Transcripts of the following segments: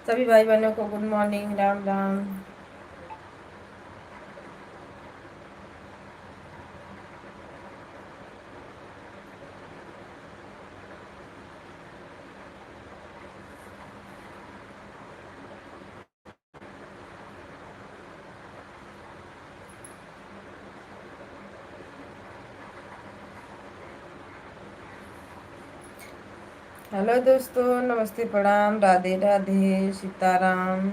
सभी भाई बहनों को good morning, Ram Ram. Hello दोस्तों, नमस्ते, प्रणाम, राधे राधे, सीताराम।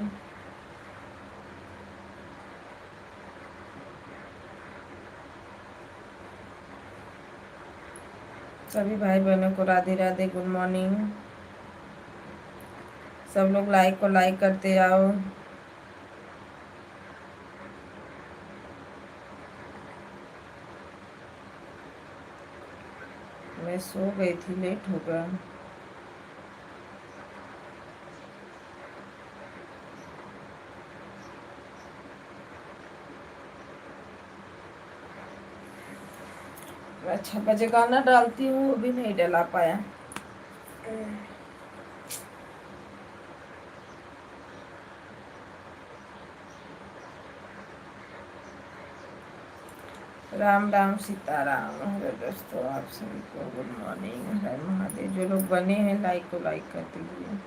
सभी भाई बहनों को राधे राधे, गुड मॉर्निंग। सब लोग लाइक को लाइक करते आओ। मैं सो गई थी, लेट हो गया। मैं 6 बजे गाना डालती हूँ, वो भी नहीं डला पाया। राम राम, सीताराम। हेलो दोस्तों, आप सभी को गुड मॉर्निंग, हर महादेव। जो लोग बने हैं लाइक को लाइक कर दीजिए।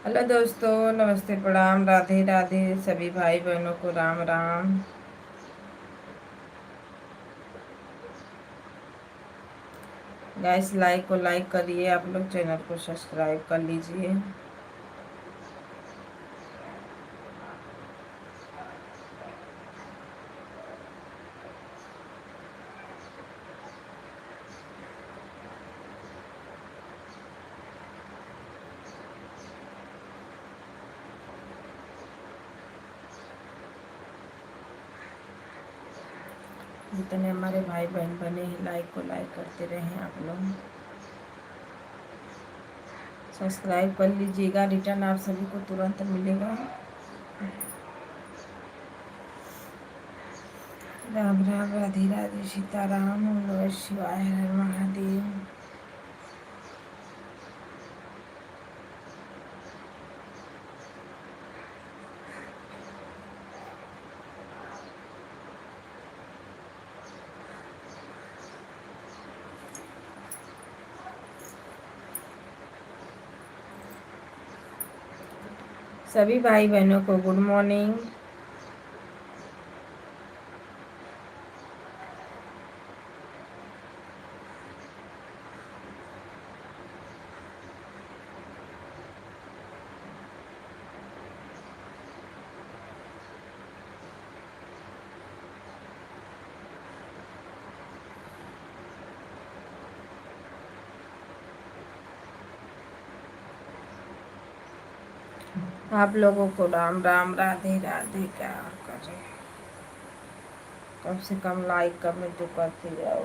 हेलो दोस्तों, नमस्ते, प्रणाम, राधे राधे, सभी भाई बहनों को राम राम। गाइस, लाइक को लाइक करिए, आप लोग चैनल को सब्सक्राइब कर लीजिए। जितने हमारे भाई बहन बने हैं, लाइक को लाइक करते रहें आप लोग। सब्सक्राइब कर लीजिएगा, रिटर्न आप सभी को तुरंत मिलेगा। राम राम, राधे राधे, सीताराम, ओम नमः शिवाय, हर हर महादेव। सभी भाई बहनों को गुड मॉर्निंग। आप लोगों को राम राम, राधे राधे। क्या करें, कम से कम लाइक कमेंट तो करते जाओ।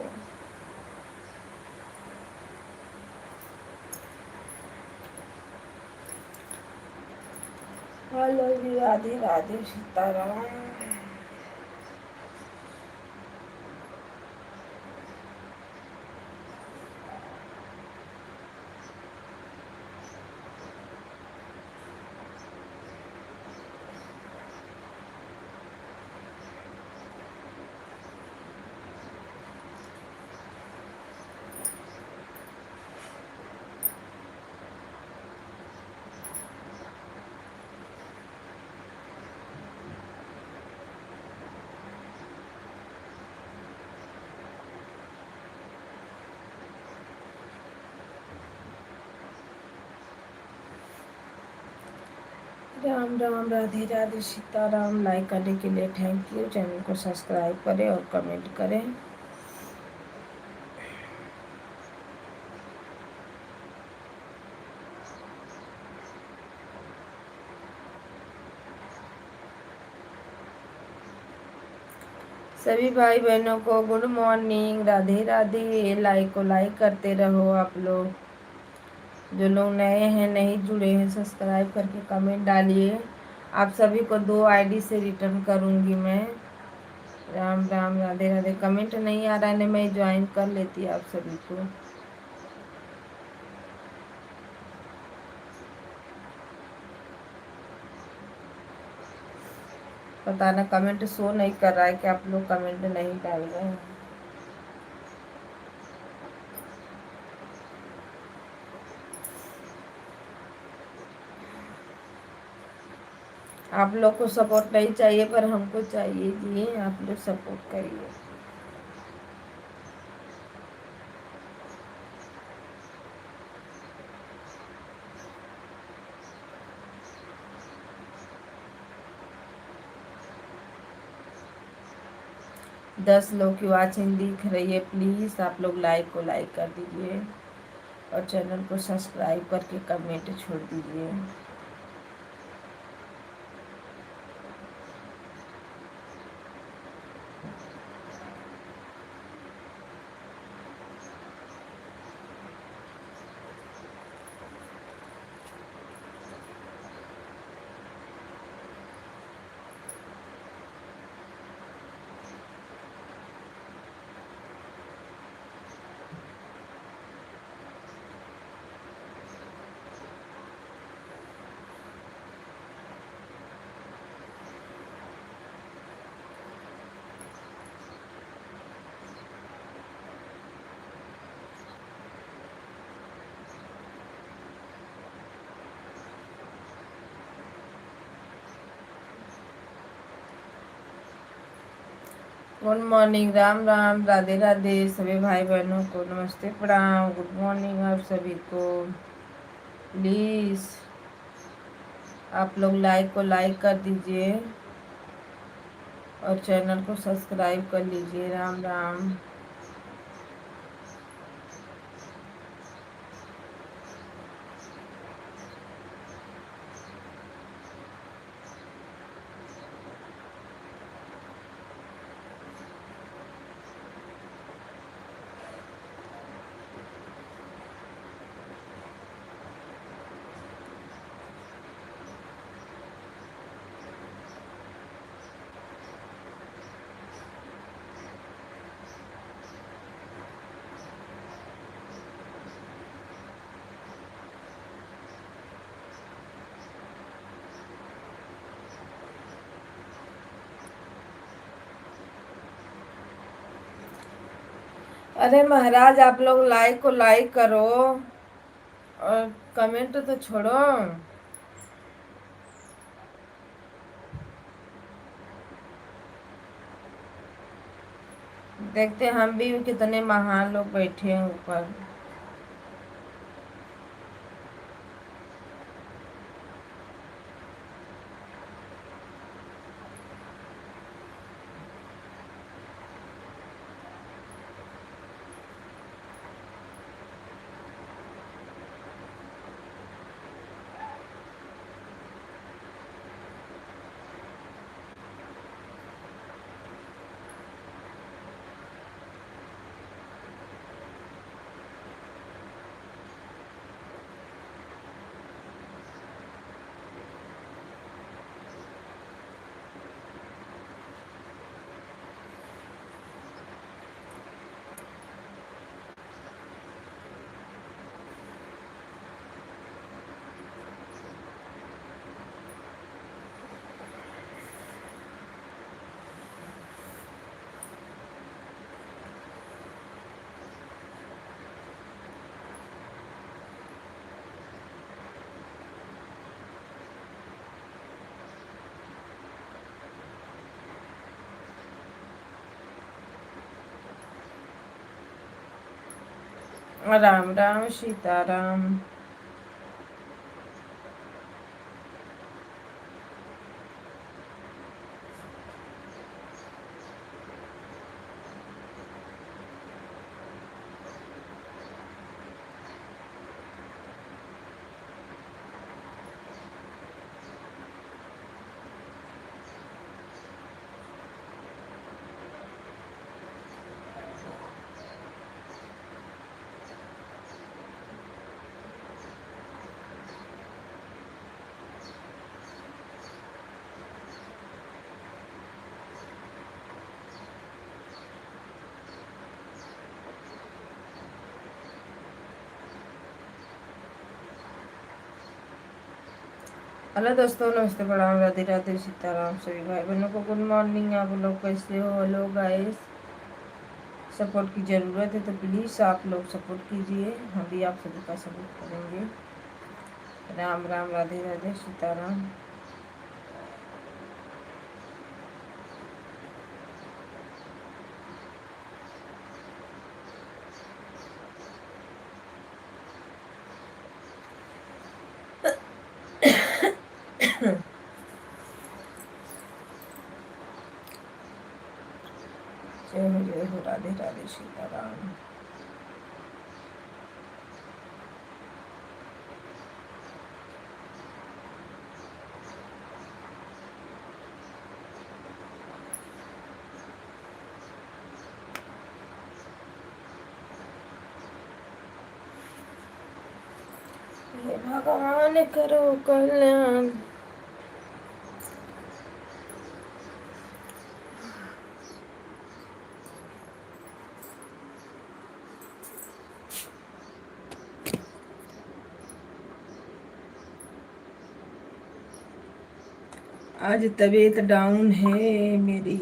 हेलो जी, राधे राधे, सीताराम। राम राम, राधे राधे, सीताराम। लाइक करने के लिए थैंक यू। चैनल को सब्सक्राइब करें और कमेंट करें। सभी भाई बहनों को good morning, Radhe Radhe. Like को लाइक करते रहो आप लोग। जो लोग नए हैं, नहीं जुड़े हैं, सब्सक्राइब करके कमेंट डालिए। आप सभी को 2 आईडी से रिटर्न करूँगी मैं। राम राम, राधे राधे। कमेंट नहीं आ रहा है, मैं ज्वाइन कर लेती आप सभी को। पता ना कमेंट शो नहीं कर रहा है कि आप लोग कमेंट नहीं डाल रहे हैं। आप लोग को सपोर्ट नहीं चाहिए पर हमको चाहिए जी। आप लोग सपोर्ट करिए। दस लोग की वॉचिंग दिख रही है। प्लीज़ आप लोग लाइक को लाइक कर दीजिए और चैनल को सब्सक्राइब करके कमेंट छोड़ दीजिए। Good morning, Ram Ram, Radhe Radhe. सभी भाई बहनों को नमस्ते, प्रणाम, गुड मॉर्निंग आप सभी को। प्लीज़ आप लोग लाइक को लाइक कर दीजिए और चैनल को सब्सक्राइब कर लीजिए। राम राम। अरे महाराज, आप लोग लाइक को लाइक करो और कमेंट तो छोड़ो। देखते हम भी कितने महान लोग बैठे हैं ऊपर। राम राम, सीताराम। हेलो दोस्तों, नमस्ते, प्रणाम, राधे राधे, सीताराम। सभी भाई बहनों को गुड मॉर्निंग। आप लोग कैसे हो? हेलो गाइस, सपोर्ट की ज़रूरत है तो प्लीज़ आप लोग सपोर्ट कीजिए, हम भी आप सभी का सपोर्ट करेंगे। राम राम, राधे राधे, सीताराम। जय हो, राधे राधे, सीताराम। हे भगवान करो कल्याण। आज तबीयत डाउन है मेरी।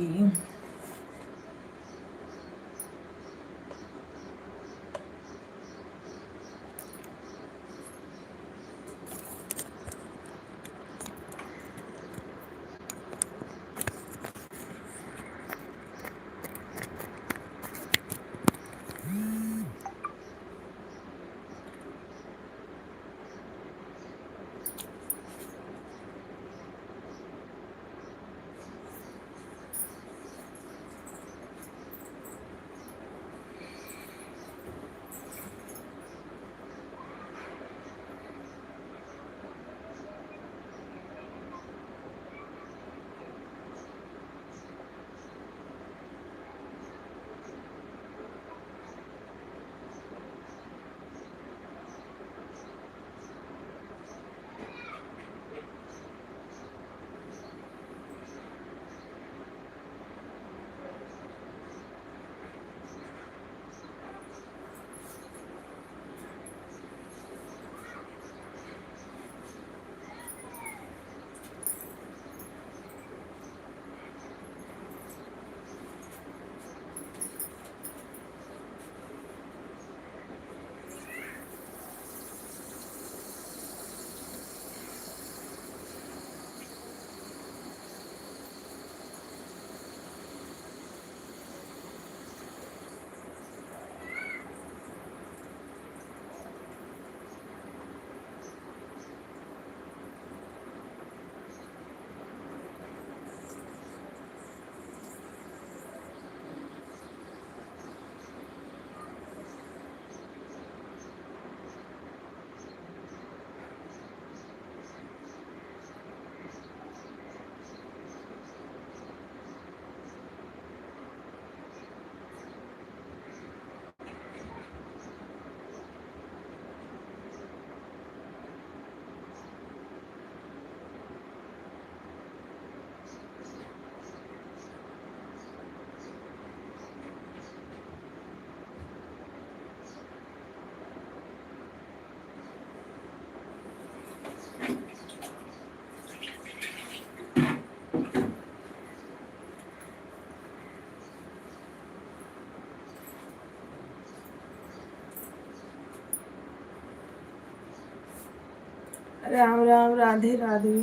राम राम, राधे राधे।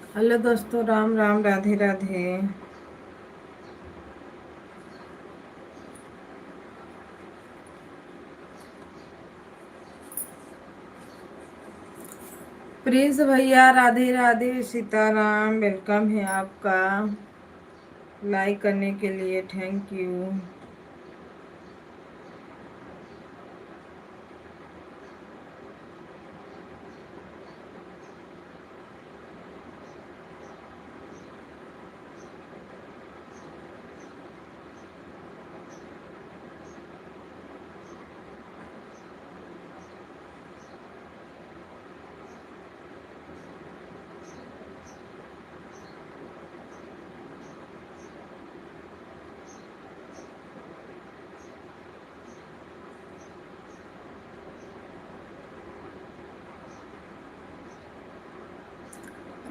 हेलो दोस्तों, राम राम, राधे राधे। प्रिंस भैया, राधे राधे, सीताराम, वेलकम है आपका। लाइक करने के लिए थैंक यू।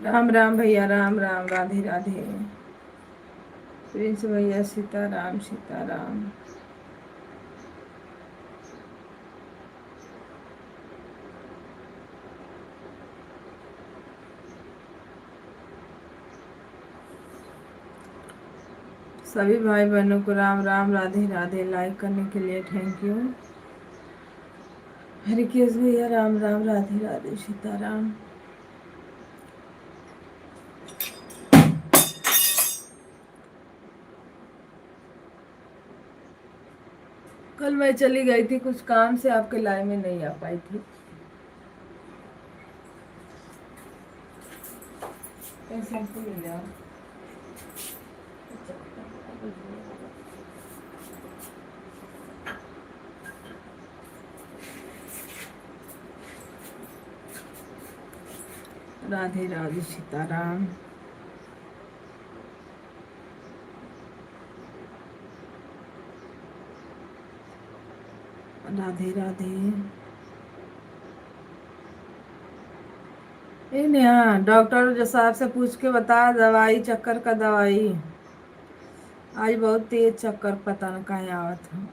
राम राम भैया, राम राम, राधे राधे। प्रिंस भैया, सीताराम सीताराम। सभी भाई बहनों को राम राम, राधे राधे। लाइक करने के लिए थैंक यू। हरिकेश भैया, राम राम, राधे राधे, सीताराम। कल मैं चली गई थी कुछ काम से, आपके लाइव में नहीं आ पाई थी। शैम्पू ले लिया। राधे राधे, सीताराम। राधे राधे। हाँ, डॉक्टर जो साहब से पूछ के बता, दवाई चक्कर का दवाई। आज बहुत तेज चक्कर, पता न कहाँ आवत है।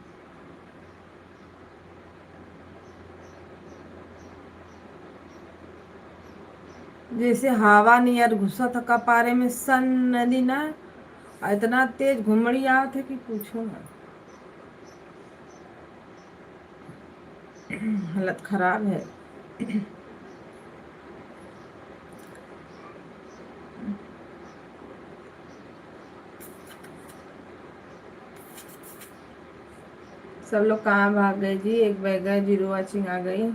जैसे हवा नियर घुसा था कपारे में, सन नदी ना। इतना तेज घुमड़ी आवत है कि पूछो ना। हालत खराब है। सब लोग कहाँ भाग गए जी? एक बह गए, जीरो वाचिंग आ गई।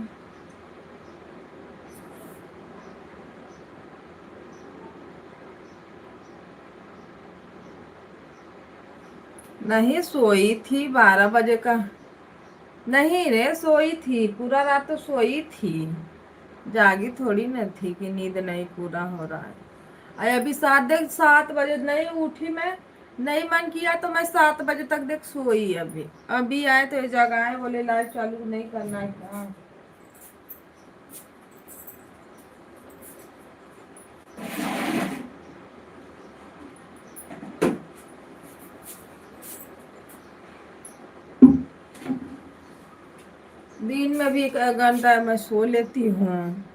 नहीं, सोई थी 12 बजे का। नहीं रे, सोई थी पूरा रात, तो सोई थी। जागी थोड़ी न थी कि नींद नहीं पूरा हो रहा है। अरे अभी 7 बजे नहीं उठी मैं। नहीं मन किया तो मैं 7 बजे तक देख सोई। अभी अभी आए तो जगह बोले लाइव चालू नहीं करना है क्या? दिन में भी 1 घंटा मैं सो लेती हूँ।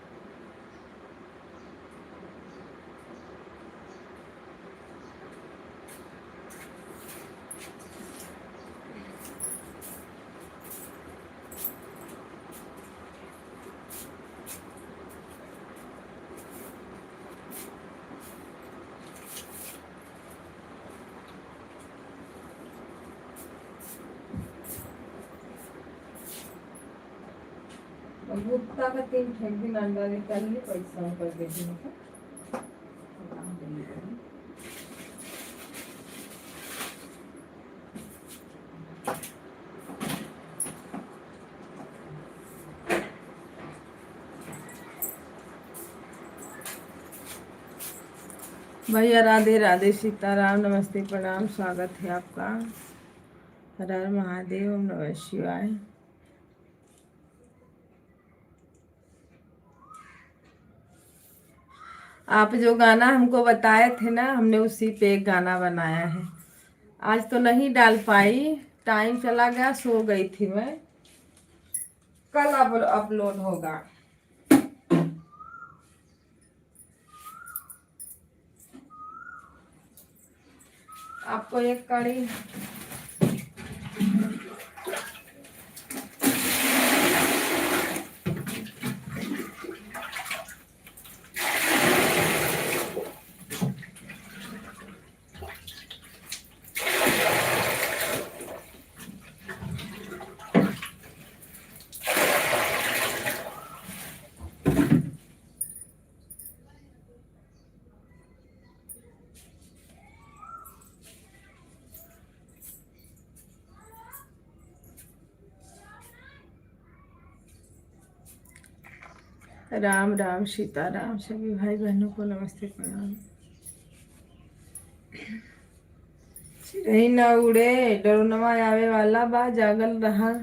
गुप्ता का 3 दिन अंडा निकाल के पैसा कर देती हूँ। भैया, राधे राधे, सीताराम, नमस्ते, प्रणाम, स्वागत है आपका। हर हर महादेव, ओम नमः शिवाय। आप जो गाना हमको बताए थे ना, हमने उसी पे एक गाना बनाया है। आज तो नहीं डाल पाई, टाइम चला गया, सो गई थी मैं। कल अपलोड होगा। आपको एक कड़ी राम राम सीता राम। सभी भाई बहनों को नमस्ते प्रणाम। चिड़ै न उड़े डरोनवा आवे वाला बा, जागल रहा।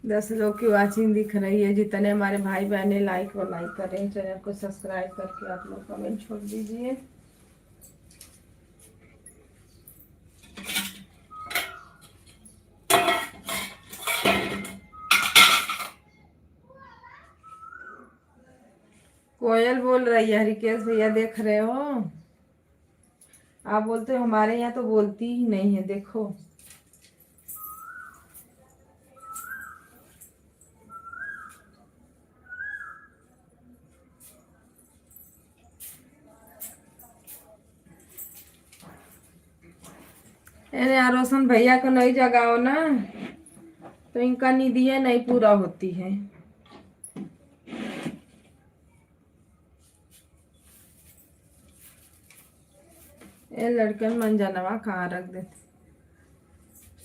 दस लोग की वाचिंग दिख रही है। जितने हमारे भाई बहने लाइक और लाइक करें, चैनल को सब्सक्राइब करके आप लोग कमेंट छोड़ दीजिए। कोयल बोल रही है, हरिकेश भैया देख रहे हो? आप बोलते हो हमारे यहाँ तो बोलती ही नहीं है, देखो। अरे यार रोशन भैया को नहीं जगाओ ना, तो इनका नींदियाँ नहीं पूरा होती है। ये लड़कन मंजनवा कहाँ रख देते।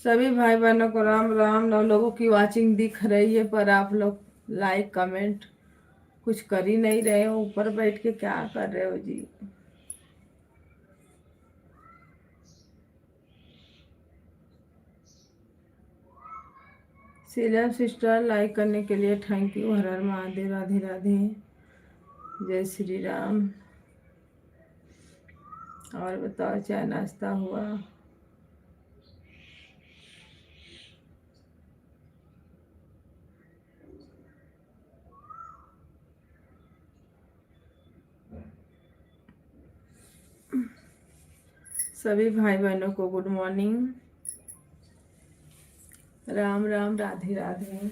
सभी भाई बहनों को राम राम। 9 लोगों की वाचिंग दिख रही है, पर आप लोग लाइक कमेंट कुछ कर ही नहीं रहे हो। ऊपर बैठ के क्या कर रहे हो जी? सीरियल सिस्टर लाइक करने के लिए थैंक यू। हर हर महादेव, राधे राधे, जय श्री राम। और बताओ, चाय नाश्ता हुआ? सभी भाई बहनों को good morning, Ram Ram, Radhe Radhe.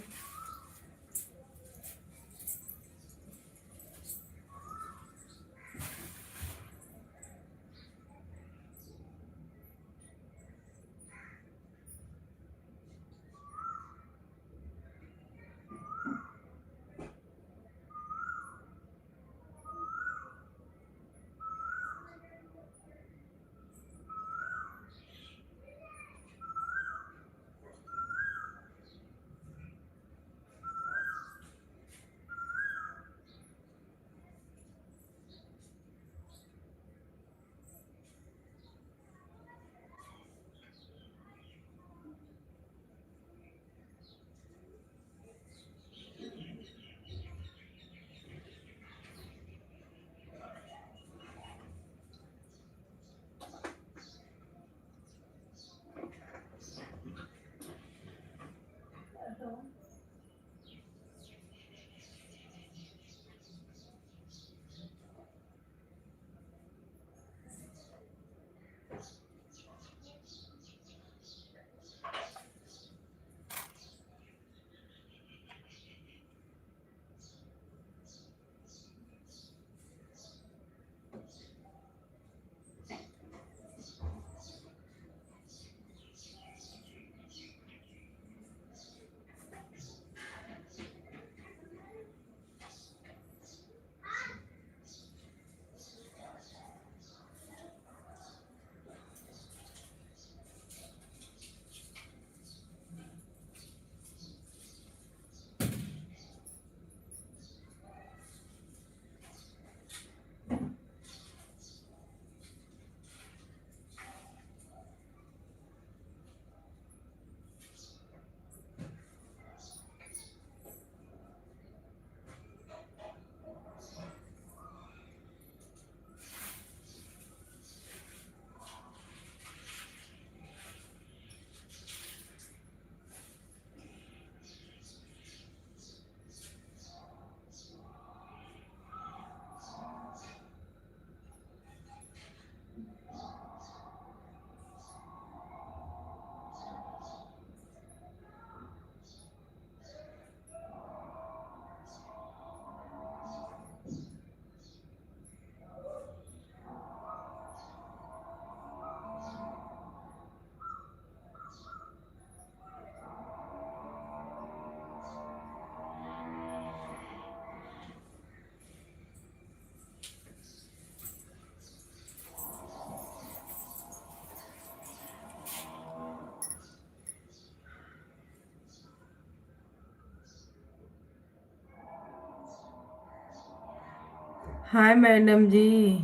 Hi madam ji,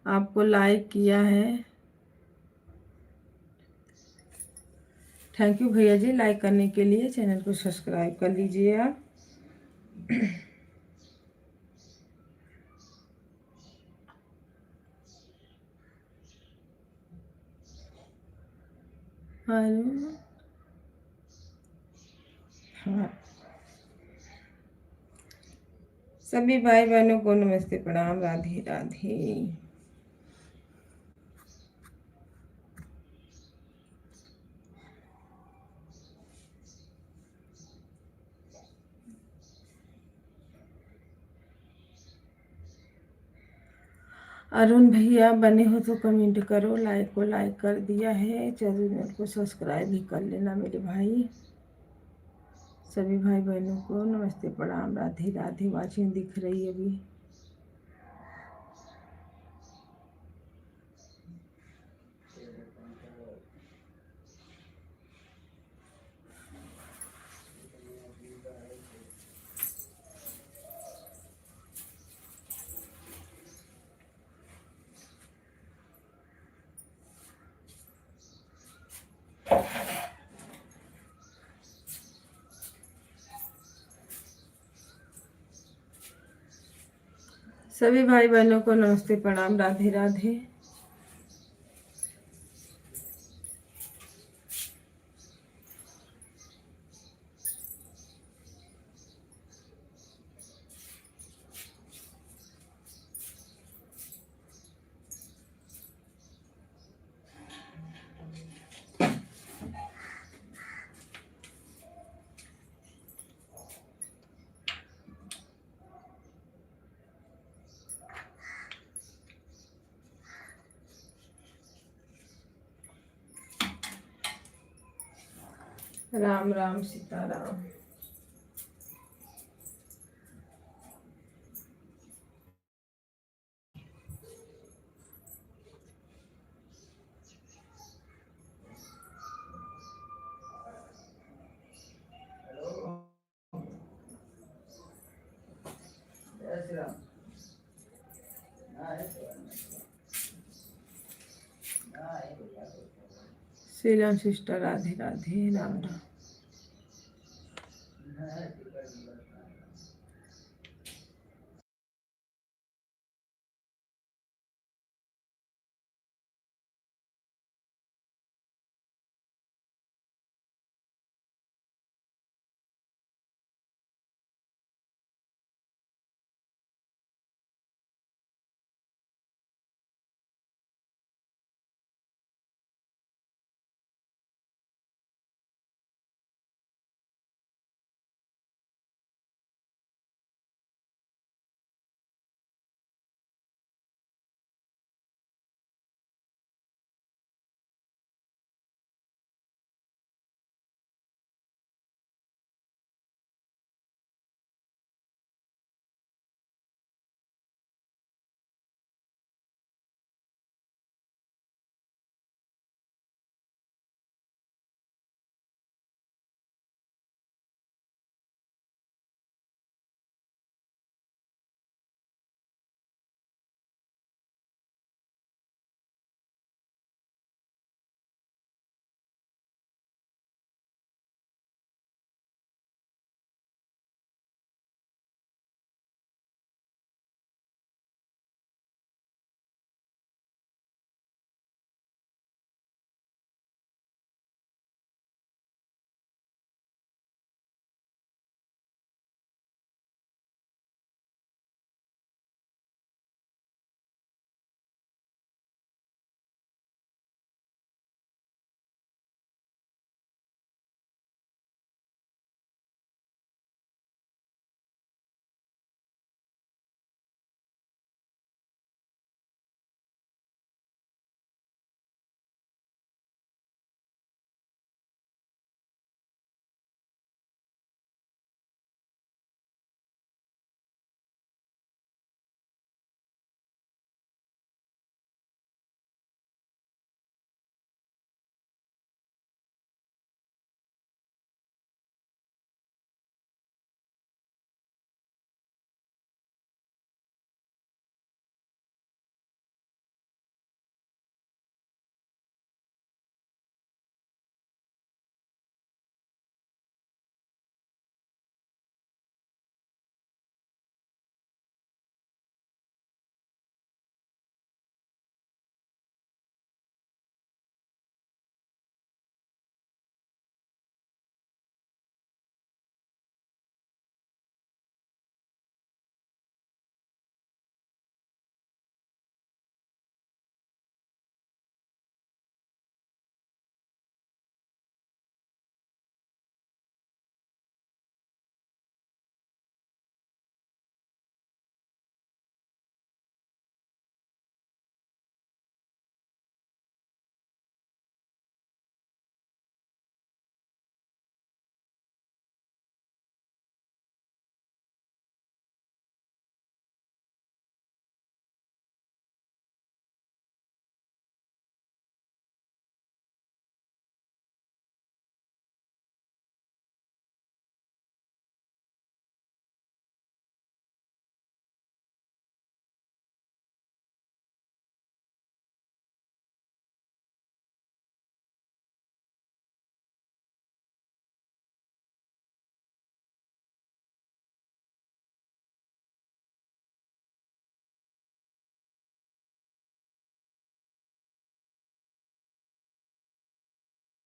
आपको लाइक किया है। थैंक यू भैया जी लाइक करने के लिए। चैनल को सब्सक्राइब कर लीजिए आप। हेलो। हाँ, सभी भाई बहनों को नमस्ते प्रणाम, राधे राधे। अरुण भैया बने हो तो कमेंट करो, लाइक को लाइक कर दिया है, चैनल को सब्सक्राइब भी कर लेना मेरे भाई। सभी भाई बहनों को नमस्ते प्रणाम, राधे राधे। वाचिंग दिख रही है अभी। सभी भाई बहनों को नमस्ते प्रणाम, राधे राधे। राम राम सीताराम। श्री राम सिस्टर, राधे राधे, राम राम।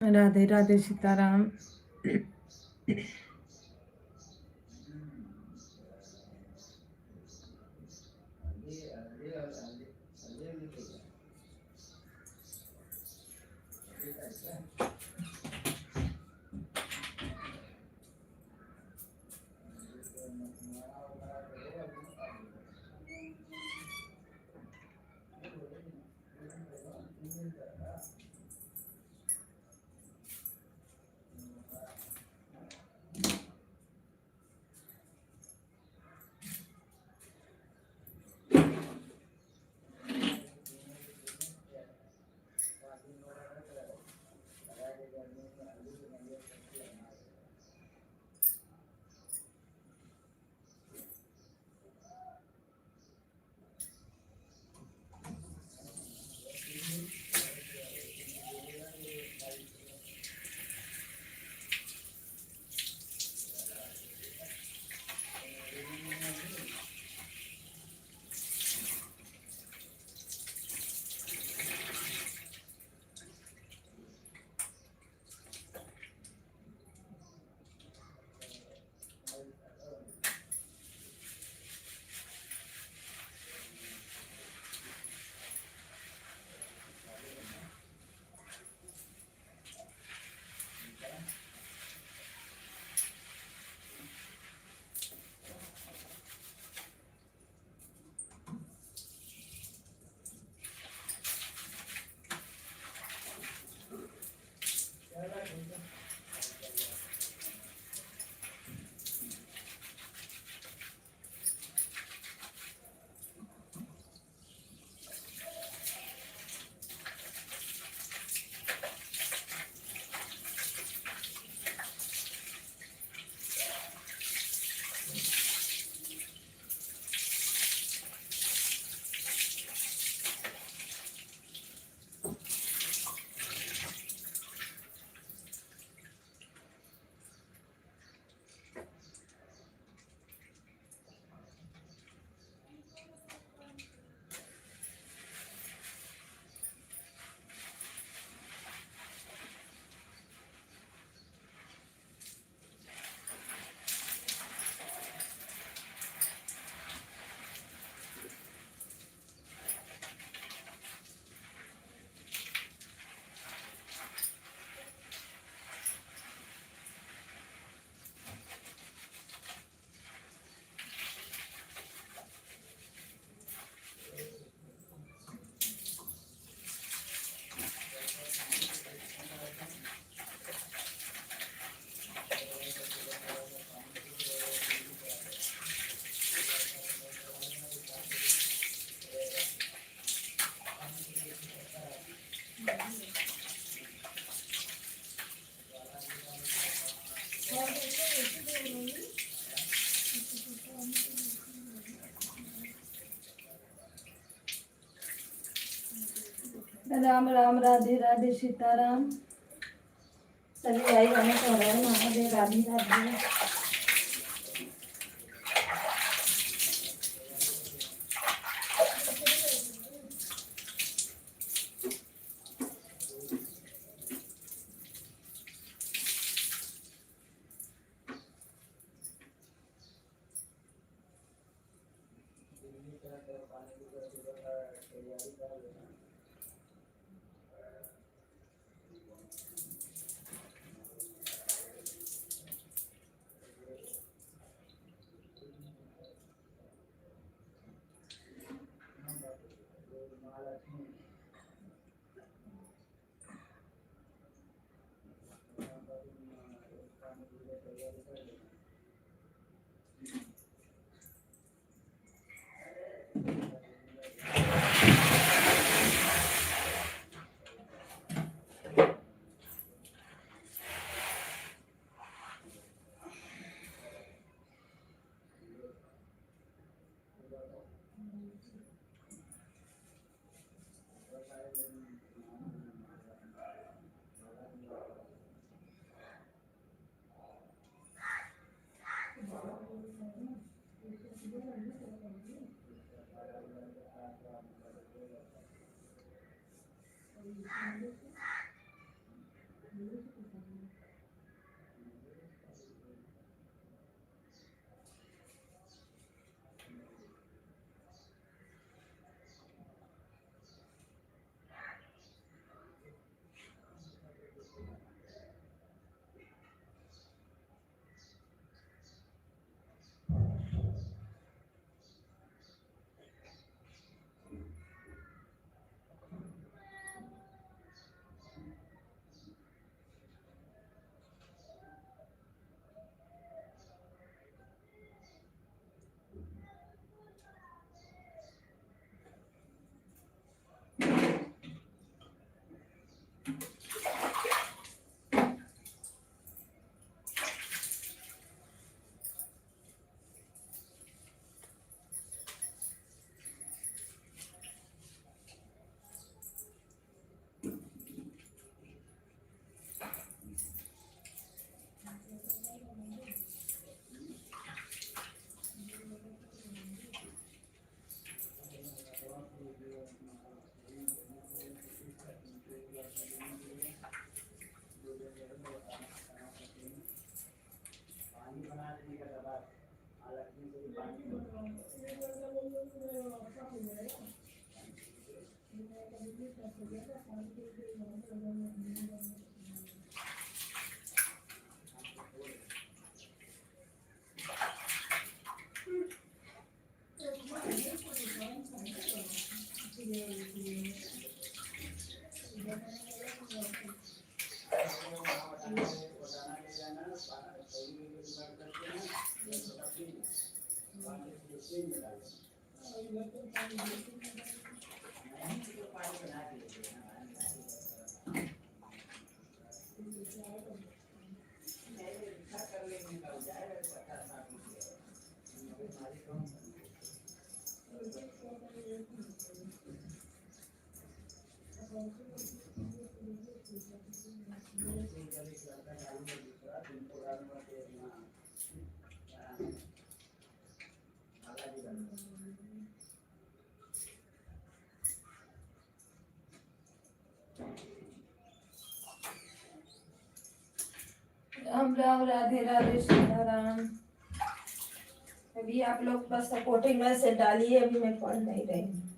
राधे राधे सीताराम। राम राम, राधे राधे सीताराम। सभी भाई बहनों को हर हर महादेव, राधे राधे। राम राम, राधे राधे, सीताराम। अभी आप लोग बस सपोर्टिंग मैसेज डालिए, अभी मैं पढ़ नहीं रही हूँ।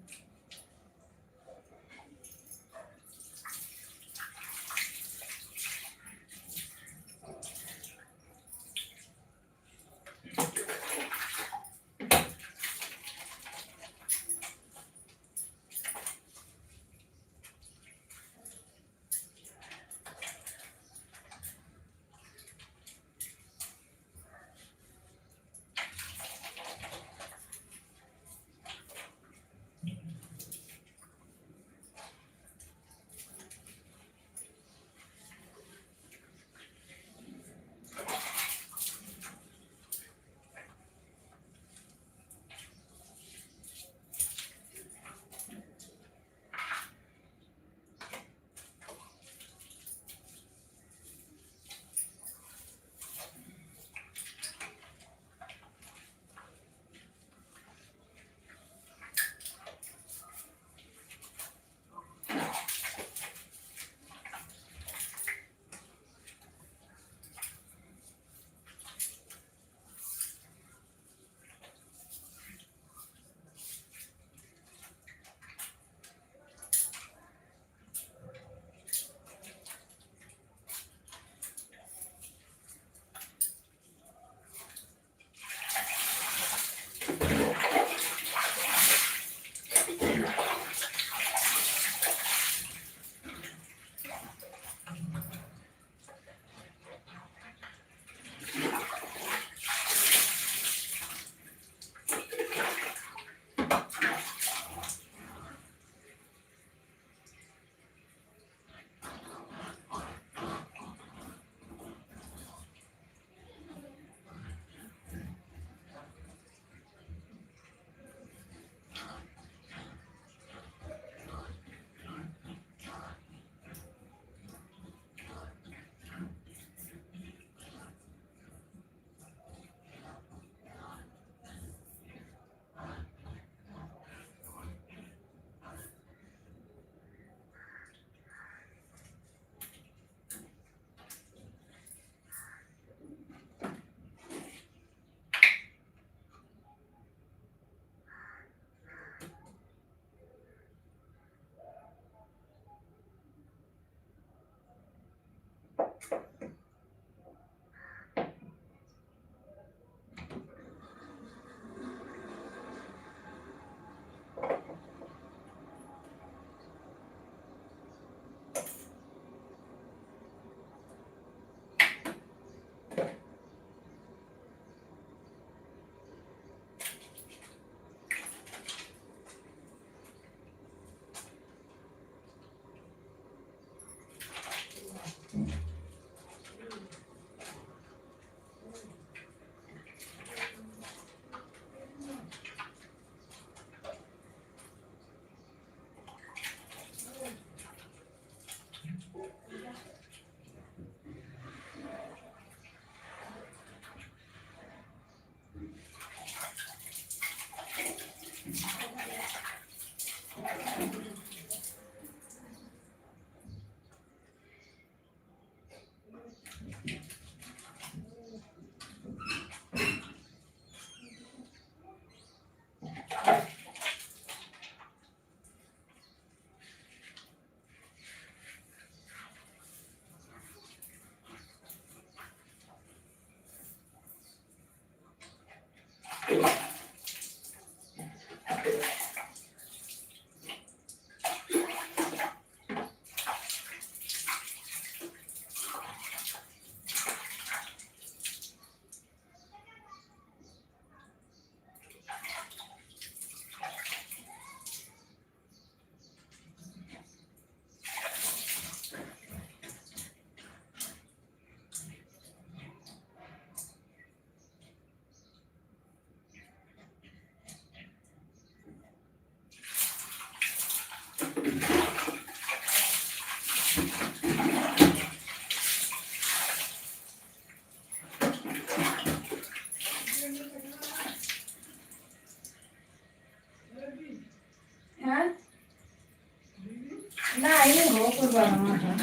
नाही हो कुर्बान माझा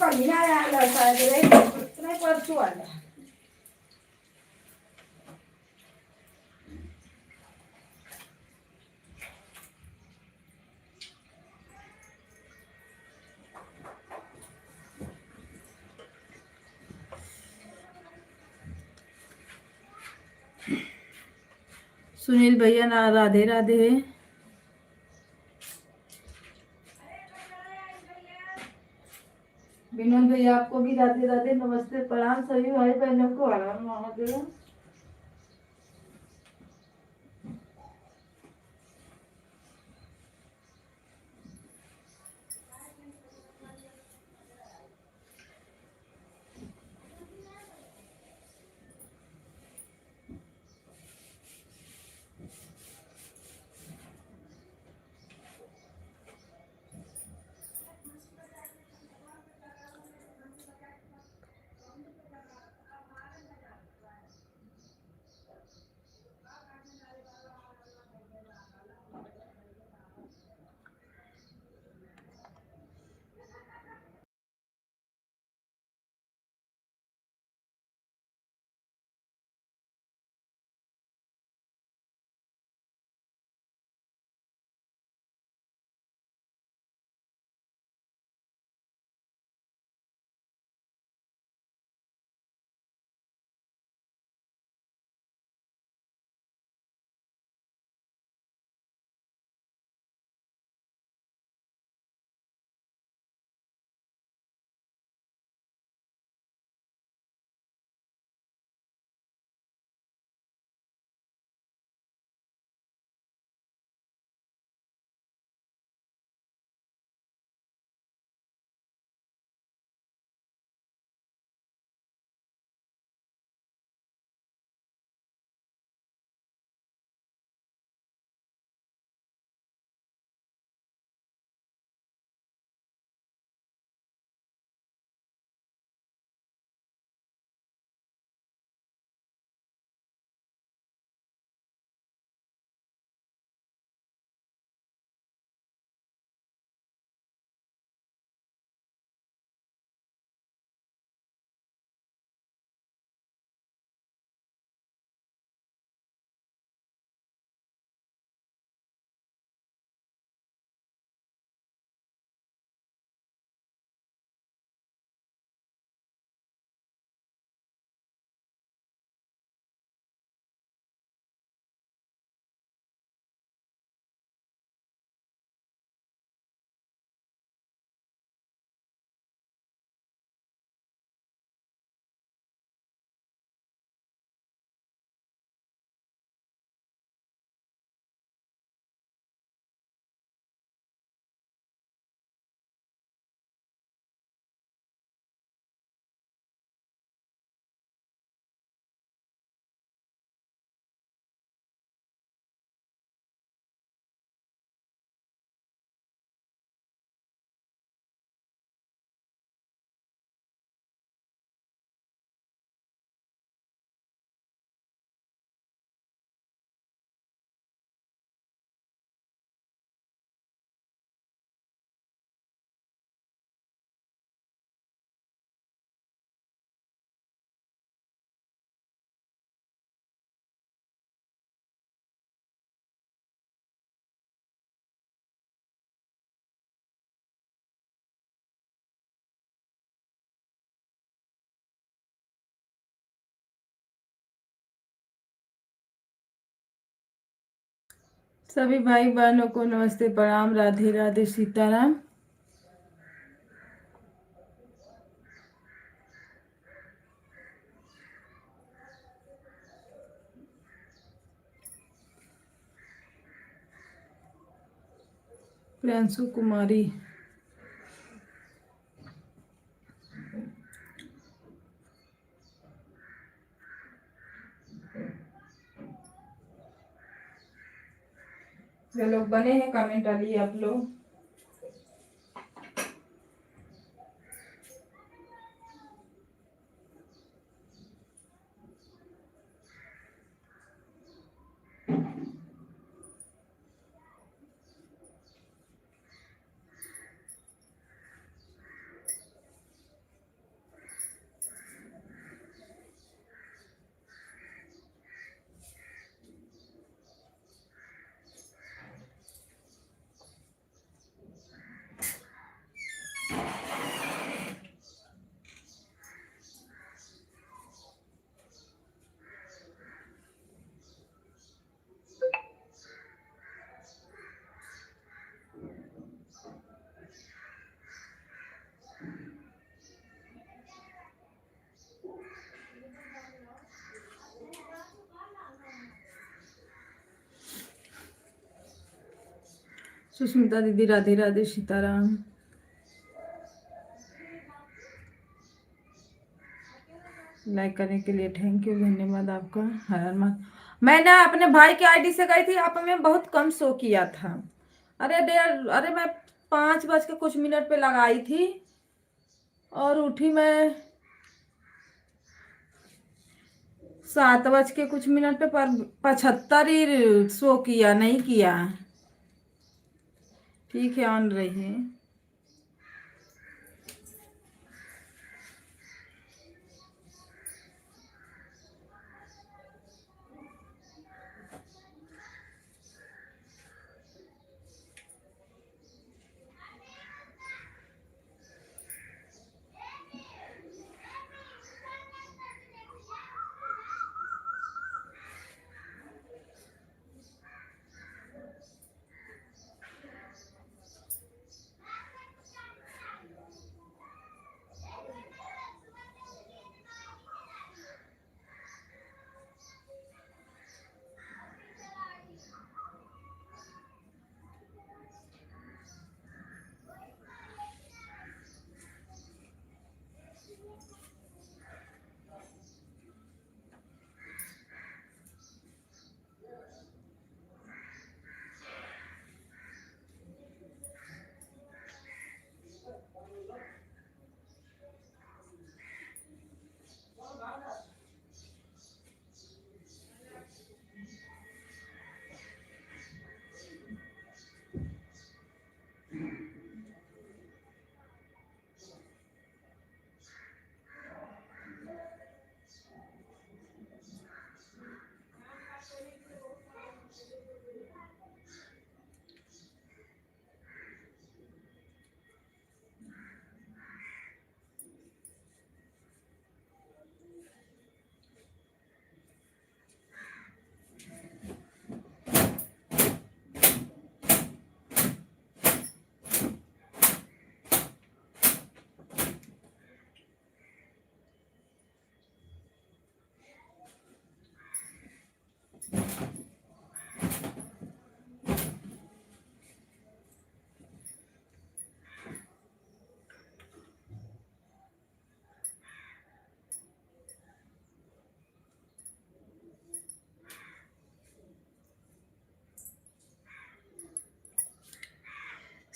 कमी नाही आलं साहेब नाही परसू आला सुनील भैया ना राधे राधे। विनोद भैया आपको भी राधे राधे नमस्ते प्रणाम सभी भाई बहनों को हर महादेव। सभी भाई बहनों को नमस्ते प्रणाम राधे राधे सीताराम। प्रियांशु कुमारी जो लोग बने हैं कमेंट डालिए आप लोग। सुष्मिता दीदी राधे राधे, सीताराम। लाइक करने के लिए थैंक यू, धन्यवाद आपका। हर हर मैं ना अपने भाई की आईडी से गई थी, आप में बहुत कम शो किया था। अरे मैं 5 बज के कुछ मिनट पे लगाई थी और उठी मैं 7 बज के कुछ मिनट पे, पर 75 ही शो किया, नहीं किया। ठीक है, ऑन रही।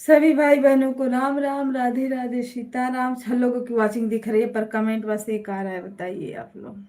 सभी भाई बहनों को राम राम, राधे राधे, सीताराम। 6 लोगों की वॉचिंग दिख रही है, पर कमेंट बस एक आ रहा है, बताइए आप लोग।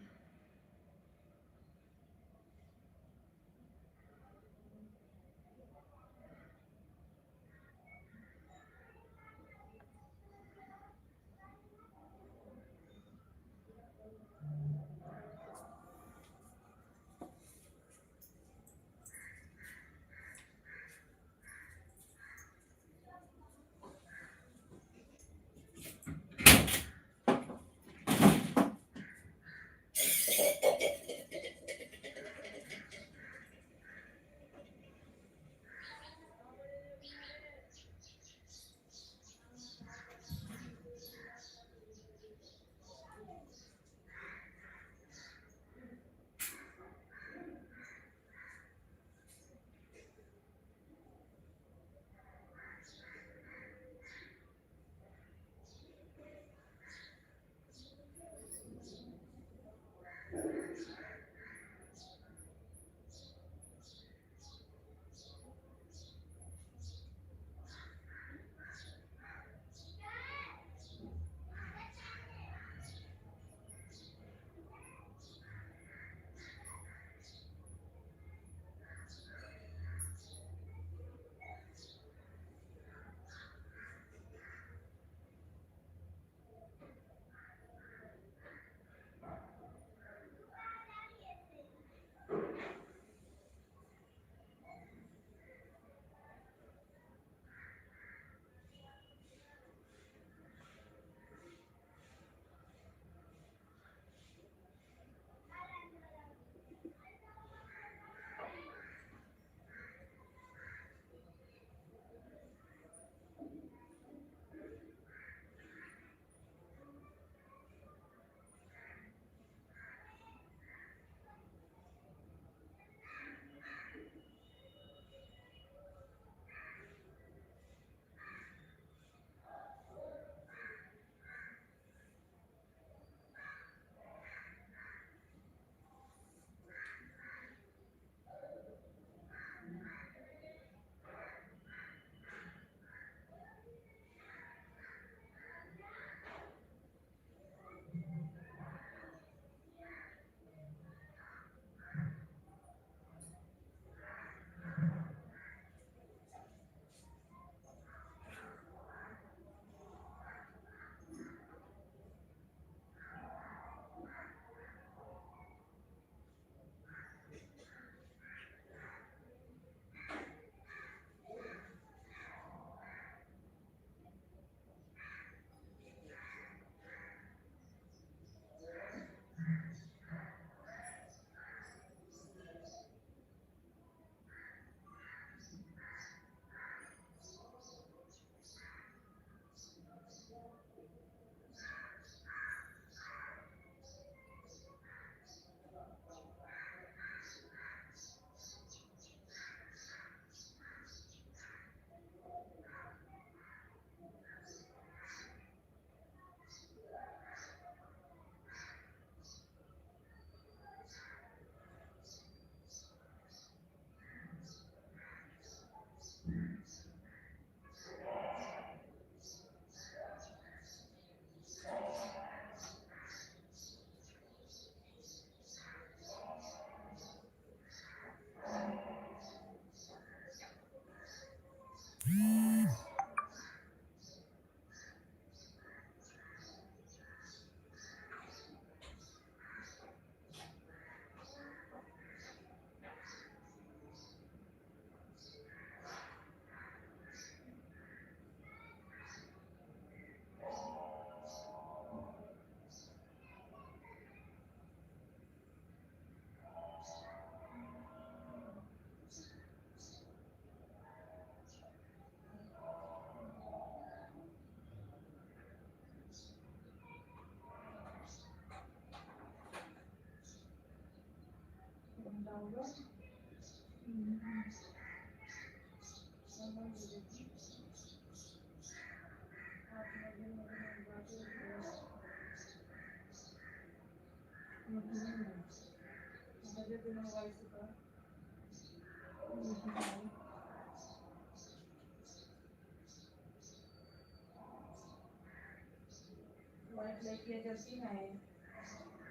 वाइट लेके जल्दी ना है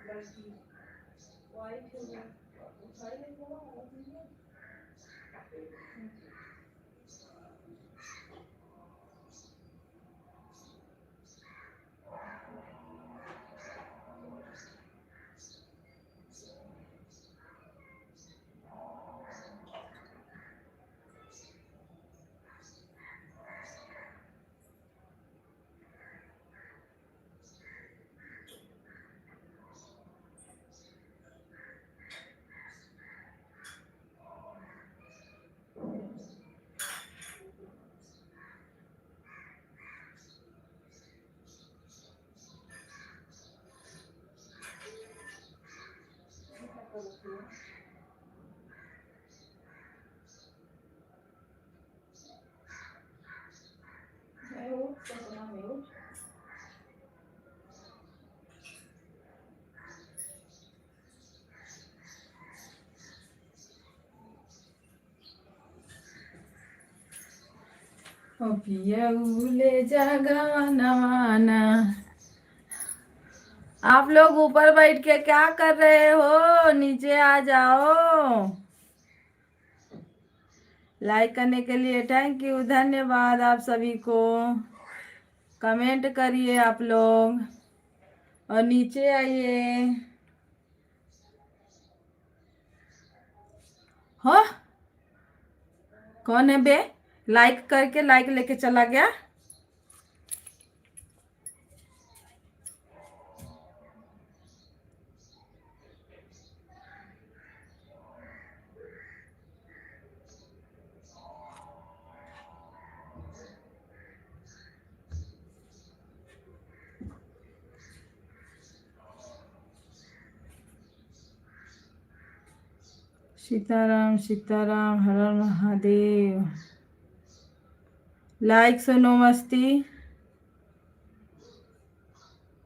लड़की वाइट हो गया उठाई लेके ले जागा नवाना। आप लोग ऊपर बैठ के क्या कर रहे हो? नीचे आ जाओ। लाइक करने के लिए थैंक यू, धन्यवाद आप सभी को। कमेंट करिए आप लोग और नीचे आइए। हो कौन है बे? लाइक करके लाइक लेके चला गया। सीताराम सीताराम, हर हर महादेव। लाइक सुनो मस्ती,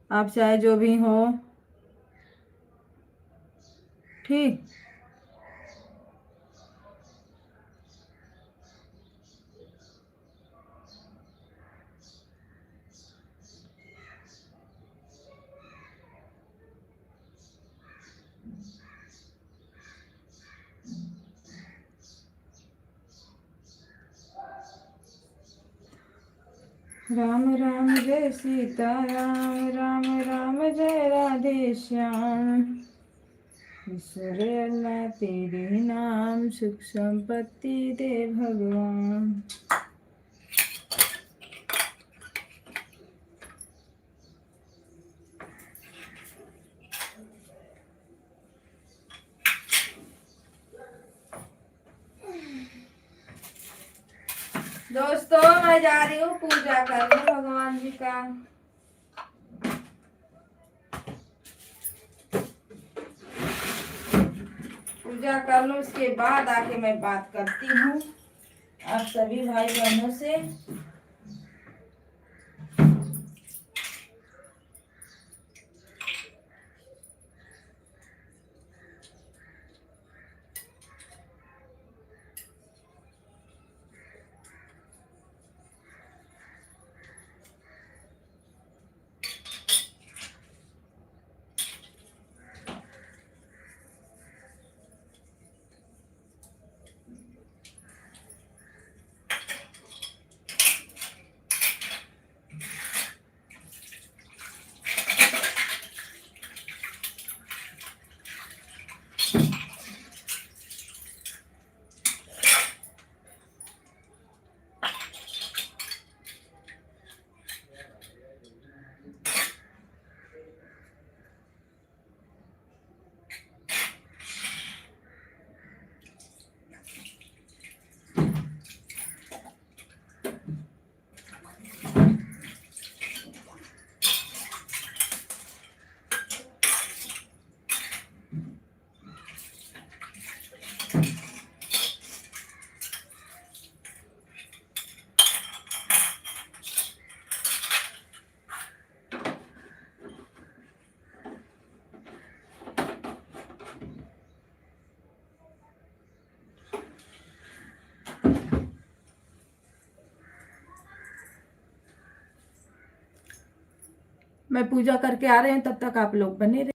आप चाहे जो भी हो, ठीक। राम राम जय सीता राम, राम राम जय राधे श्याम। ईश्वर अल्लाह तेरे नाम, सुख संपत्ति दे भगवान। दोस्तों मैं जा रही हूँ पूजा करने भगवान जी का। पूजा कर लो, उसके बाद आके मैं बात करती हूँ आप सभी भाई बहनों से। मैं पूजा करके आ रही हूँ, तब तक आप लोग बने रहिए।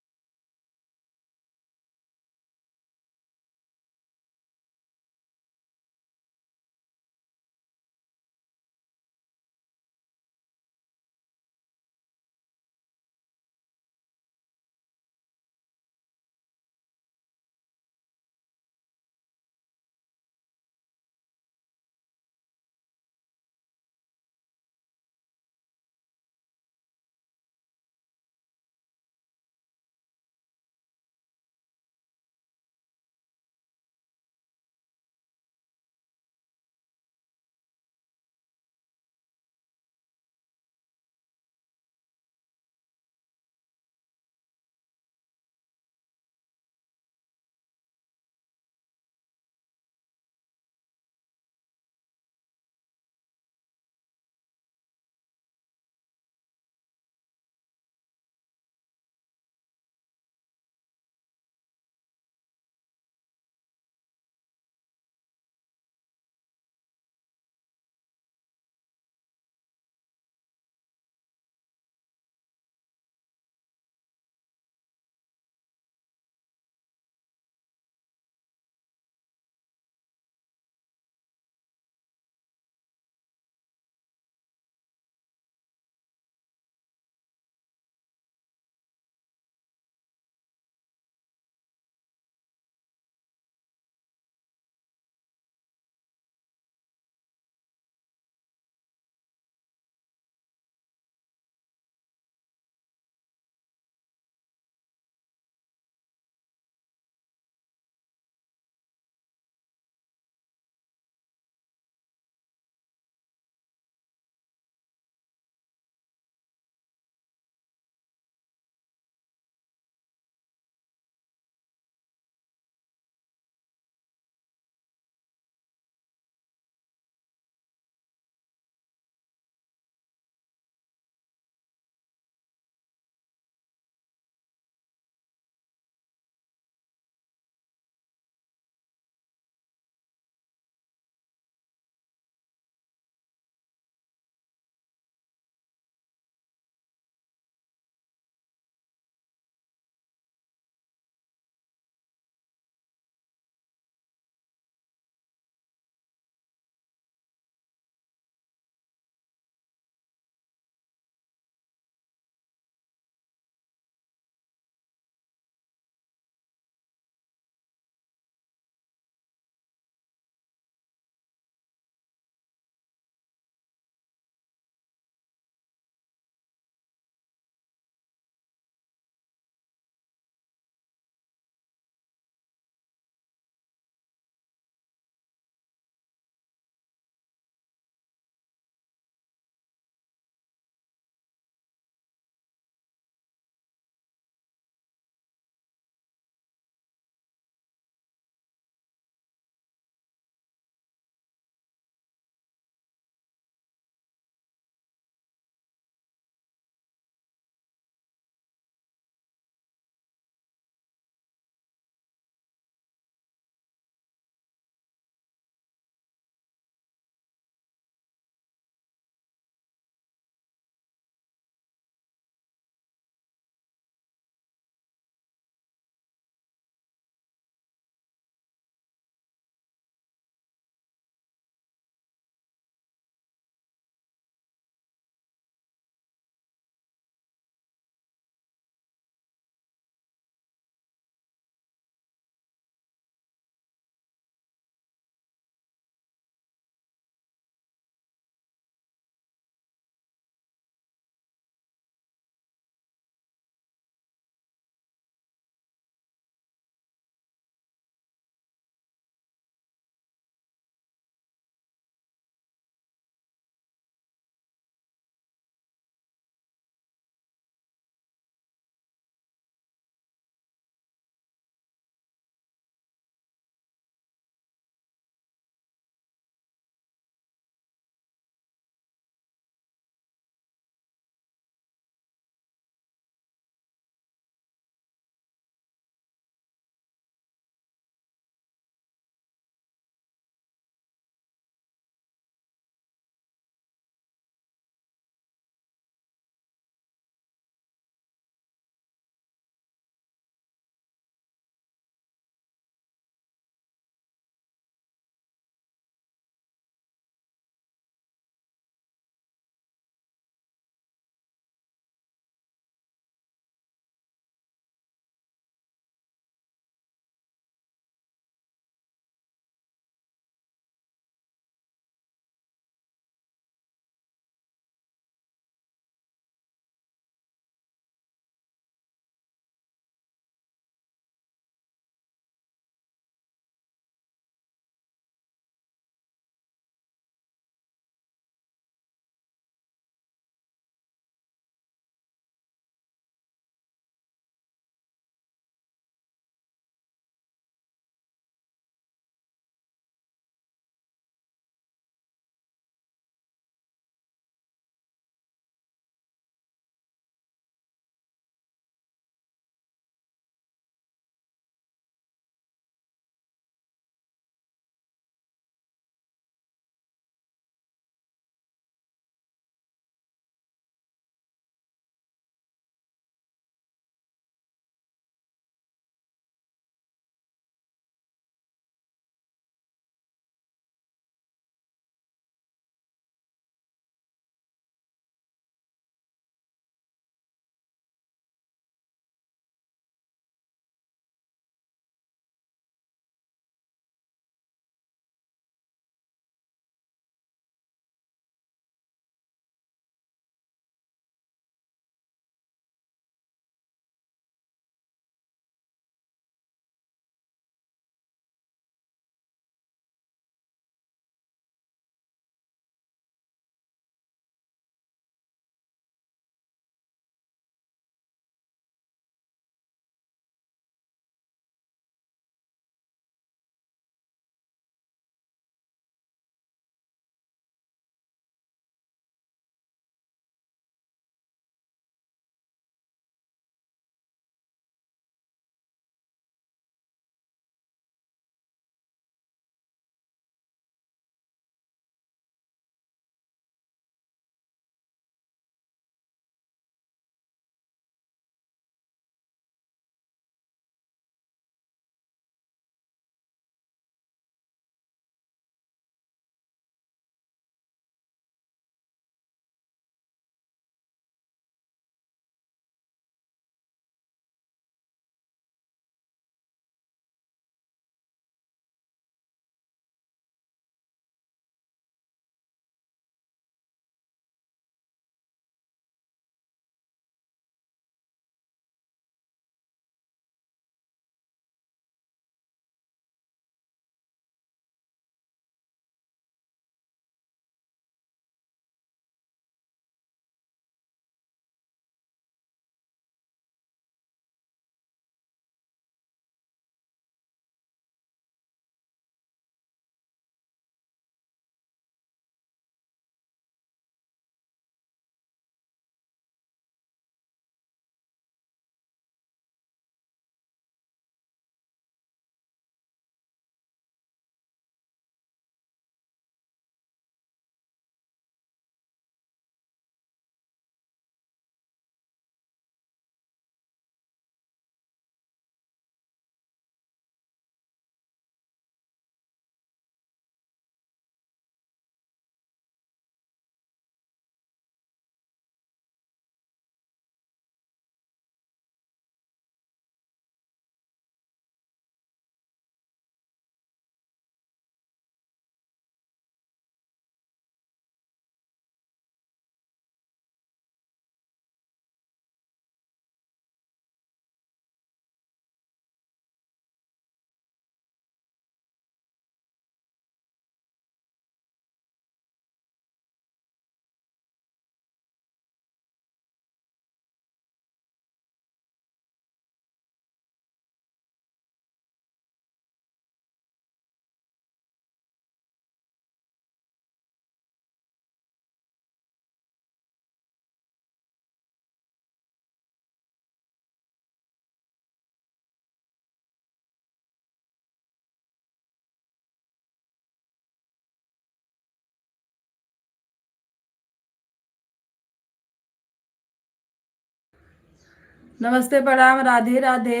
नमस्ते प्रणाम, राधे राधे।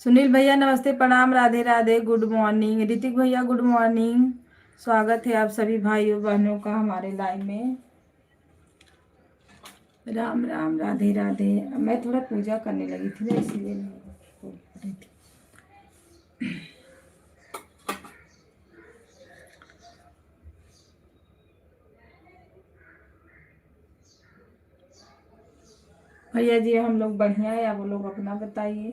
सुनील भैया नमस्ते प्रणाम, राधे राधे, गुड मॉर्निंग। ऋतिक भैया गुड मॉर्निंग। स्वागत है आप सभी भाइयों बहनों का हमारे लाइव में। राम राम, राधे राधे। मैं थोड़ा पूजा करने लगी थी ना, इसलिए बोल रही थी। भैया जी हम लोग बढ़िया है, आप लोग अपना बताइए,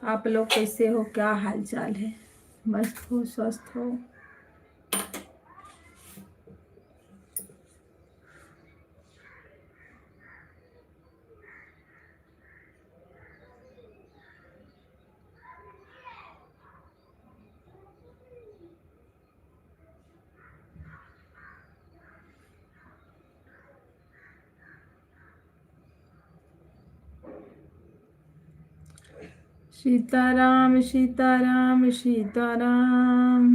आप लोग कैसे हो, क्या हाल चाल है? मस्त हो, स्वस्थ हो? सीताराम सीताराम सीताराम।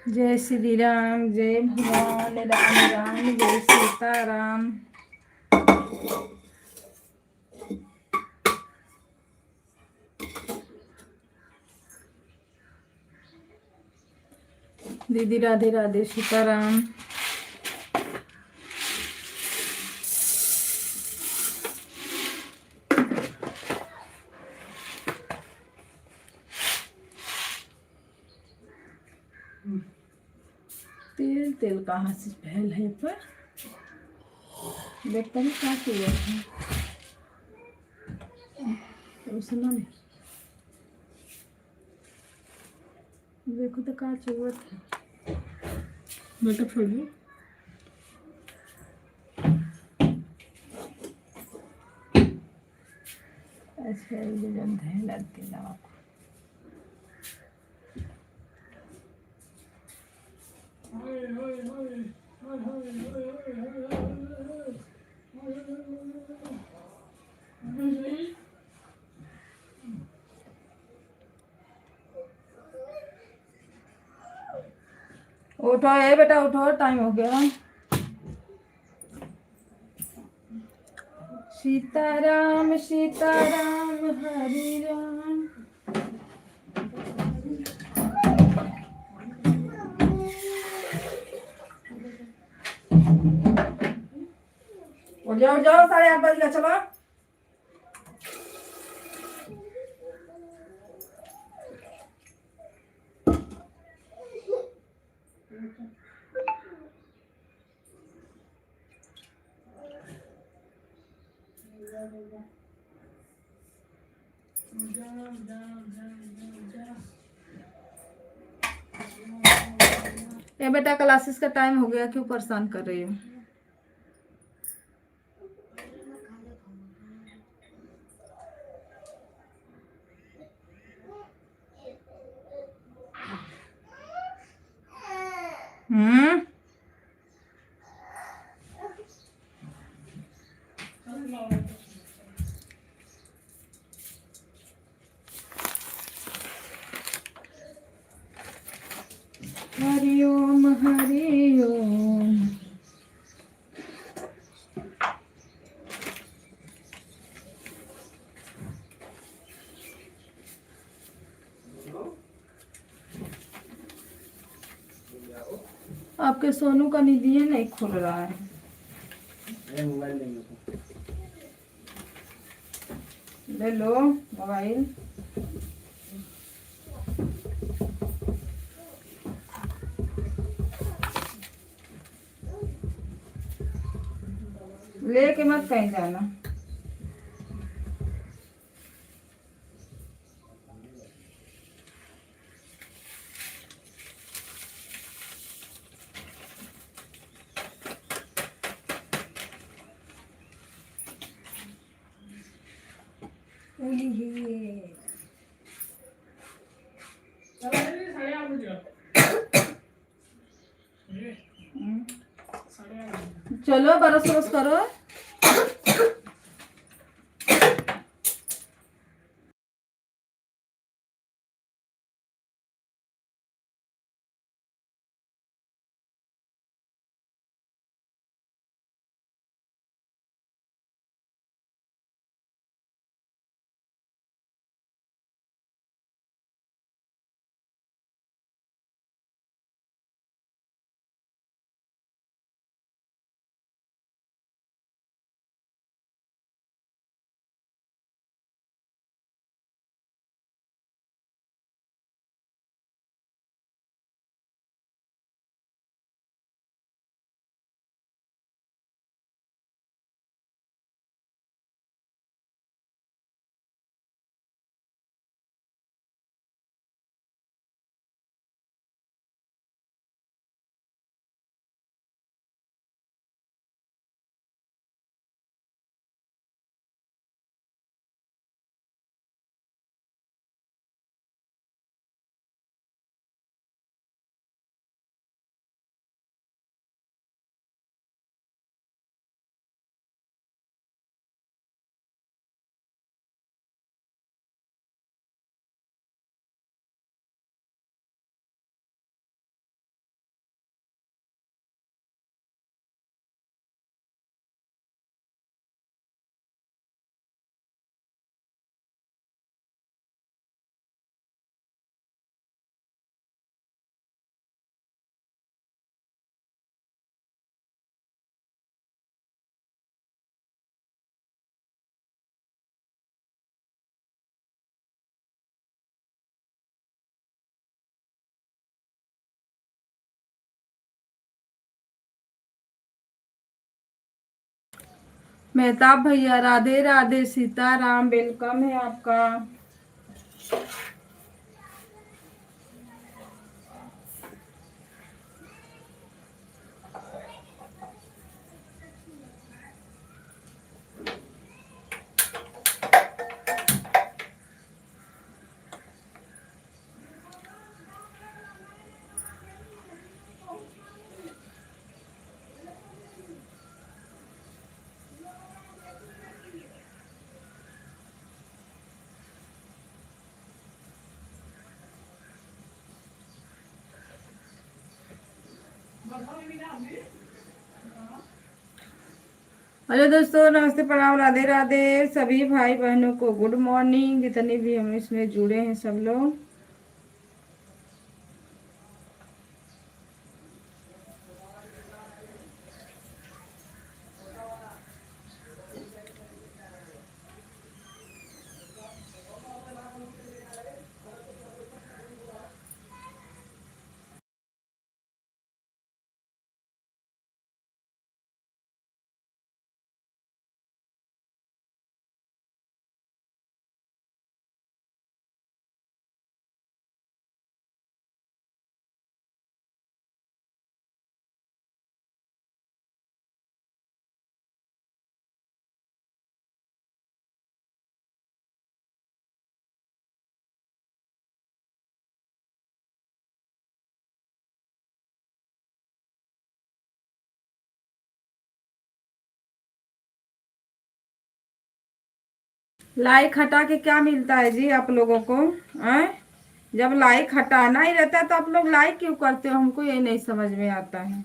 जय श्री राम, जय भगवान राम राम, जय सीताराम। दीदी राधे राधे, सीताराम। तेल तेल कहाँ से फैल है पर देखता नहीं क्या किया है उसने नहीं। देखो तो क्या जरूरत है बेटा, छोड़िए। ऐसे गंध है लगती ना आपको। उठो ये बेटा, उठो, टाइम हो गया। सीताराम सीताराम हरे राम। उठ जाओ, 8:30 बज गया, चलो। ये बेटा क्लासेस का टाइम हो गया, क्यों परेशान कर रही हो? हरि ओम हरि ओम। आपके सोनू का निधि नहीं खुल रहा है। ले लो मोबाइल। लेके मत कहीं जाना। चलो बरस बरस करो। मेहताब भैया राधे राधे, सीताराम, वेलकम है आपका। हेलो दोस्तों, नमस्ते, प्रणाम, राधे राधे सभी भाई बहनों को। गुड मॉर्निंग, जितने भी हम इसमें जुड़े हैं सब लोग। लाइक हटा के क्या मिलता है जी आप लोगों को? हैं? जब लाइक हटाना ही रहता है तो आप लोग लाइक क्यों करते हो? हमको ये नहीं समझ में आता है।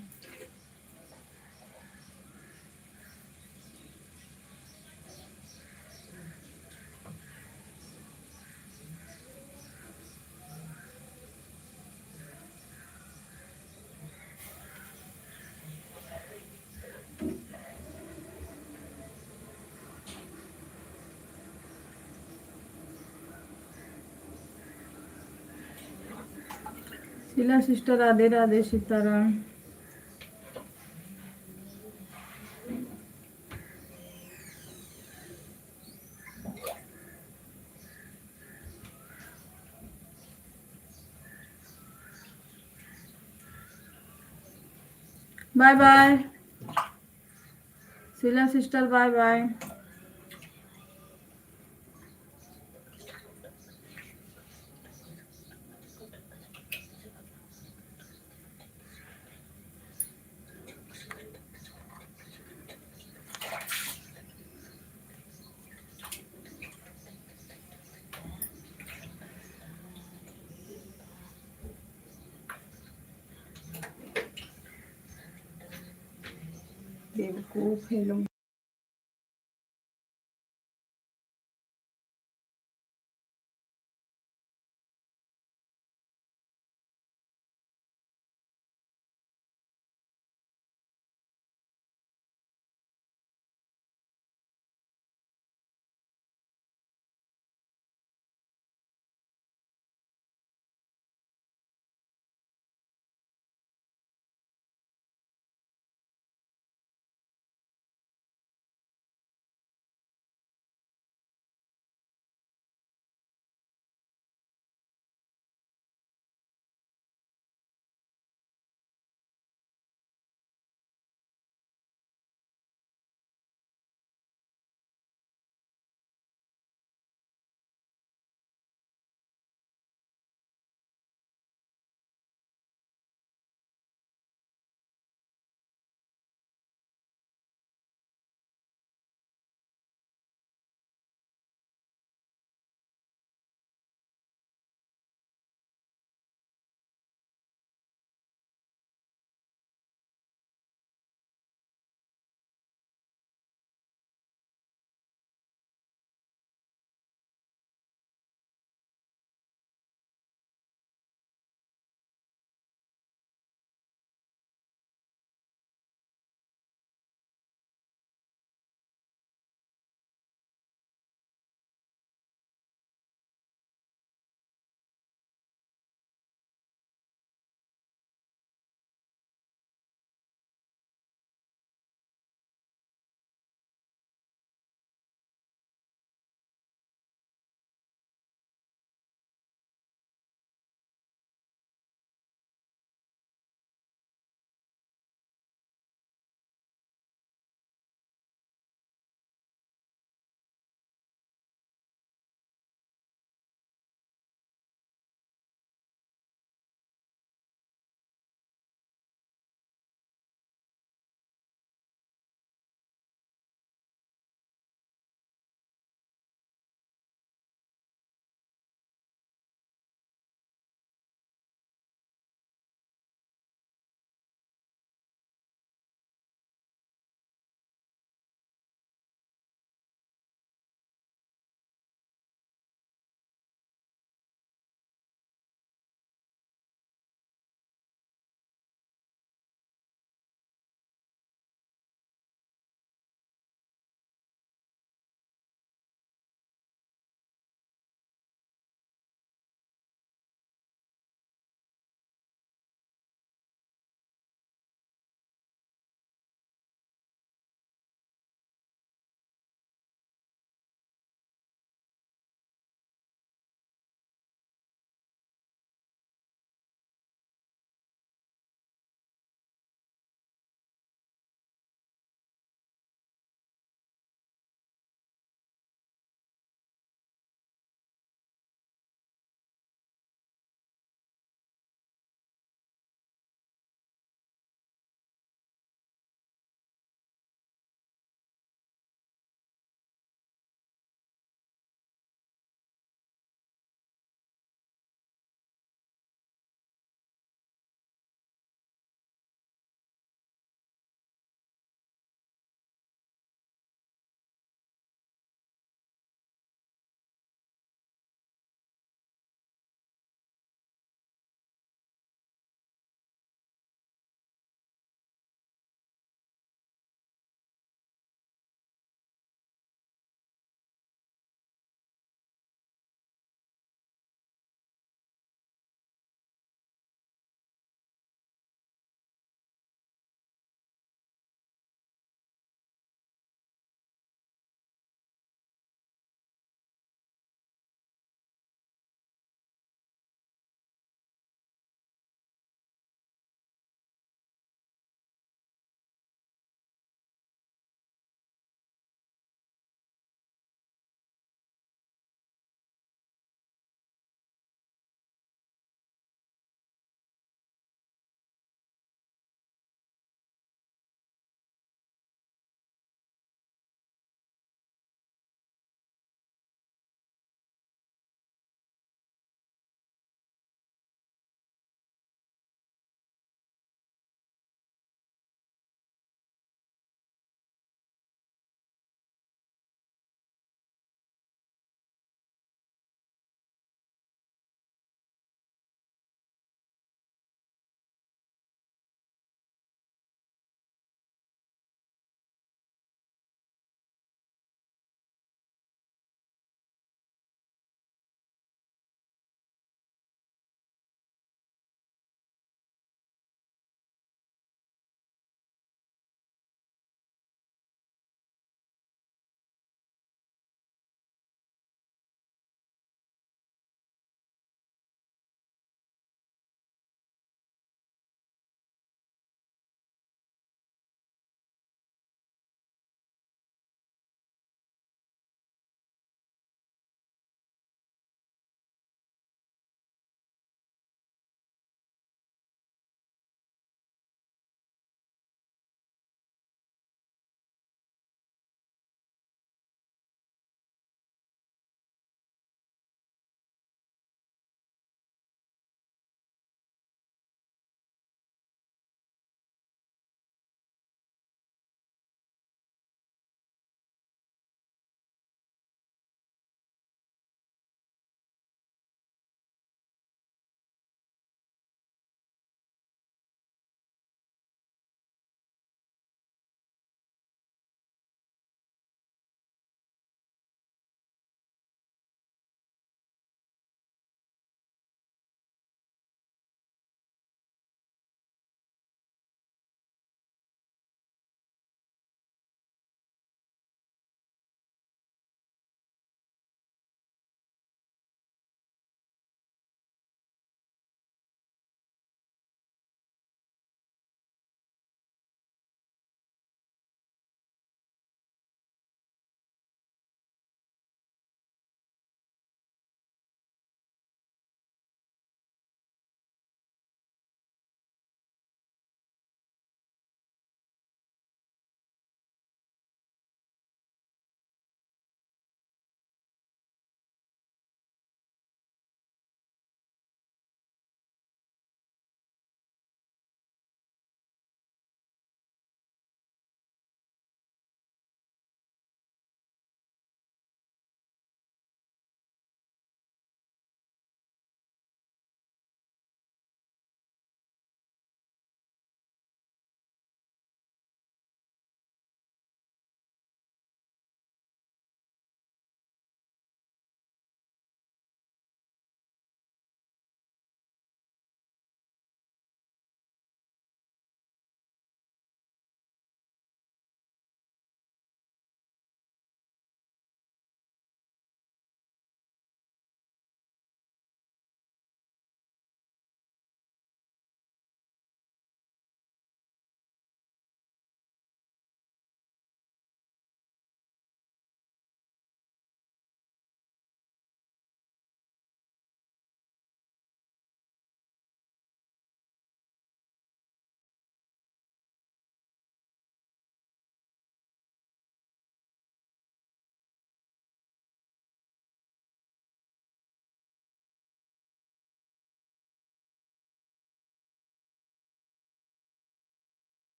Sheela sister Radhe Radhe Sitaram. Bye bye Sheela sister, bye bye. बेवकूफ है लोग।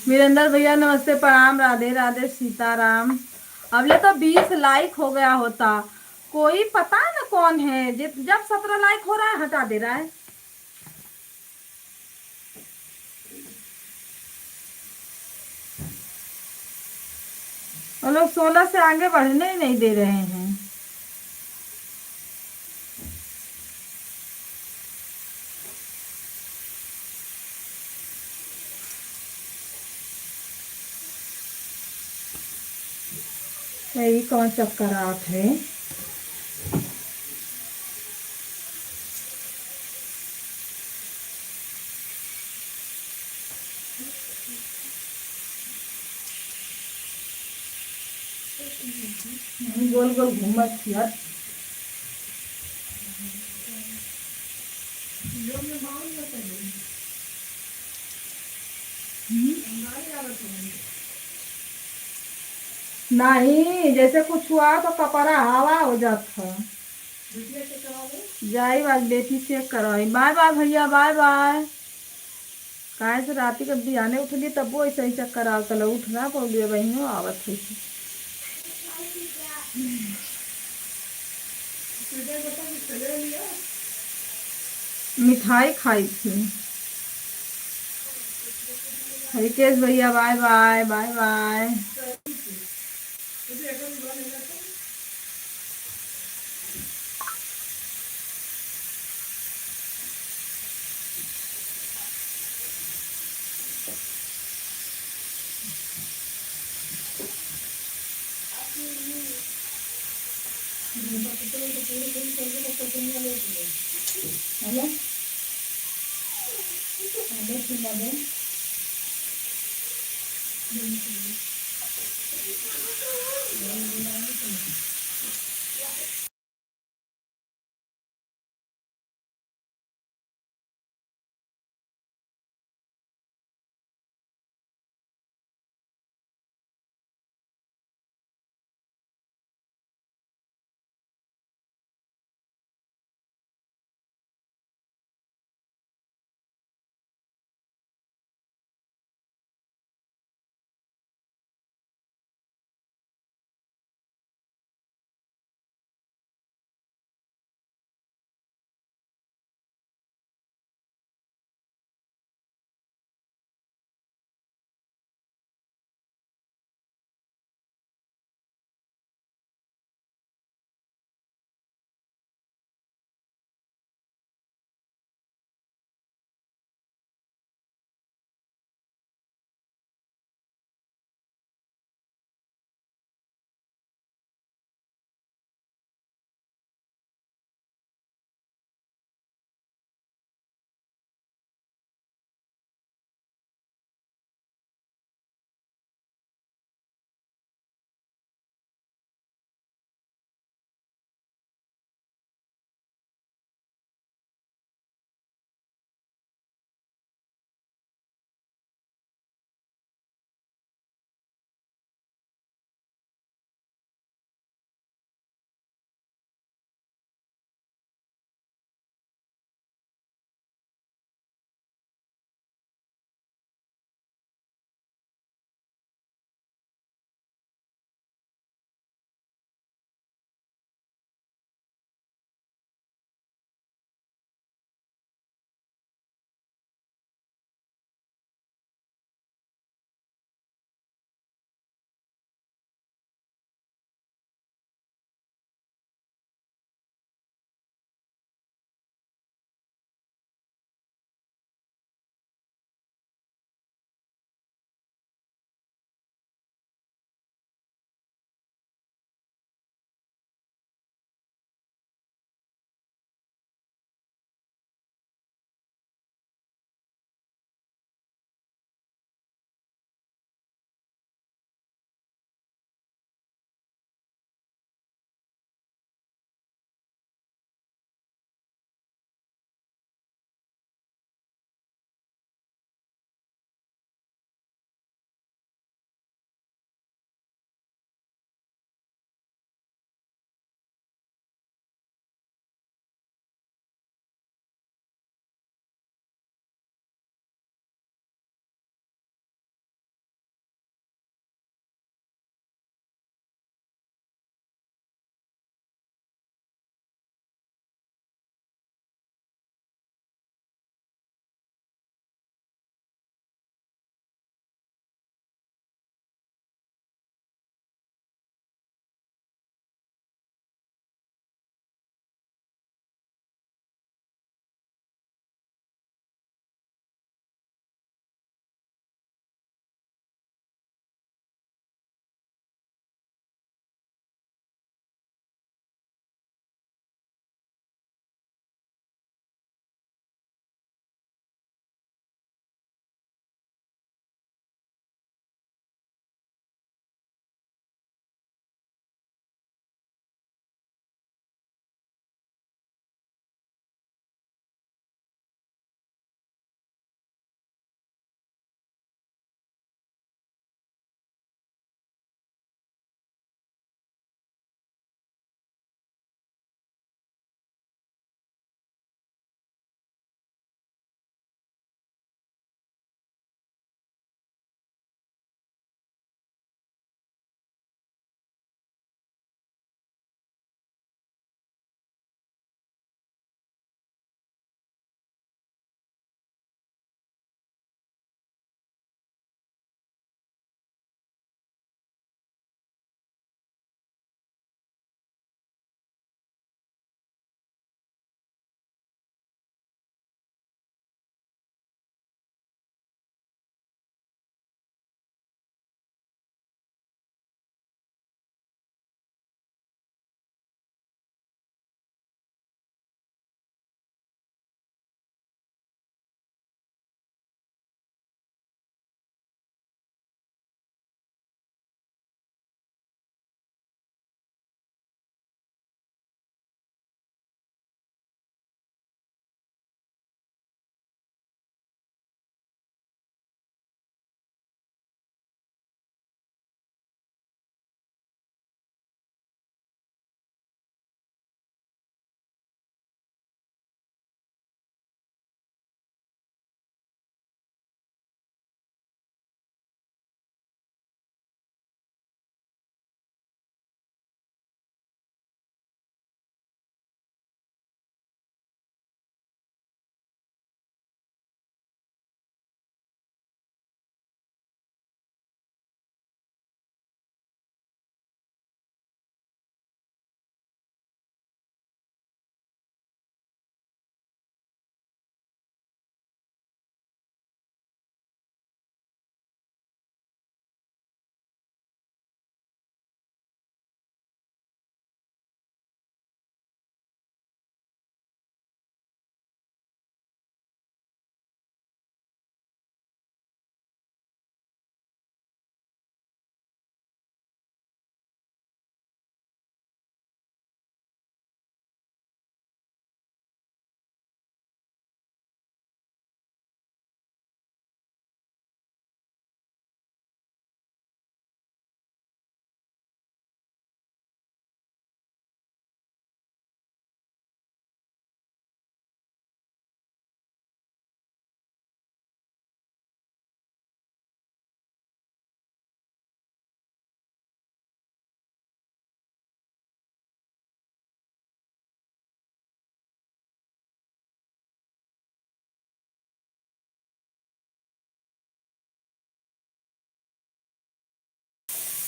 वीरेंद्र भैया नमस्ते, प्रणाम, राधे राधे, सीताराम। अब ये तो 20 लाइक हो गया होता। कोई पता है ना कौन है, जब 17 लाइक हो रहा है हटा दे रहा है। वो लोग 16 से आगे बढ़ने ही नहीं दे रहे हैं। यही कौन चक्कर आप है। गोल गोल घूमत फिरत। नहीं, जैसे कुछ हुआ तो कपड़ा हवा हो जाता। जाई बात बेटी चेक करवाई। बाय बाय भैया, बाय बाय। काहे से राती के बिहाने उठली तब वो ऐसे ही चक्कर आवत उठना पौलिए बहनों आवत है। मिठाई खाई थी। हरिकेश भैया bye bye, bye bye.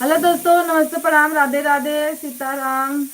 Hello दोस्तों, नमस्ते, प्रणाम, राधे राधे, सीताराम।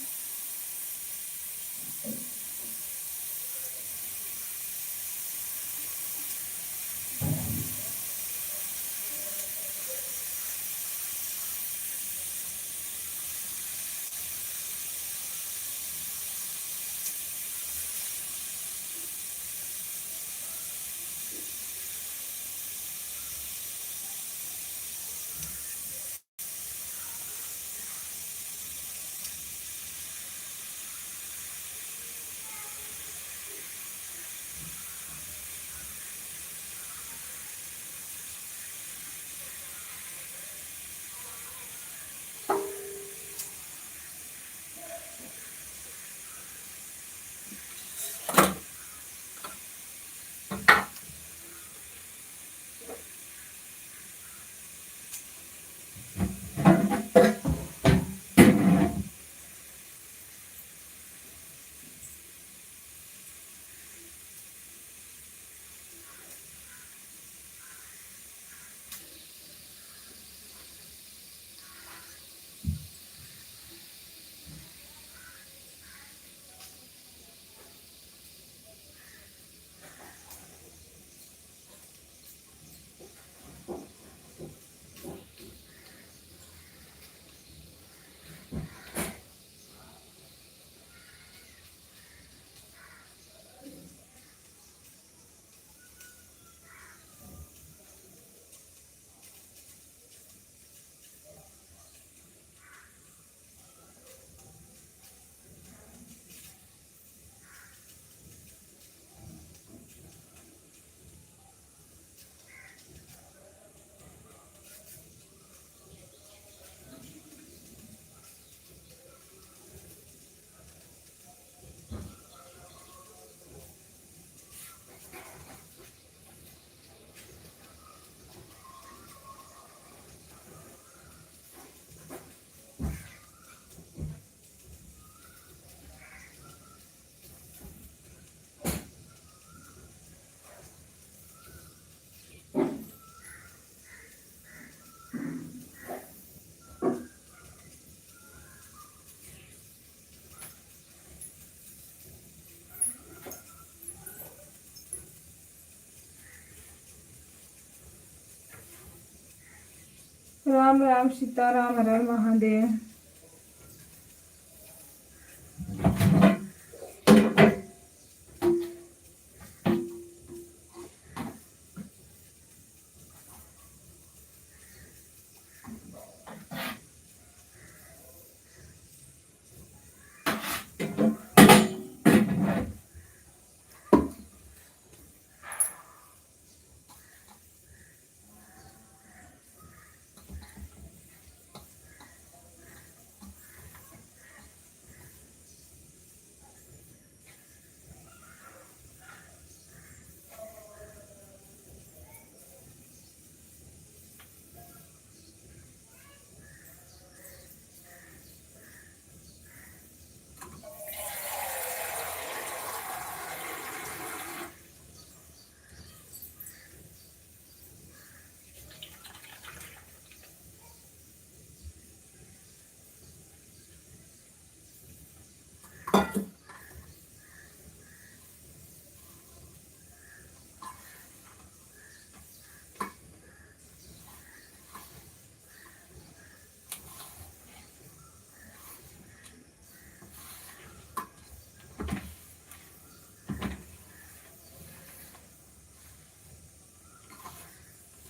राम राम, सीताराम, हर हर महादेव।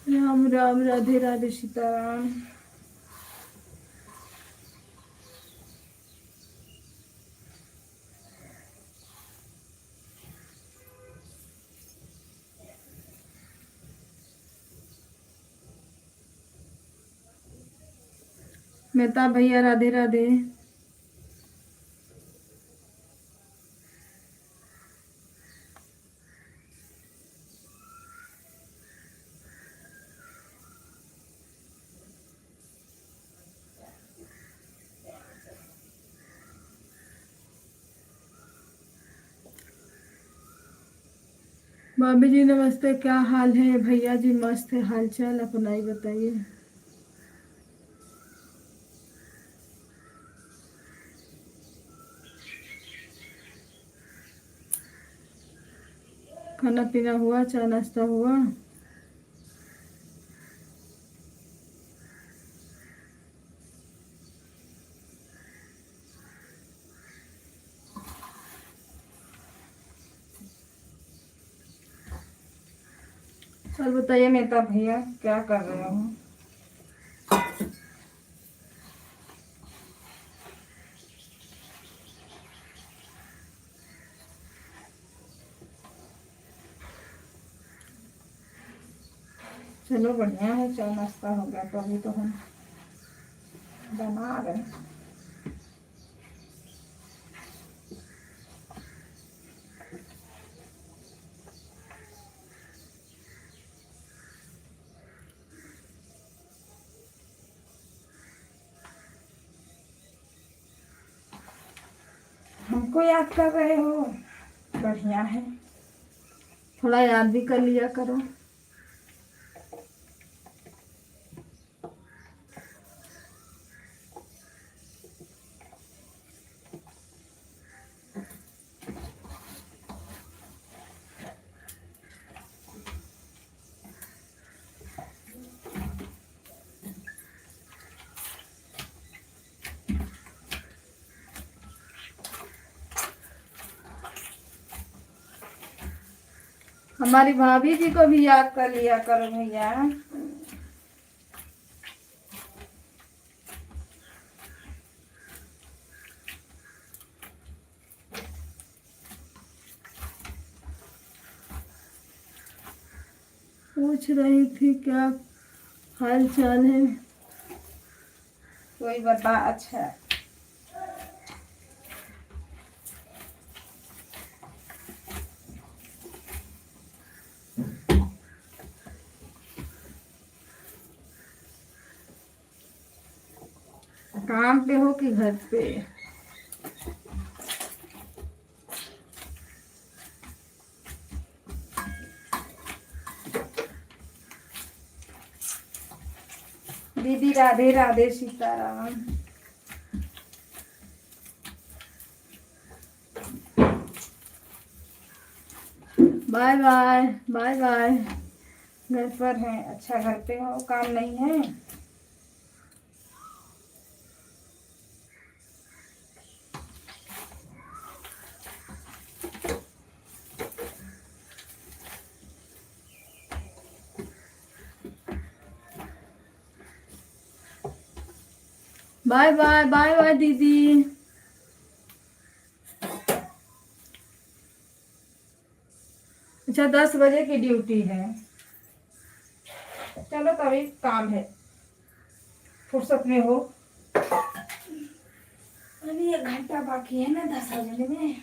राम राम, राधे राधे, सीताराम। मेहता भैया, राधे राधे। भाभी जी नमस्ते, क्या हाल है? भैया जी मस्त है, हाल चाल अपना ही बताइए। खाना पीना हुआ, चाय नाश्ता हुआ? सर बताइए नेता भैया, क्या कर रहे हो? चलो बढ़िया है, चाय नाश्ता हो गया तो अभी तो हम बना रहे हैं। हमको याद कर रहे हो? बढ़िया है, थोड़ा याद भी कर लिया करो। हमारी भाभी जी को भी याद कर लिया करो भैया। पूछ रही थी क्या हाल चाल है, कोई बता। अच्छा, काम पे हो कि घर पे? दीदी Radhe Radhe, Sitaram. Bye bye bye bye. घर पर हैं? अच्छा, घर पे हो, काम नहीं है? बाय बाय बाय बाय दीदी। अच्छा, 10 बजे की ड्यूटी है। चलो तभी काम है, फुर्सत में हो। अभी 1 घंटा बाकी है ना 10 बजने में।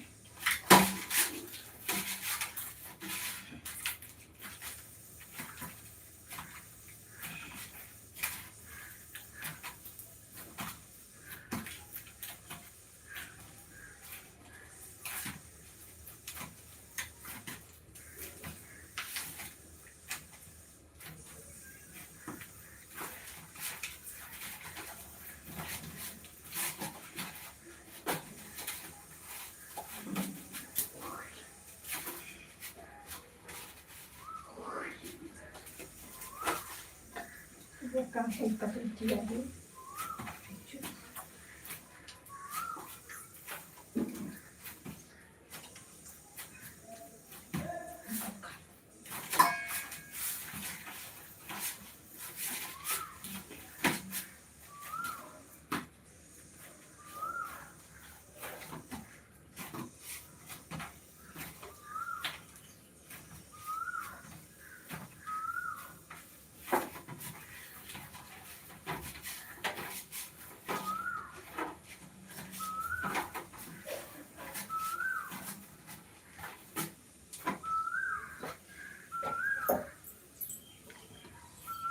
काम है।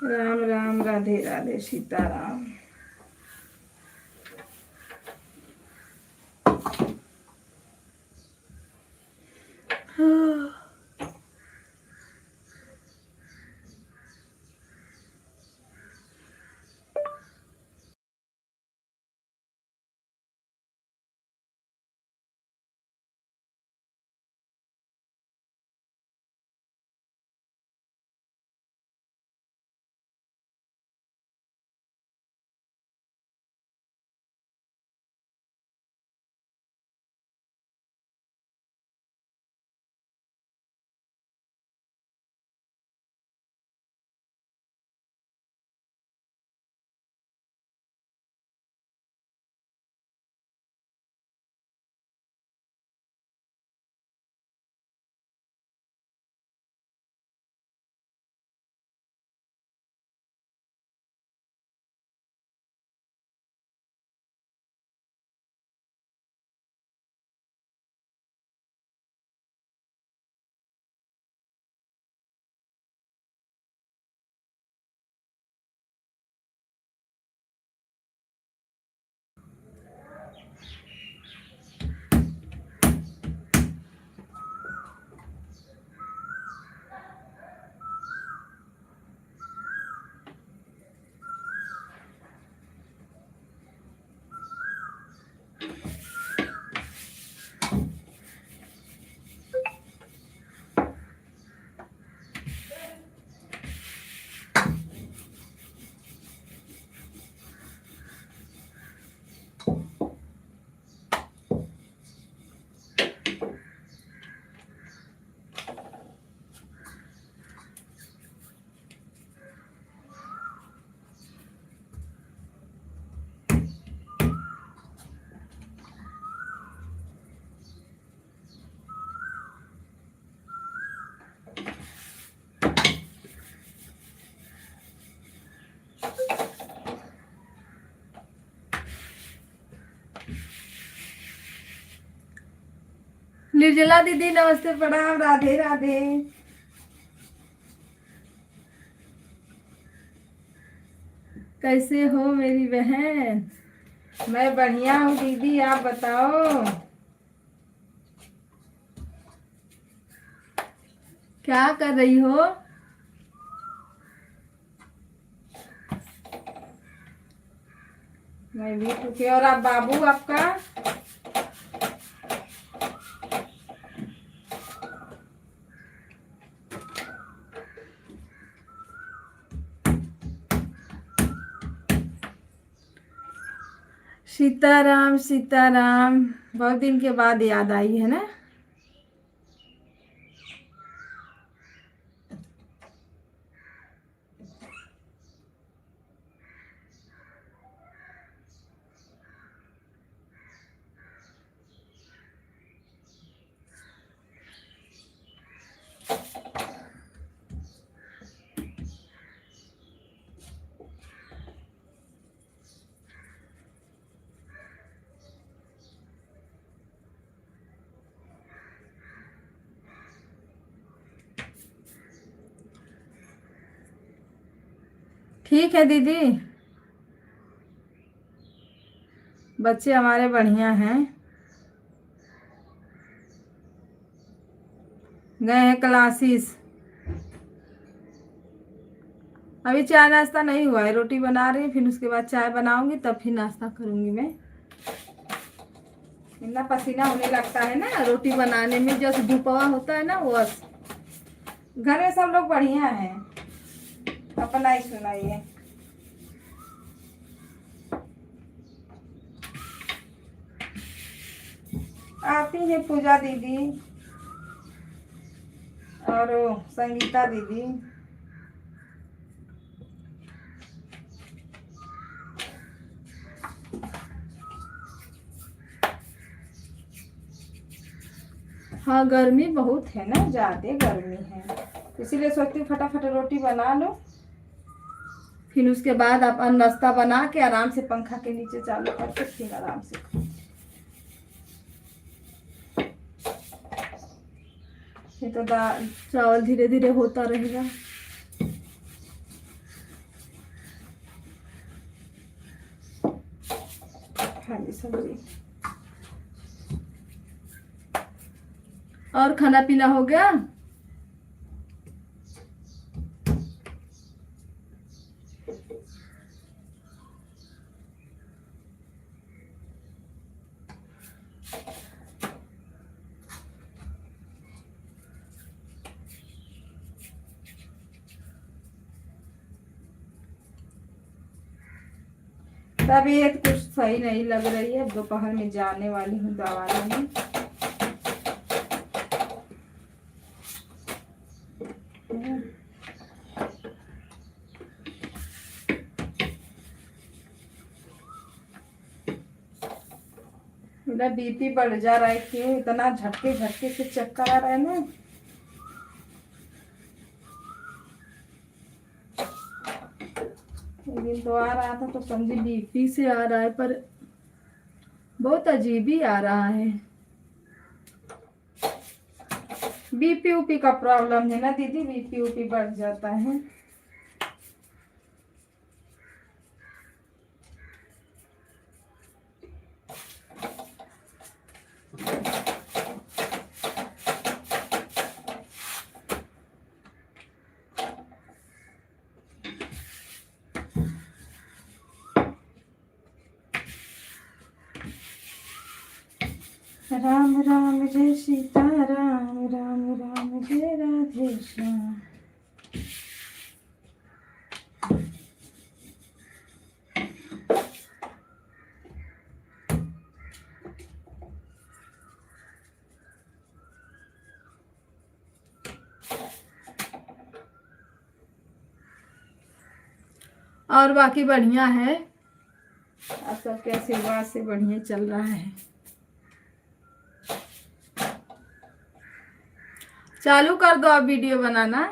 राम राम, राधे राधे, सीताराम। निर्जला दीदी नमस्ते, प्रणाम, राधे राधे। कैसे हो मेरी बहन? मैं बढ़िया हूँ दीदी, आप बताओ क्या कर रही हो? मैं भी ठीक है। और आप बाबू आपका? सीताराम सीताराम, बहुत दिन के बाद याद आई है ना। ठीक है दीदी, बच्चे हमारे बढ़िया हैं, गए हैं क्लासेस। अभी चाय नाश्ता नहीं हुआ है, रोटी बना रही फिर उसके बाद चाय बनाऊंगी तब फिर नाश्ता करूंगी मैं। इतना पसीना होने लगता है ना रोटी बनाने में, जैसे धूपवा होता है ना वो। घर में सब लोग बढ़िया हैं, अपना ही सुनाइए। आती है पूजा दीदी और संगीता दीदी। हाँ गर्मी बहुत है ना, ज्यादा गर्मी है, इसीलिए सोचती हूँ फटाफट रोटी बना लो, फिर उसके बाद आप नाश्ता बना के आराम से पंखा के नीचे चालू करके फिर आराम से खाओ। ये तो दाल चावल धीरे धीरे होता रहेगा। खाली सब्जी और खाना पीना हो गया? तबीयत कुछ सही नहीं लग रही है, दोपहर में जाने वाली हूँ दवा लेने। मेरा बीपी बढ़ जा रहा है, क्यों इतना झटके झटके से चक्कर आ रहा है ना। एक दिन तो आ रहा था तो समझी बीपी से आ रहा है, पर बहुत अजीब ही आ रहा है। बीपी उपी का प्रॉब्लम है ना दीदी, बीपी उपी बढ़ जाता है। राम राम जय सीता राम, राम राम जय राधे श्याम। और बाकी बढ़िया है, आप सबके आशीर्वाद से बढ़िया चल रहा है। चालू कर दो आप वीडियो बनाना।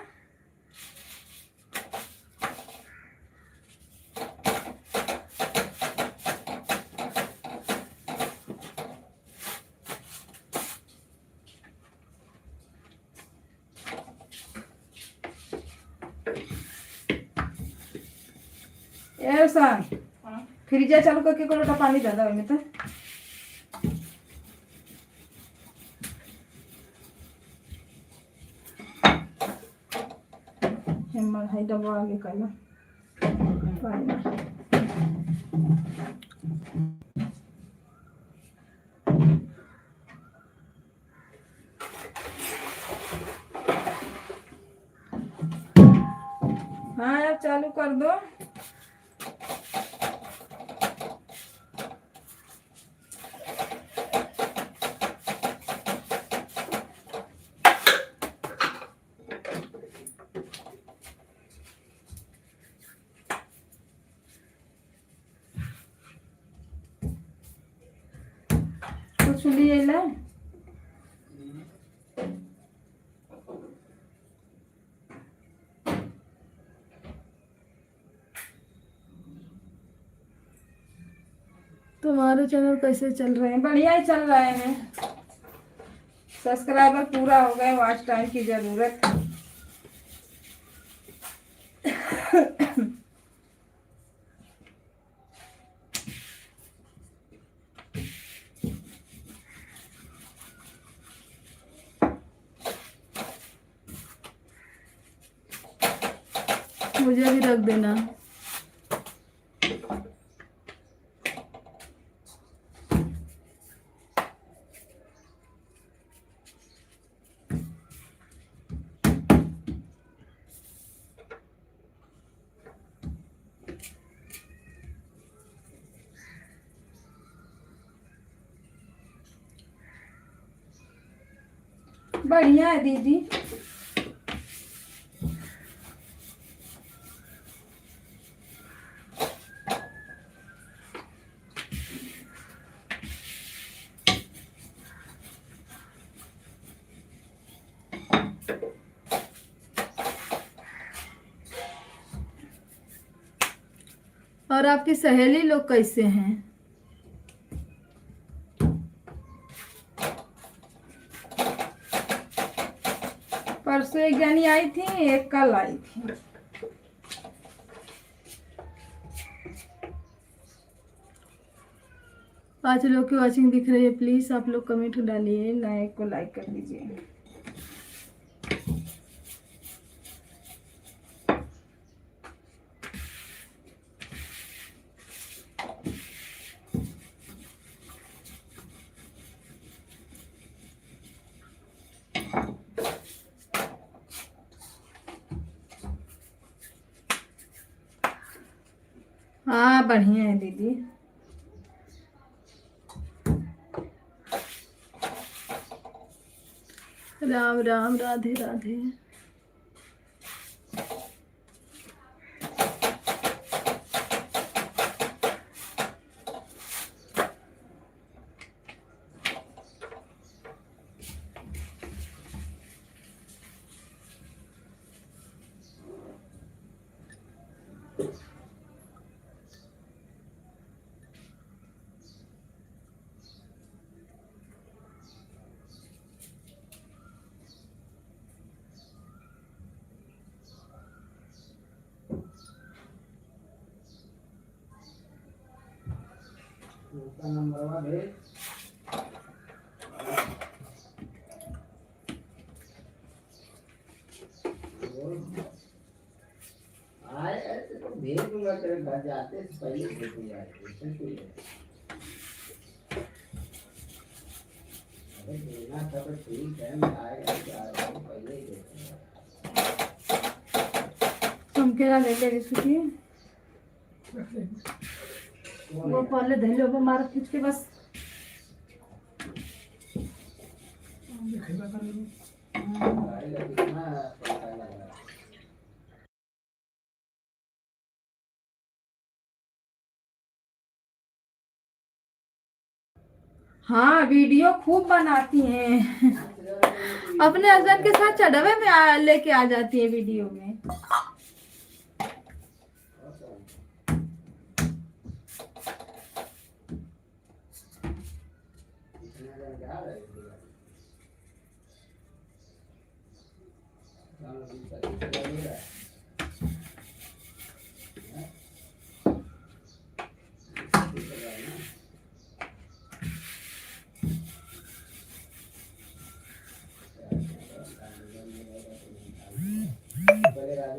ऐसा फ्रिज चालू करके को लोटा पानी दादा में तो हेमर हाई डब्बा आगे करना पानी हाँ यार चालू कर दो। कुछ लिए ला तुम्हारे चैनल कैसे चल रहे हैं? बढ़िया ही चल रहे हैं। सब्सक्राइबर पूरा हो गए, वॉच टाइम की जरूरत मुझे भी रख देना। बढ़िया है दीदी। और आपकी सहेली लोग कैसे हैं? परसों एक जानी आई थी, एक कल आई थी। पांच लोग की वॉचिंग दिख रही है। प्लीज आप लोग कमेंट डालिए, लाइक को लाइक कर दीजिए। हाँ बढ़िया है दीदी। राम राम, राधे राधे। नंबर भेज। भेज दूंगा तेरे घर जाते से पहले भेज दूंगा। अरे देना था तो ठीक है, मैं आएगा पहले ही दे दूंगा। तुम क्या ले ले सुखी वो पहले धैलो पे मार खींच के बस हाँ वीडियो खूब बनाती हैं। अपने हस्बैंड के साथ चढ़ावे में लेके आ जाती है वीडियो में।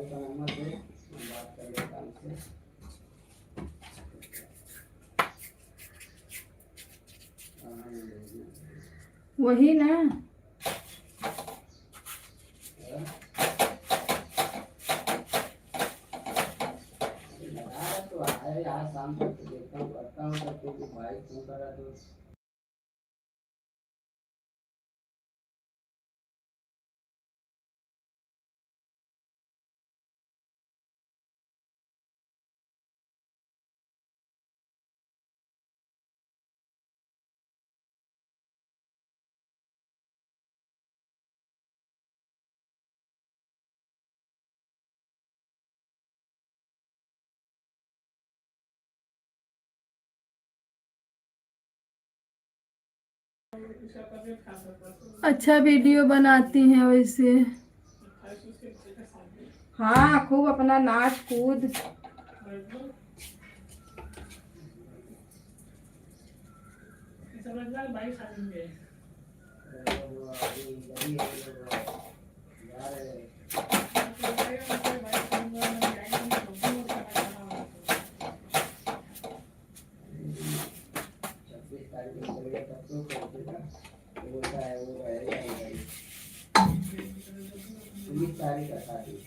का नंबर दे, मैं बात कर लेता हूँ उससे। वही ना, तो आए आज शाम तक तो देखता हूँ, करता हूँ करके कि भाई फोन करा तो अच्छा वीडियो बनाती हैं वैसे। हाँ खूब अपना नाच कूद। तारीख का शादी।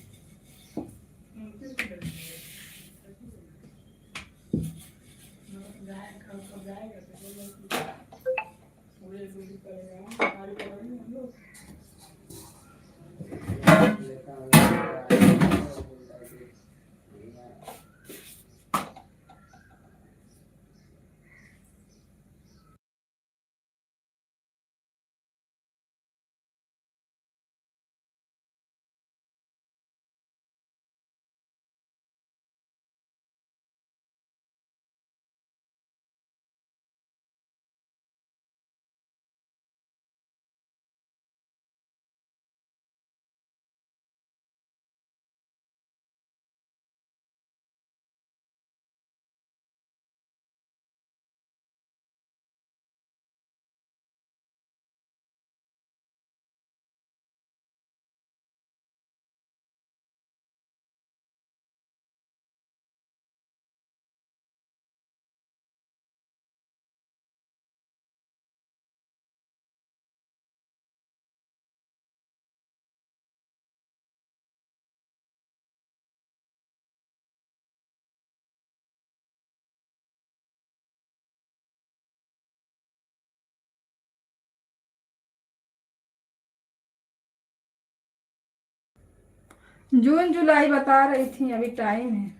जून जुलाई बता रही थी, अभी टाइम है।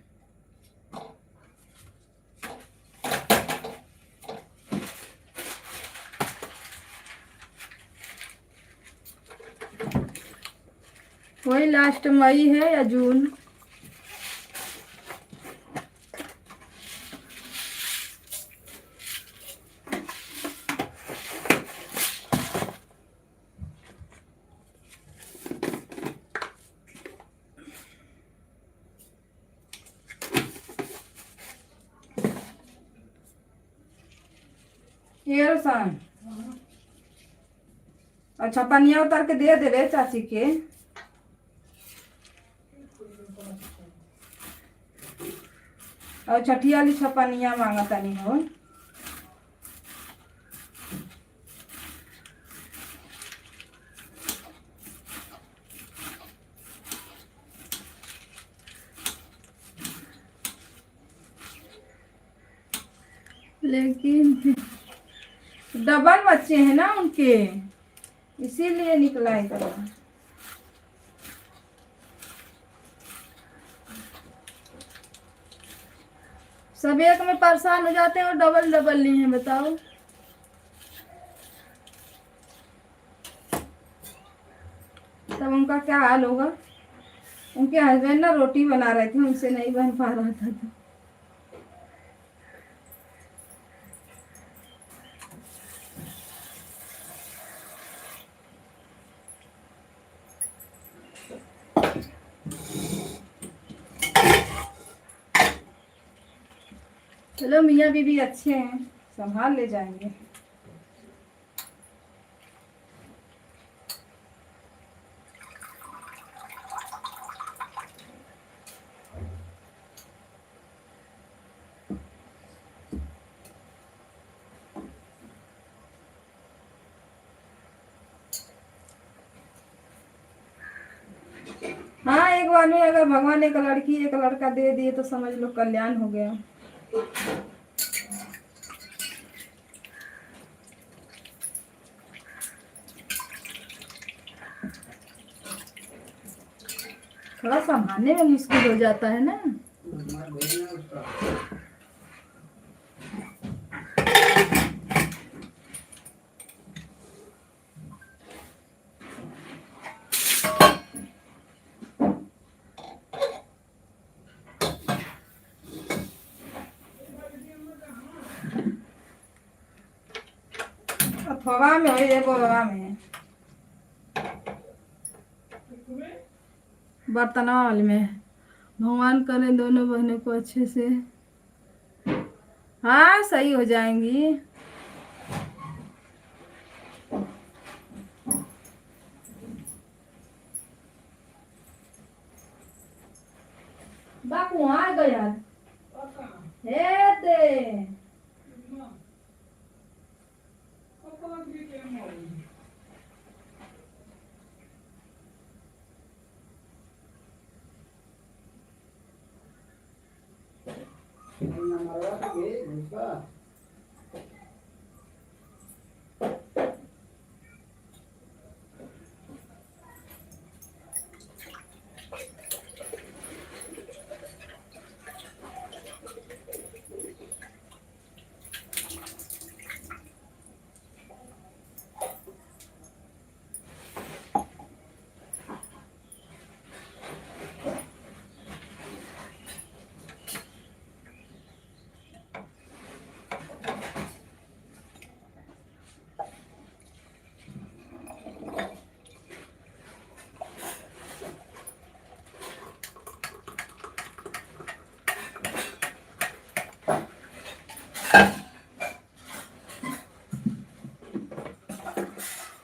वही लास्ट मई है या जून। ये रोशन, अच्छा पनिया उतार के दे दे रे चाची के। और छठिया वाली छपनिया मांगा तनी हो। लेकिन डबल बच्चे हैं ना उनके, इसीलिए निकला है तरह। सब एक में परेशान हो जाते हैं और डबल डबल लिए हैं, बताओ। तब उनका क्या हाल होगा। उनके हस्बैंड ना रोटी बना रहे थे, उनसे नहीं बन पा रहा था तो। चलो मियाँ बीबी अच्छे हैं, संभाल ले जाएंगे। एक बार में अगर भगवान एक लड़की एक लड़का दे दिए तो समझ लो कल्याण हो गया। थोड़ा संभालने में मुश्किल हो जाता है ना। नंबर भेजना उसका। अथवा में हो ये बोलवा में बर्तनवाल में। भगवान करे दोनों बहनों को अच्छे से, हाँ सही हो जाएंगी। बापू आ गया हे ते नंबर भेज उसका।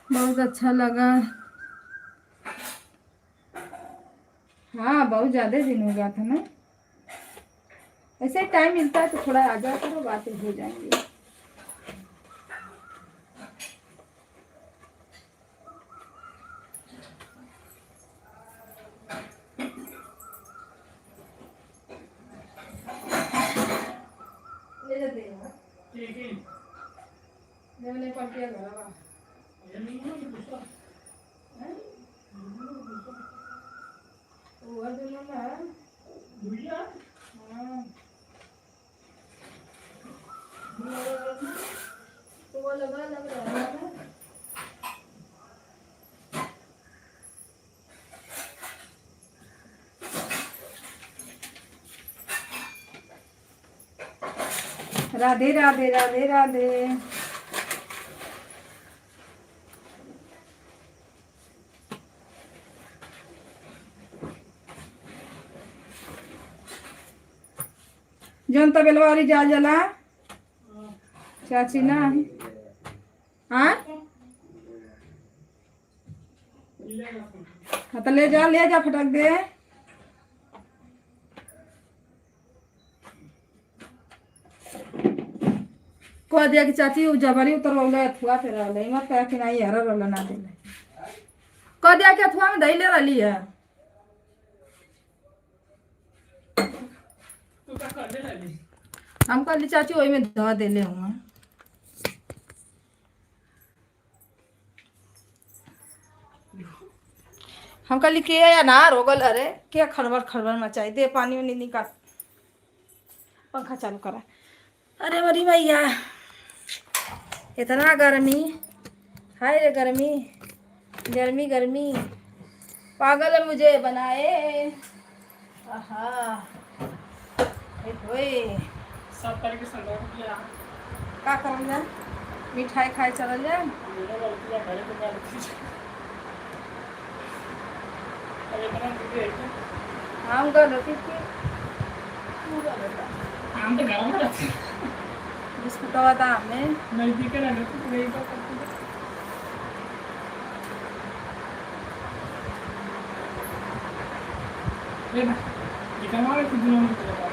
बहुत अच्छा लगा। हाँ बहुत ज्यादा दिन हो गया था ना। ऐसे टाइम मिलता है तो थोड़ा आ जाया करो, बातें हो जाएंगी। ले जा दे यार। लेवले पर क्या करा हैं? वो जो ना हाँ तो वो लगा लग रहा है ना। राधे राधे राधे राधे। जौन तबेलवा वाली जा जला चाची ना। हाँ हाँ तो ले जा फटक दे। कह दिया कि चाची उ जबरी उतरवले अथुआ पे रहले मत कह कि नहीं हर रहल ना देले। कह दिया कि अथुआ में धइले रहली है। हम कहली चाची ओई में ध देले हुआ। हम कहली के अनार हो गल। अरे क्या खड़बड़ खड़बड़ मचाई दे पानी में निकाल। पंखा चालू करा। अरे मरी भैया इतना गर्मी, हाय रे गर्मी गर्मी गर्मी पागल मुझे बनाए। आहा ओए सब करके संग किया। का करल जा, मिठाई खाए चलल जा। मेरा गलती है, घरे तो गलती है। अरे इतना दे दे। हम गलती की हम तो गाँव में रहते हैं। बिस्कुटवा था हमें नहीं दिखे ना तो नहीं तो करते। लेना इतना वाले कुछ दिनों में चला।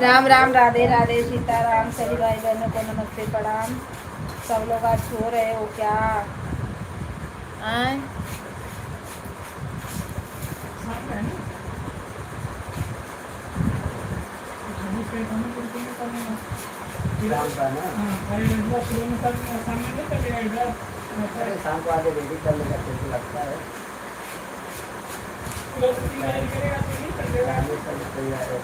राम राम, राधे राधे, सीताराम। सभी भाई बहनों को नमस्ते, प्रणाम। सब लोग आज सो रहे हो क्या? आए शाम का ना, अरे शाम को आगे रेडी कर लेगा, कैसे लगता है आगे तक तैयार है।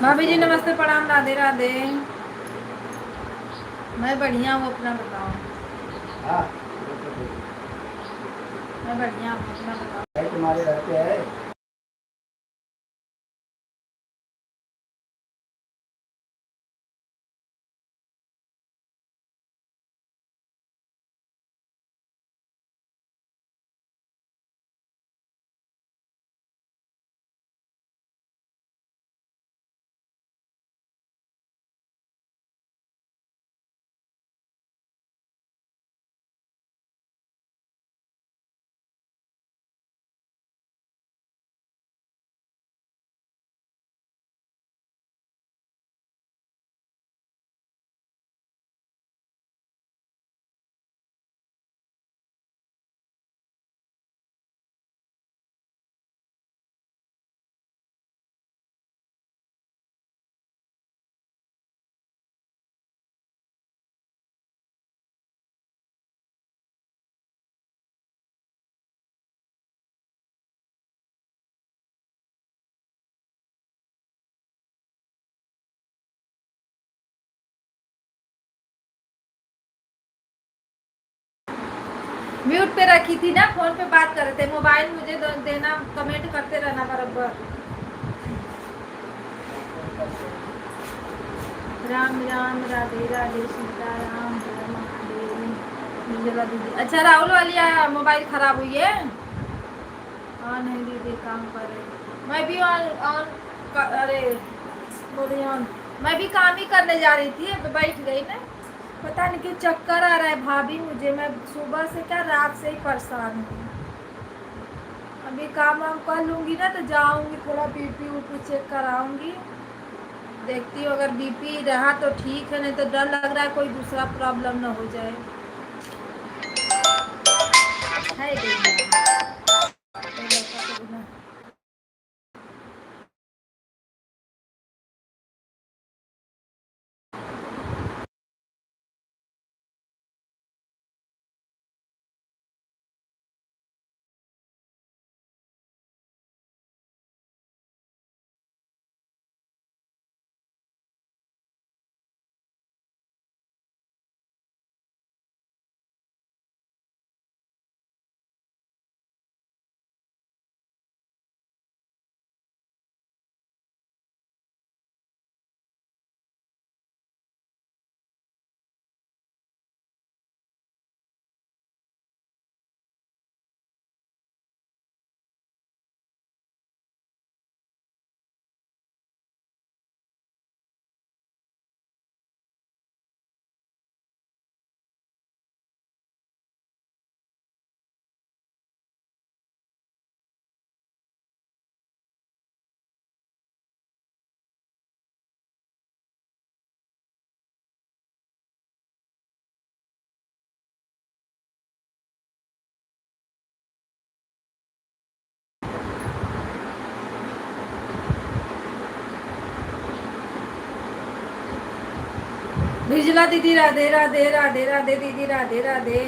भाभी जी नमस्ते, प्रणाम, राधे राधे। मैं बढ़िया हूँ, अपना बताओ। हाँ वो तो देखो मैं बढ़िया हूँ, अपना बताओ। भाई तुम्हारे घर पे है। म्यूट पे रखी थी ना, फोन पे बात कर रहे थे। मोबाइल मुझे देना, कमेंट करते रहना बराबर। राम राम, राधे राधे, सीताराम, जय महादेव। निर्जला दीदी, अच्छा राहुल वाली मोबाइल खराब हुई है। हाँ नहीं दीदी, काम कर रही। मैं भी ऑन ऑन अरे बोलिए ऑन। मैं भी काम ही करने जा रही थी, अब बैठ गई ना। पता नहीं क्यों चक्कर आ रहा है भाभी मुझे। मैं सुबह से क्या रात से ही परेशान हूँ। अभी काम वाम कर लूँगी ना तो जाऊँगी, थोड़ा बीपी ऊपी चेक कराऊँगी। देखती हूँ, अगर बीपी रहा तो ठीक है, नहीं तो डर लग रहा है कोई दूसरा प्रॉब्लम ना हो जाए। है निर्जला दीदी, राधे राधे, राधे राधे दीदी, राधे राधे।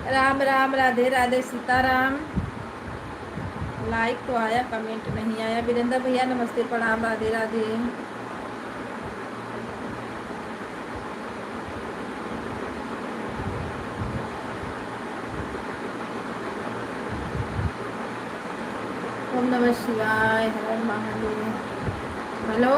राम राम, राधे राधे, सीताराम। लाइक तो आया, कमेंट नहीं आया। वीरेंद्र भैया नमस्ते, प्रणाम, राधे राधे। ओम नमः शिवाय, हर हर महादेव। हेलो,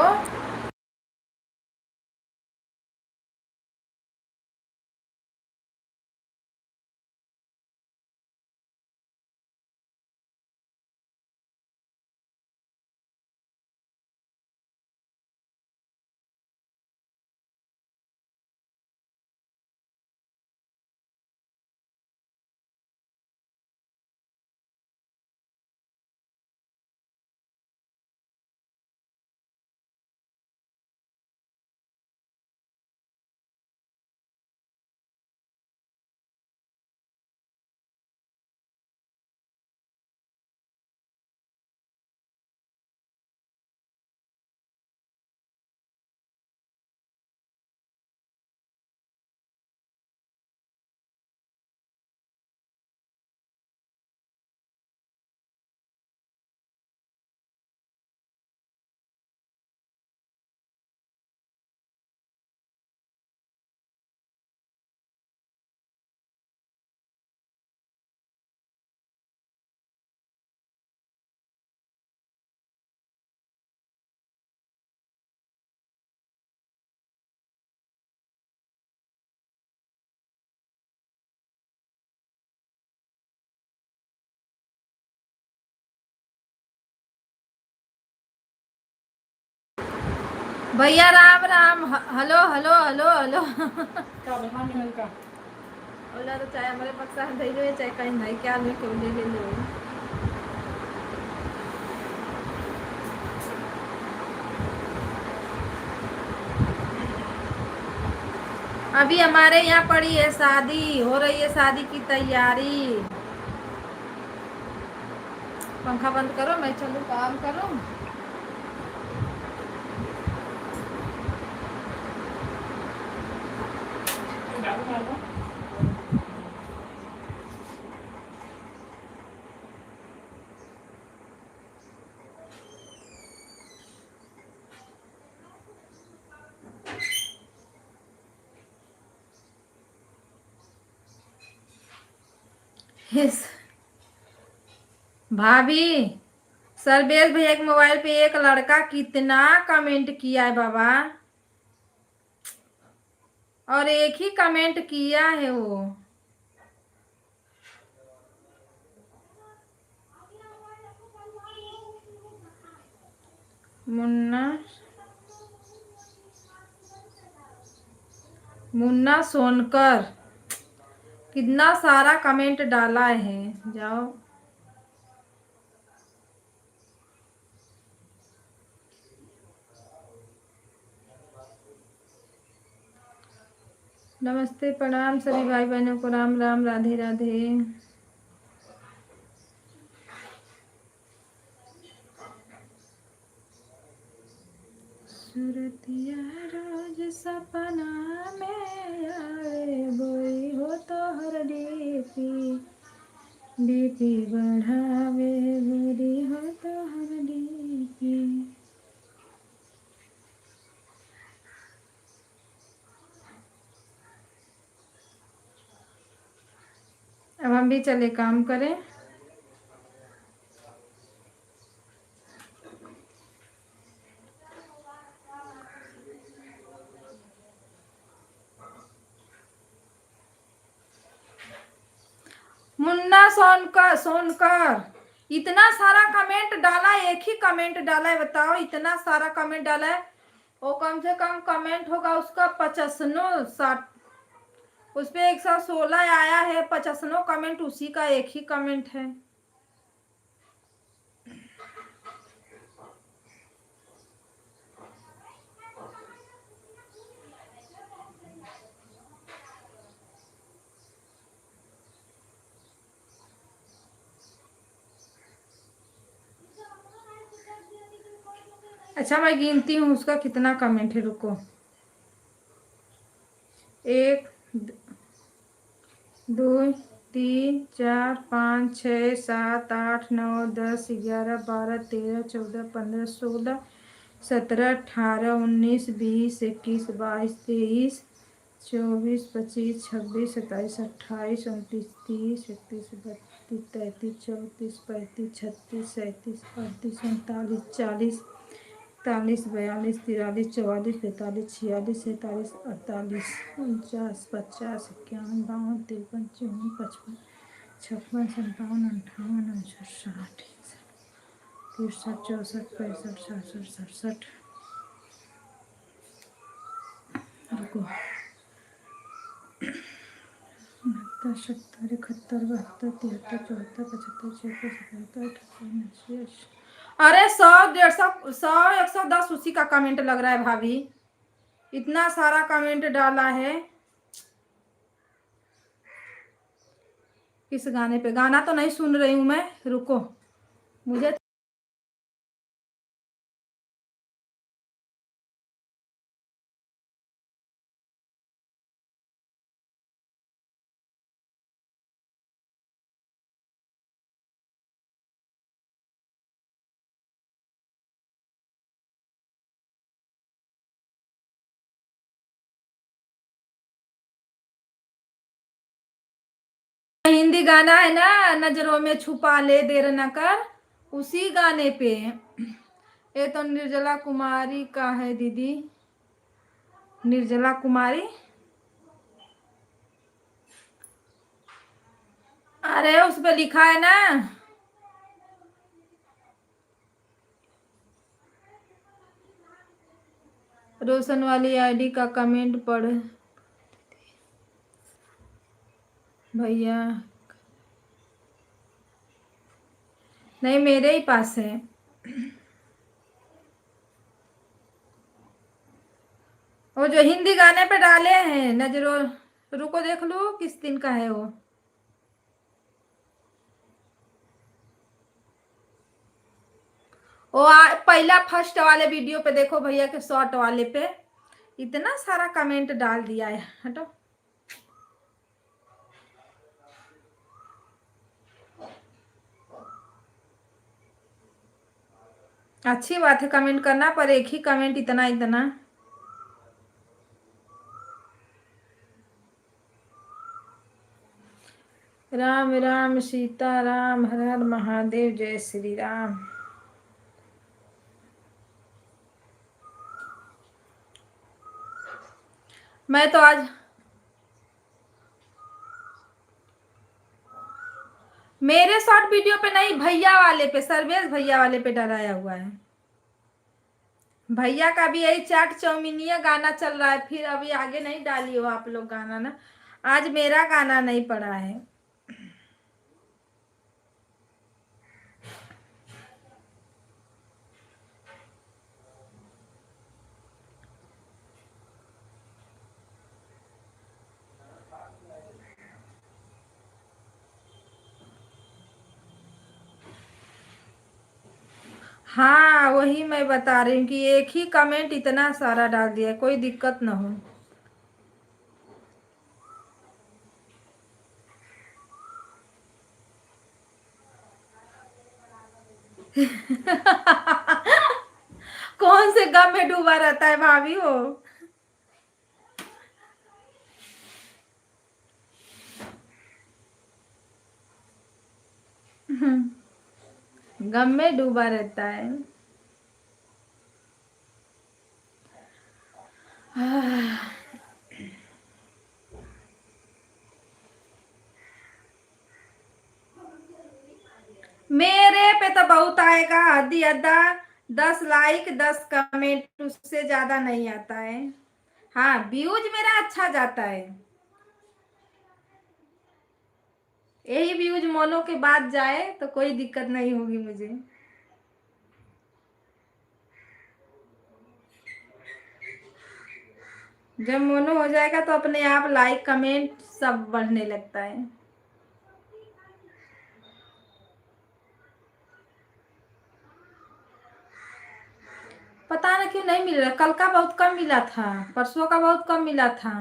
भैया Ram Ram. Hello hello hello hello. ओला तो चाहे हमारे पक्सा दे दो, चाहे कहीं नहीं, क्या में क्यों ले ले लो। अभी हमारे यहाँ पड़ी है शादी, हो रही है शादी की तैयारी। पंखा बंद करो, मैं चलूँ काम करूँ। यस भाभी, सरबेज भैया के मोबाइल पे एक लड़का कितना कमेंट किया है बाबा, और एक ही कमेंट किया है वो। मुन्ना मुन्ना सोनकर, कितना सारा कमेंट डाला है। जाओ, नमस्ते, प्रणाम सभी भाई बहनों को, राम राम, राधे राधे। सुरतिया रोज सपना में आवे, बोई हो तो हर डीपी बढ़ावे, बोरी हो तो हर डीपी। अब हम भी चले काम करें। मुन्ना सोनकर सोनकर, इतना सारा कमेंट डाला, एक ही कमेंट डाला है, बताओ, इतना सारा कमेंट डाला है। वो कम से कम कमेंट होगा उसका 55-60, उस पे 116 आया है, 55 कमेंट उसी का एक ही कमेंट है। अच्छा, मैं गिनती हूँ उसका कितना कमेंट है, रुको। 1 2 3 4 5 6 7 8 9 10 11 12 13 14 15 16 17 18 19 20 21 22 23 24 25 26 27 28 29 30 31 32 33 34 35 36 37 38 39 40 41 42 43 44 45 46 47 48 49 50 51 52 53 54 55 56 57 58 59 60 तिरसठ 64 65 66 67 रुको 69 70 71 72 73 74 75 76 77 अरे 100 150 100 110 उसी का कमेंट लग रहा है भाभी। इतना सारा कमेंट डाला है। किस गाने पे? गाना तो नहीं सुन रही हूं मैं, रुको मुझे। हिंदी गाना है ना, नजरों में छुपा ले देर न कर, उसी गाने पे। ये तो निर्जला कुमारी का है दीदी, निर्जला कुमारी। अरे उस पे लिखा है ना, रोशन वाली आईडी का कमेंट पढ़ भैया। नहीं, मेरे ही पास है। वो जो हिंदी गाने पे डाले हैं नजरों, रुको देख लो किस दिन का है वो। पहला फर्स्ट वाले वीडियो पे देखो भैया के, शॉर्ट वाले पे इतना सारा कमेंट डाल दिया है। हटो, अच्छी बात है कमेंट करना, पर एक ही कमेंट इतना इतना। राम राम सीता राम, हर हर महादेव, जय श्री राम। मैं तो आज मेरे शॉर्ट वीडियो पे नहीं, भैया वाले पे, सर्वेश भैया वाले पे डराया हुआ है। भैया का भी यही चाट चौमिनिया गाना चल रहा है। फिर अभी आगे नहीं डाली हो आप लोग गाना ना, आज मेरा गाना नहीं पड़ा है। हाँ, वही मैं बता रही हूँ कि एक ही कमेंट इतना सारा डाल दिया, कोई दिक्कत ना हो। कौन से गम में डूबा रहता है भाभी वो? गम में डूबा रहता है। मेरे पे तो बहुत आएगा, हद्दी अद्दा 10 लाइक 10 कमेंट, उससे ज्यादा नहीं आता है। हाँ, व्यूज मेरा अच्छा जाता है। यही व्यूज मोनो के बाद जाए तो कोई दिक्कत नहीं होगी मुझे। जब मोनो हो जाएगा तो अपने आप लाइक कमेंट सब बढ़ने लगता है। पता ना क्यों नहीं मिल रहा, कल का बहुत कम मिला था, परसों का बहुत कम मिला था।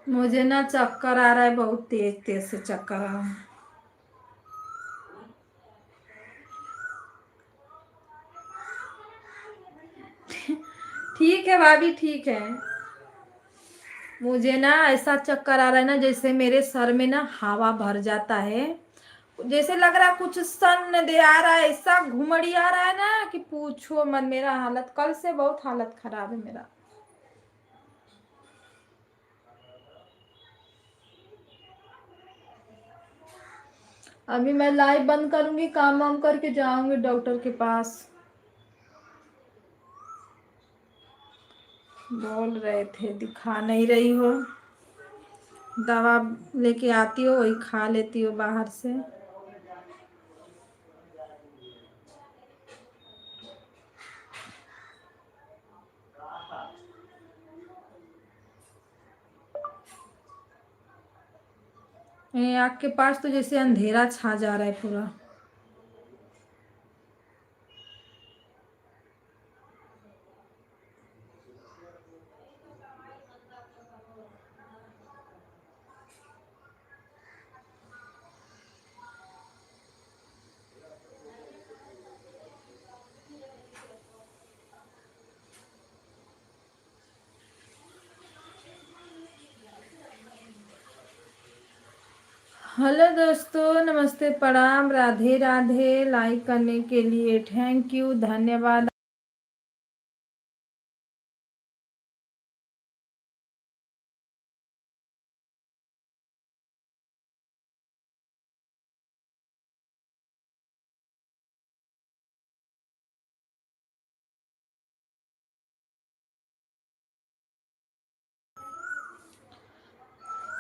मुझे ना चक्कर आ रहा है, बहुत तेज तेज से चक्कर आ रहा है। ठीक है भाभी, ठीक है। मुझे ना ऐसा चक्कर आ रहा है ना, जैसे मेरे सर में ना हवा भर जाता है, जैसे लग रहा है कुछ सन दे आ रहा है, ऐसा घुमड़ी आ रहा है ना कि पूछो मत। मेरा हालत कल से बहुत हालत खराब है मेरा। अभी मैं लाइव बंद करूंगी, काम वाम करके जाऊंगी डॉक्टर के पास। बोल रहे थे दिखा नहीं रही हो, दवा लेके आती हो वही खा लेती हो बाहर से। ये आग के पास तो जैसे अंधेरा छा जा रहा है पूरा। हेलो दोस्तों, नमस्ते, प्रणाम, राधे राधे। लाइक करने के लिए थैंक यू, धन्यवाद।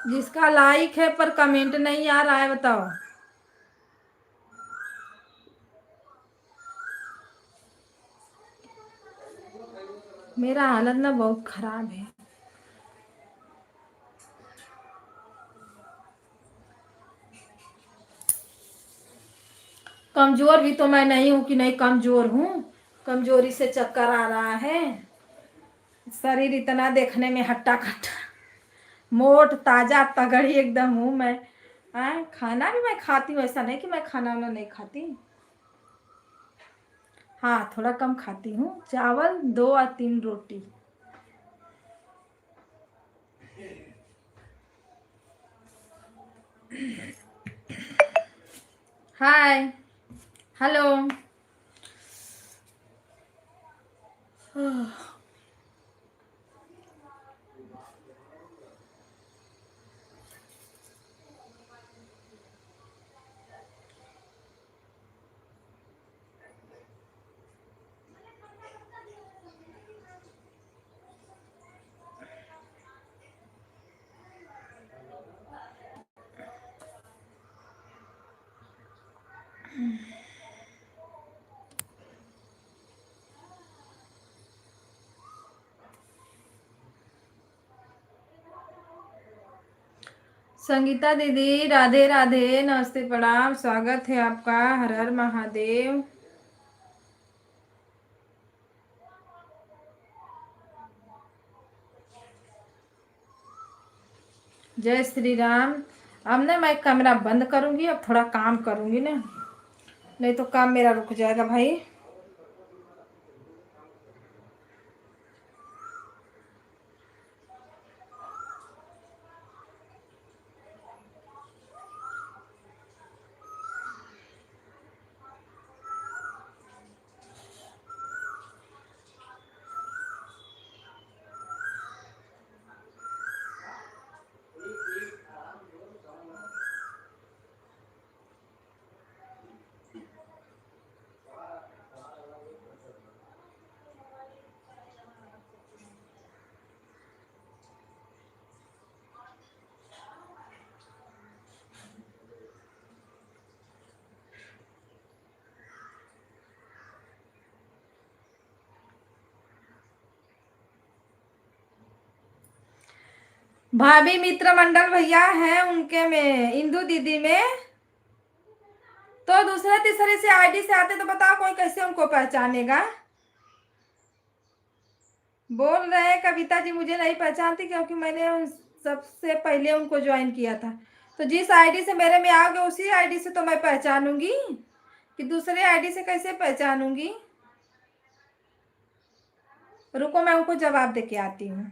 जिसका लाइक है पर कमेंट नहीं आ रहा है, बताओ। मेरा हालत ना बहुत खराब है। कमजोर भी तो मैं नहीं हूं कि नहीं कमजोर हूं, कमजोरी से चक्कर आ रहा है। शरीर इतना देखने में हट्टा कट्टा, मोट ताजा तगड़ी एकदम हूँ मैं। खाना भी मैं खाती हूँ, ऐसा नहीं कि मैं खाना वाना नहीं खाती। हाँ, थोड़ा कम खाती हूँ, चावल 2 या 3 रोटी। हाय, हेलो। संगीता दीदी, राधे राधे, नमस्ते, प्रणाम, स्वागत है आपका। हर हर महादेव। जय श्री राम। अब ना मैं कैमरा बंद करूंगी, अब थोड़ा काम करूंगी ना, नहीं तो काम मेरा रुक जाएगा भाई। भाभी मित्र मंडल भैया हैं उनके में, इंदू दीदी में, तो दूसरे तीसरे से आईडी से आते तो बताओ कोई कैसे उनको पहचानेगा। बोल रहे हैं कविता जी मुझे नहीं पहचानती क्योंकि मैंने सबसे पहले उनको ज्वाइन किया था। तो जिस आईडी से मेरे में आओगे उसी आईडी से तो मैं पहचानूंगी, कि दूसरे आईडी से कैसे पहचानूंगी। रुको मैं उनको जवाब दे के आती हूँ।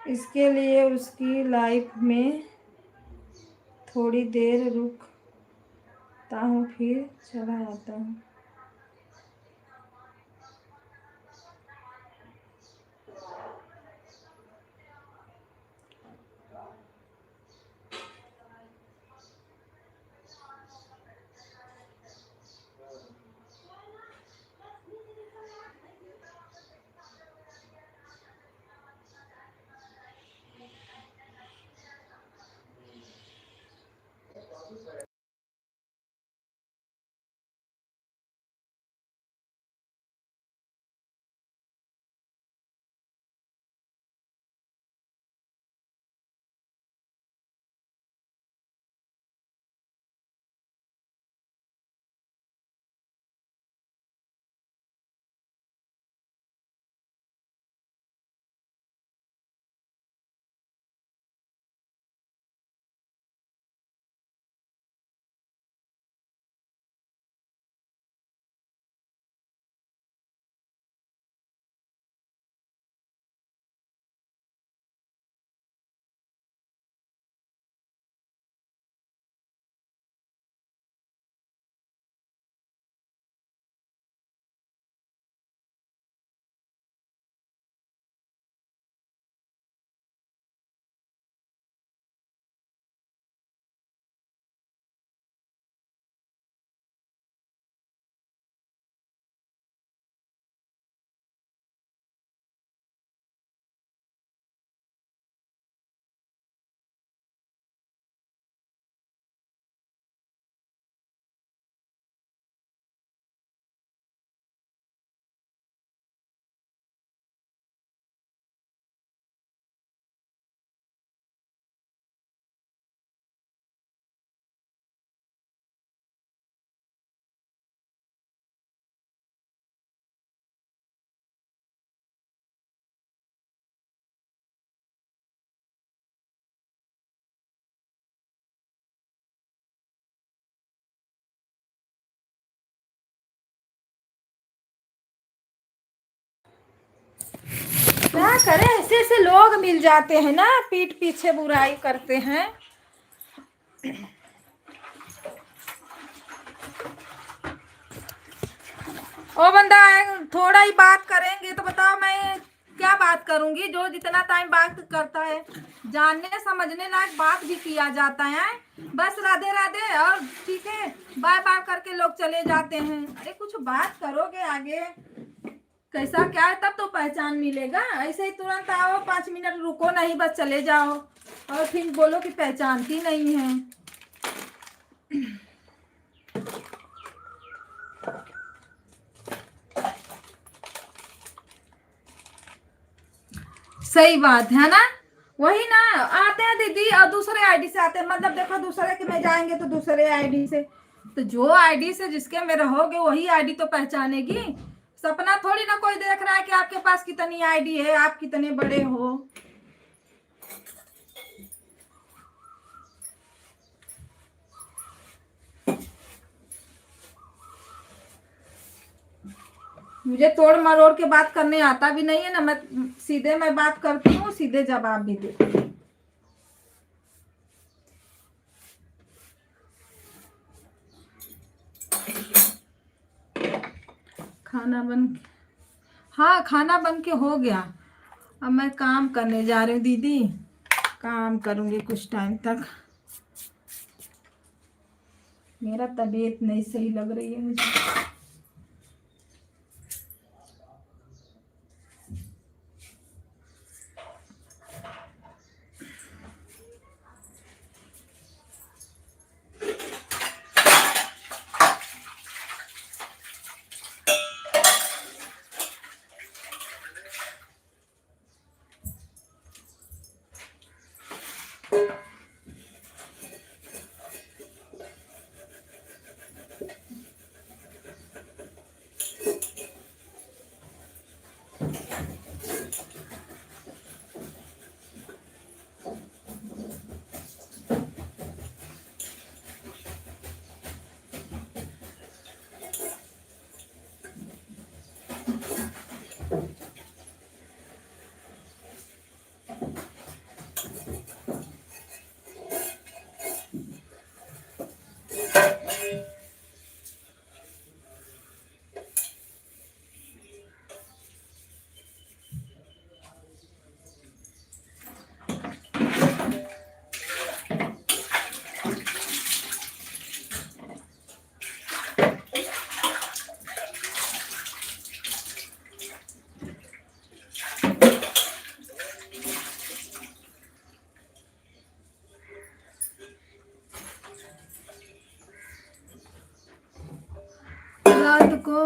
इसके लिए उसकी लाइफ में थोड़ी देर रुकता हूँ फिर चला आता हूँ। क्या करें, ऐसे ऐसे लोग मिल जाते हैं ना, पीठ पीछे बुराई करते हैं। ओ बंदा थोड़ा ही बात करेंगे तो बताओ मैं क्या बात करूंगी। जो जितना टाइम बात करता है, जानने समझने लायक बात भी किया जाता है। बस राधे राधे और ठीक है बाय बाय करके लोग चले जाते हैं। अरे कुछ बात करोगे आगे कैसा क्या है तब तो पहचान मिलेगा। ऐसे ही तुरंत आओ 5 मिनट रुको नहीं बस चले जाओ और फिर बोलो कि पहचानती नहीं है। सही बात है ना, वही ना आते हैं दीदी और दूसरे आईडी से आते हैं। मतलब देखो दूसरे के में जाएंगे तो दूसरे आईडी से, तो जो आईडी से जिसके में रहोगे वही आईडी तो पहचानेगी। सपना थोड़ी ना कोई देख रहा है कि आपके पास कितनी आईडी है, आप कितने बड़े हो। मुझे तोड़ मरोड़ के बात करने आता भी नहीं है ना, मैं सीधे मैं बात करती हूँ, सीधे जवाब भी देती हूँ। खाना बन, हाँ खाना बन के हो गया। अब मैं काम करने जा रही हूँ दीदी, काम करूँगी कुछ टाइम तक। मेरा तबीयत नहीं सही लग रही है मुझे।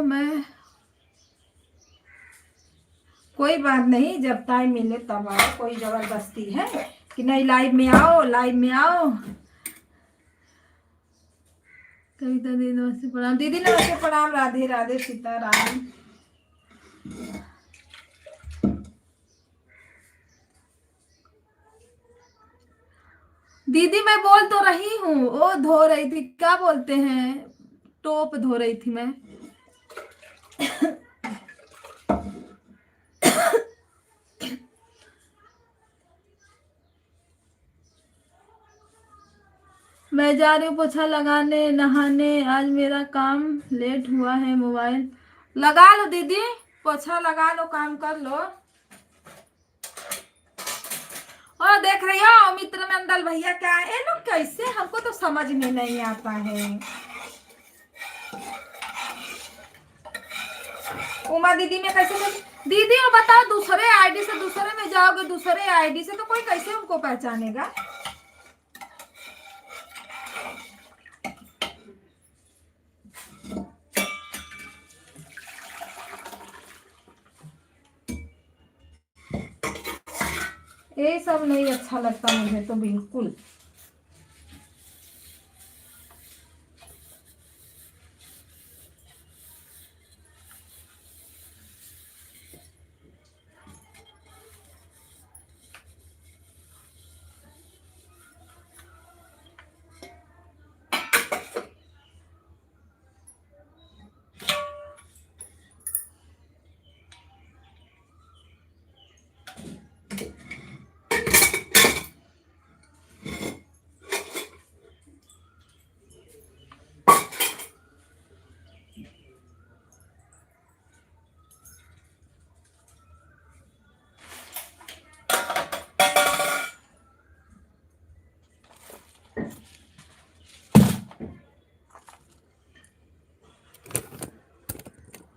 मैं कोई बात नहीं, जब टाइम मिले तब आओ, कोई जबरदस्ती है कि नहीं लाइव में आओ, लाइव में आओ। कविता दीदी नमस्ते प्रणाम। दीदी नमस्ते प्रणाम, राधे राधे सीताराम। दीदी मैं बोल तो रही हूँ, वो धो रही थी, क्या बोलते हैं, टोप धो रही थी मैं। मैं जा रही हूँ पोछा लगाने, नहाने, आज मेरा काम लेट हुआ है। मोबाइल लगा लो दीदी, पोछा लगा लो, काम कर लो। और देख रही हो मित्र मंडल भैया क्या है, ये लोग कैसे, हमको तो समझ में नहीं आता है। उमा दीदी में कैसे दीदी वो बताओ, दूसरे आईडी से दूसरे में जाओगे, दूसरे आईडी से तो कोई कैसे उनको पहचानेगा। ये सब नहीं अच्छा लगता मुझे तो बिल्कुल।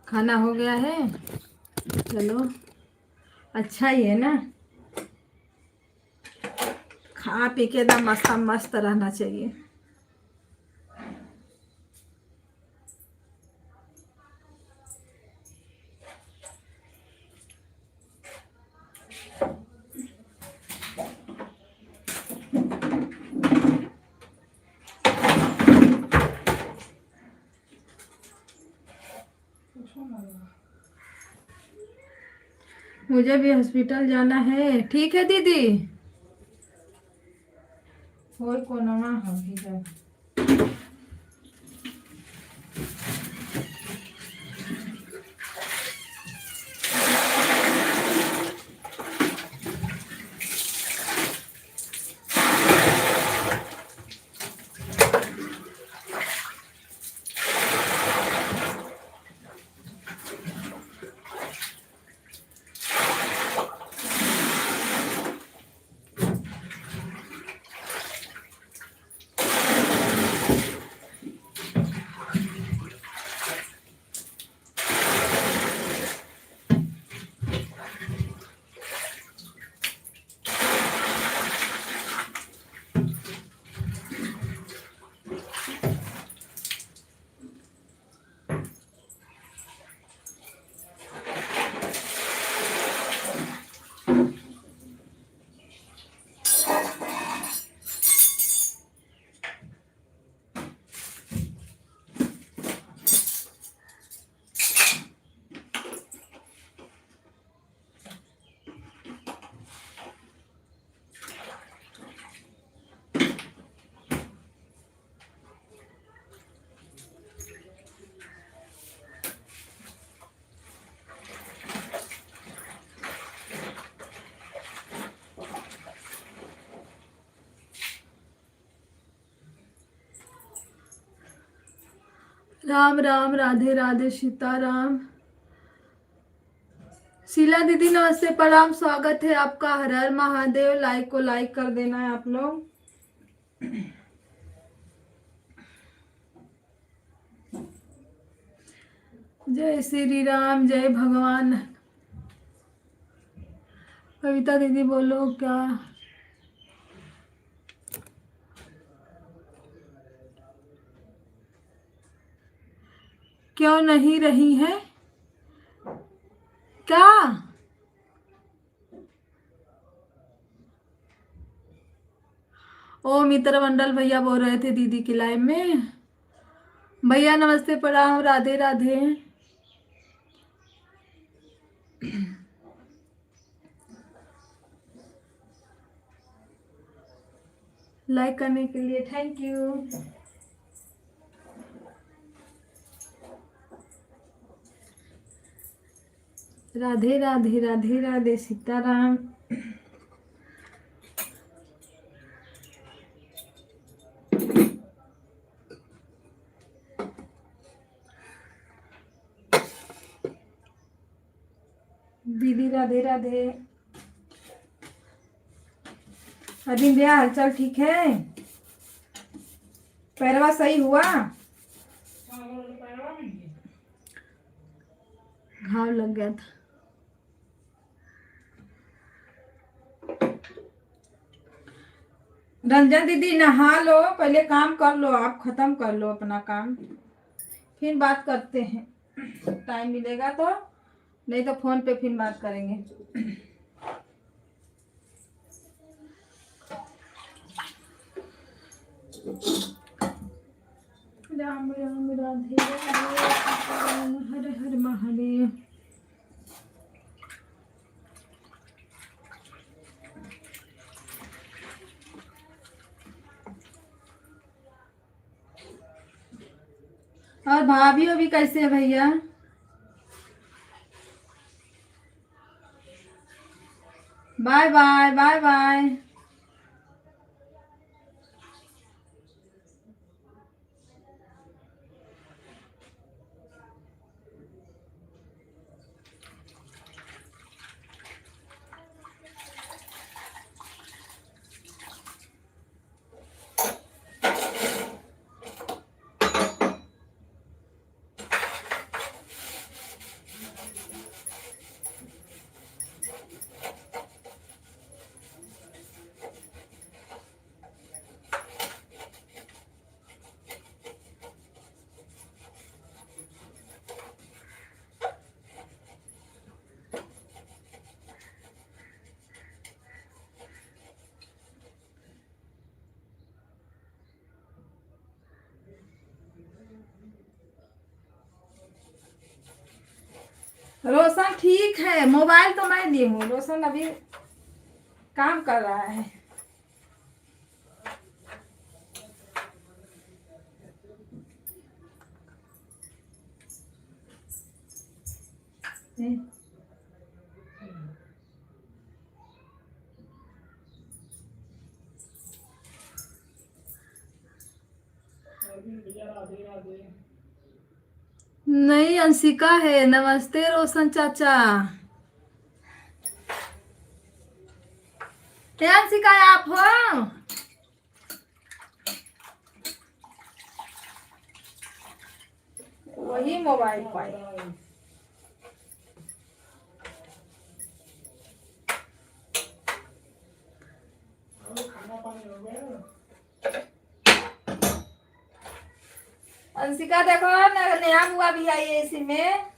खाना हो गया है, चलो अच्छा ही है ना, खा पी के एकदम मस्त मस्त रहना चाहिए। मुझे भी हॉस्पिटल जाना है। ठीक है दीदी, कोई को ना हो ही जाए। राम राम, राधे राधे सीताराम। शीला दीदी नमस्ते प्रणाम, स्वागत है आपका, हर हर महादेव। लाइक को लाइक कर देना है आप लोग। जय श्री राम, जय भगवान। कविता दीदी बोलो क्या, क्यों नहीं रही है? क्या? ओ मित्र मंडल भैया बोल रहे थे दीदी की लाइव में। भैया नमस्ते, प्रणाम, राधे राधे। लाइक करने के लिए थैंक यू। राधे राधे राधे राधे सीताराम। दीदी राधे राधे। अभी भैया हालचाल ठीक है? पैरवा सही हुआ? घाव लग गया था। रंजन दीदी नहा लो, पहले काम कर लो, आप खत्म कर लो अपना काम, फिर बात करते हैं। टाइम मिलेगा तो, नहीं तो फोन पे फिर बात करेंगे। राम राम राधे राधे हर हर महादेव। और भाभी भी कैसे है भैया? Bye bye bye bye. Roshan ठीक है, मोबाइल तो मैं दी हूँ, रोशन अभी काम कर रहा है। नहीं अंशिका है। नमस्ते रोशन चाचा। क्या अंशिका आप हो? वही मोबाइल पाई। अंशिका देखो नया हुआ भी आई है इसी में।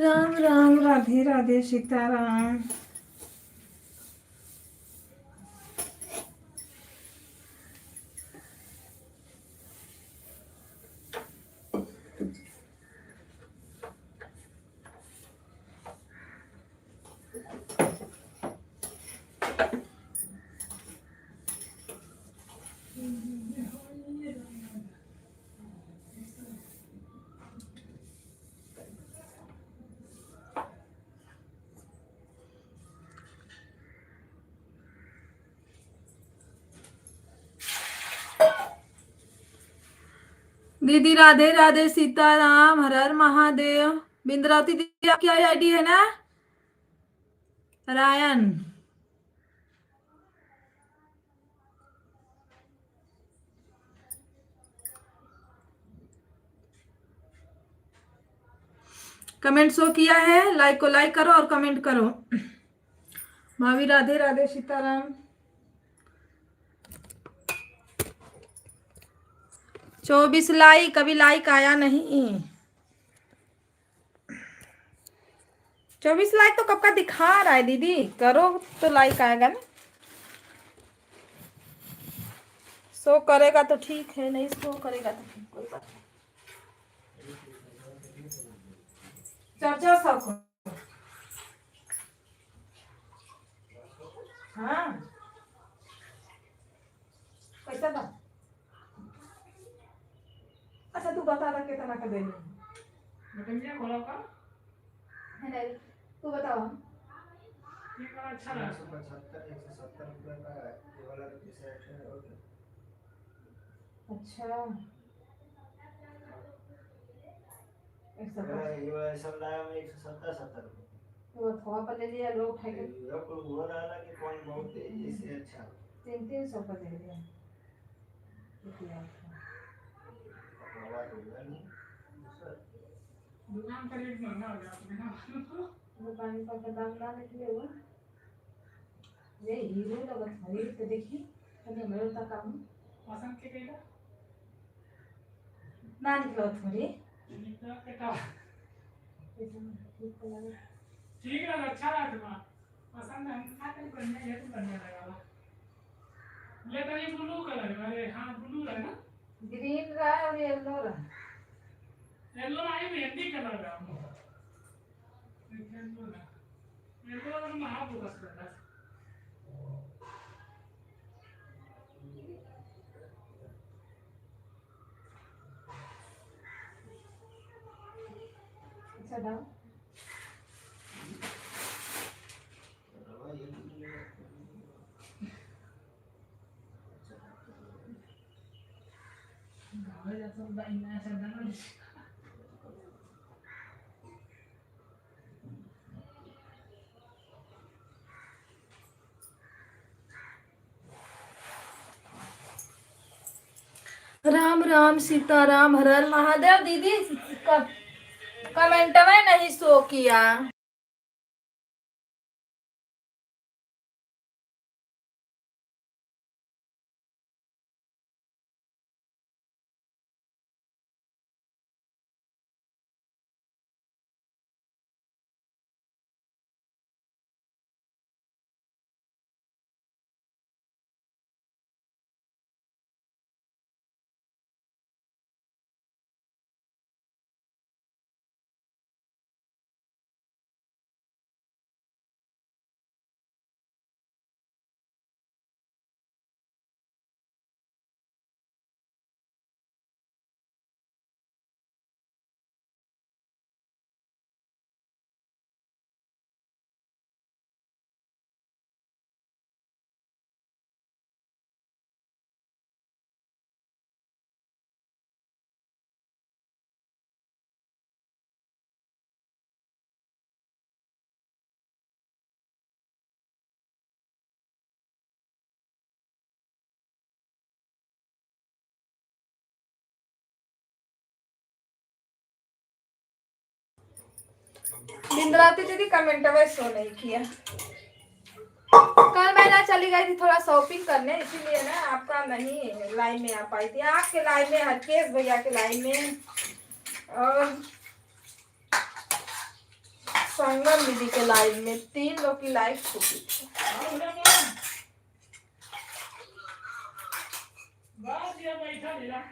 राम राम राधे राधे सीताराम। दीदी राधे राधे सीताराम, हर हर महादेव। बिंद्रावती दीदी आपकी आईडी है ना? रायन कमेंट शो किया है, लाइक को लाइक करो और कमेंट करो। भाभी राधे राधे सीताराम। 24 लाइक, अभी लाइक आया नहीं। 24 लाइक तो कब का दिखा रहा है दीदी, करो तो लाइक आएगा ना। शो करेगा तो ठीक है, नहीं शो करेगा तो ठीक, कोई बात नहीं। चर्चा सबको हाँ कैसा था? अच्छा तू बता रहा कितना का दे बटनिया खोला का है, तू बताओ। ये बड़ा अच्छा लगा। 175 170 रुपये का ये वाला सेट है। और अच्छा ये वाला सब लाया मैं 170 रुपये। तो थोड़ा पर ले लिया, लोग उठाए के ये कोई हो रहा है कि कौन बहुत इससे अच्छा 300 का दे दिया। कपड़ा तो नहीं दुकान का रेट महंगा हो गया आपने ना। दुकान पर का दाम ना निकले हुआ ये हीरो लगत है तो देखी अरे मेरे तो काम पसंद के कइला ना निकलो थोड़ी निकला केटा ठीक लगा। ठीक लगा, अच्छा लगा तुम्हारा पसंद है। हम खाते बढ़िया, ये तो बढ़िया लगा। ले तो ये ब्लू कलर है। अरे हाँ ब्लू है ना, ग्रीन रहा और येलो रहा। येलो ना, ये मेहंदी कलर है। येलो और महापुरुष कलर। अच्छा दाम राम राम सीताराम, हर हर महादेव। दीदी कमेंट में नहीं शो किया। बिंद्रावती दीदी कमेंट में शो नहीं किया। कल मैं ना चली गई थी थोड़ा शॉपिंग करने, इसीलिए ना आपका नहीं लाइन में आ पाई थी। आपके लाइन में, हरकेश भैया के लाइन में और संगम दीदी के लाइव में 3 लोग की लाइव छूटी थी। बस ये बैठा लिया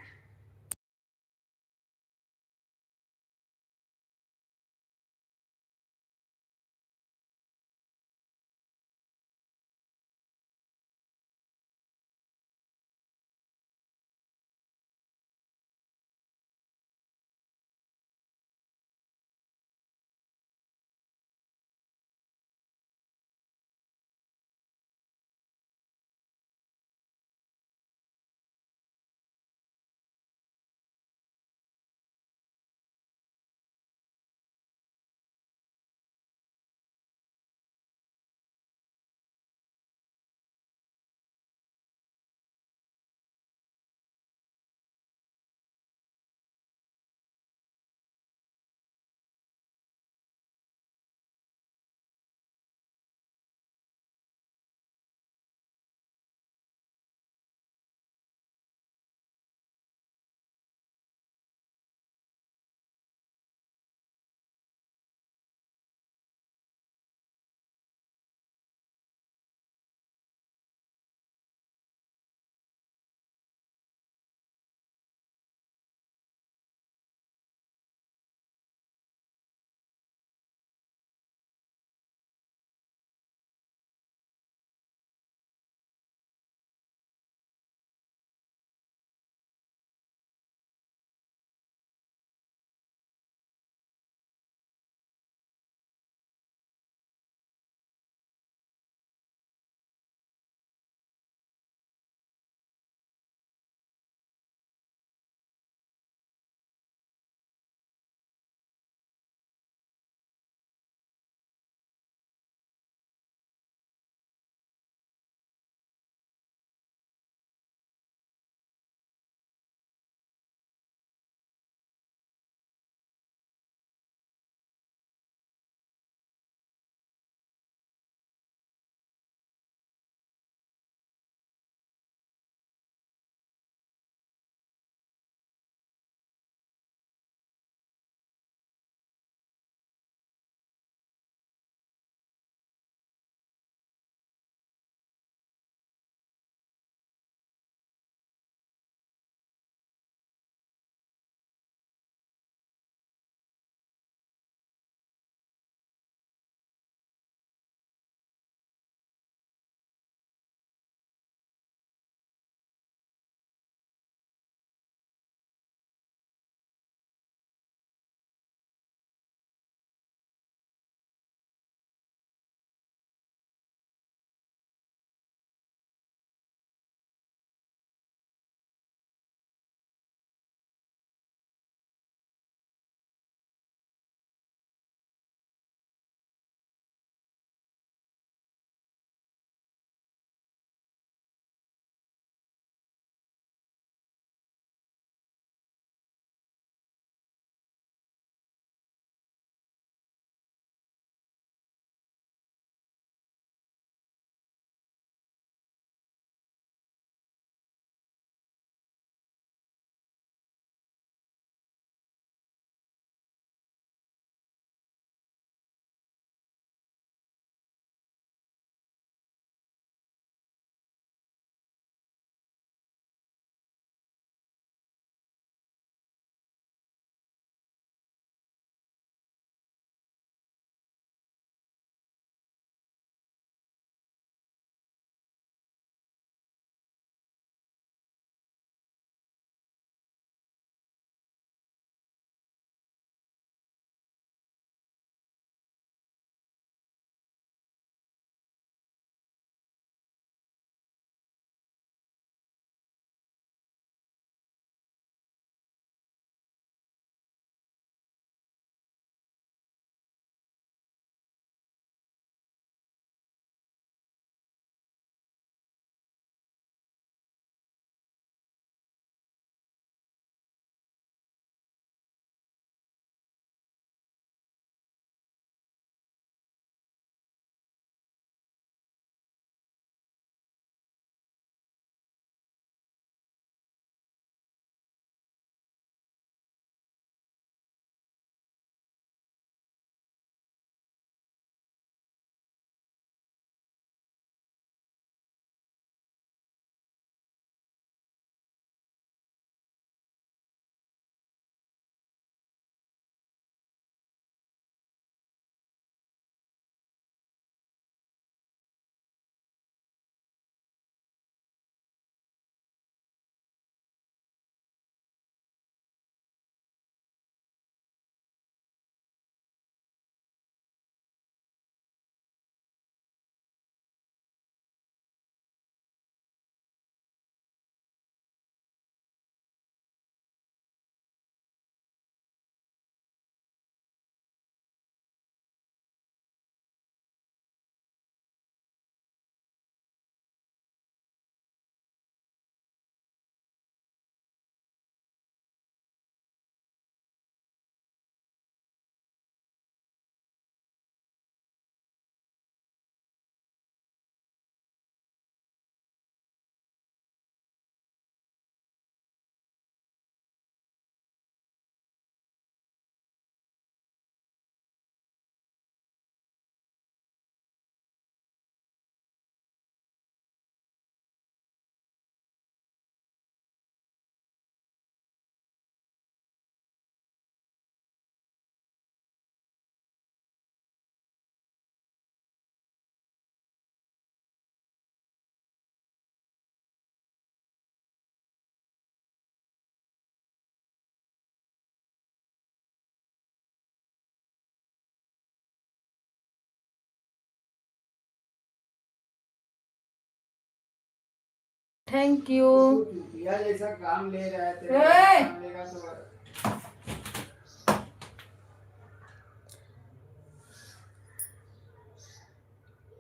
थैंक यू। तू चूतिया जैसा काम ले रहा है, तेरे ए! काम लेगा तो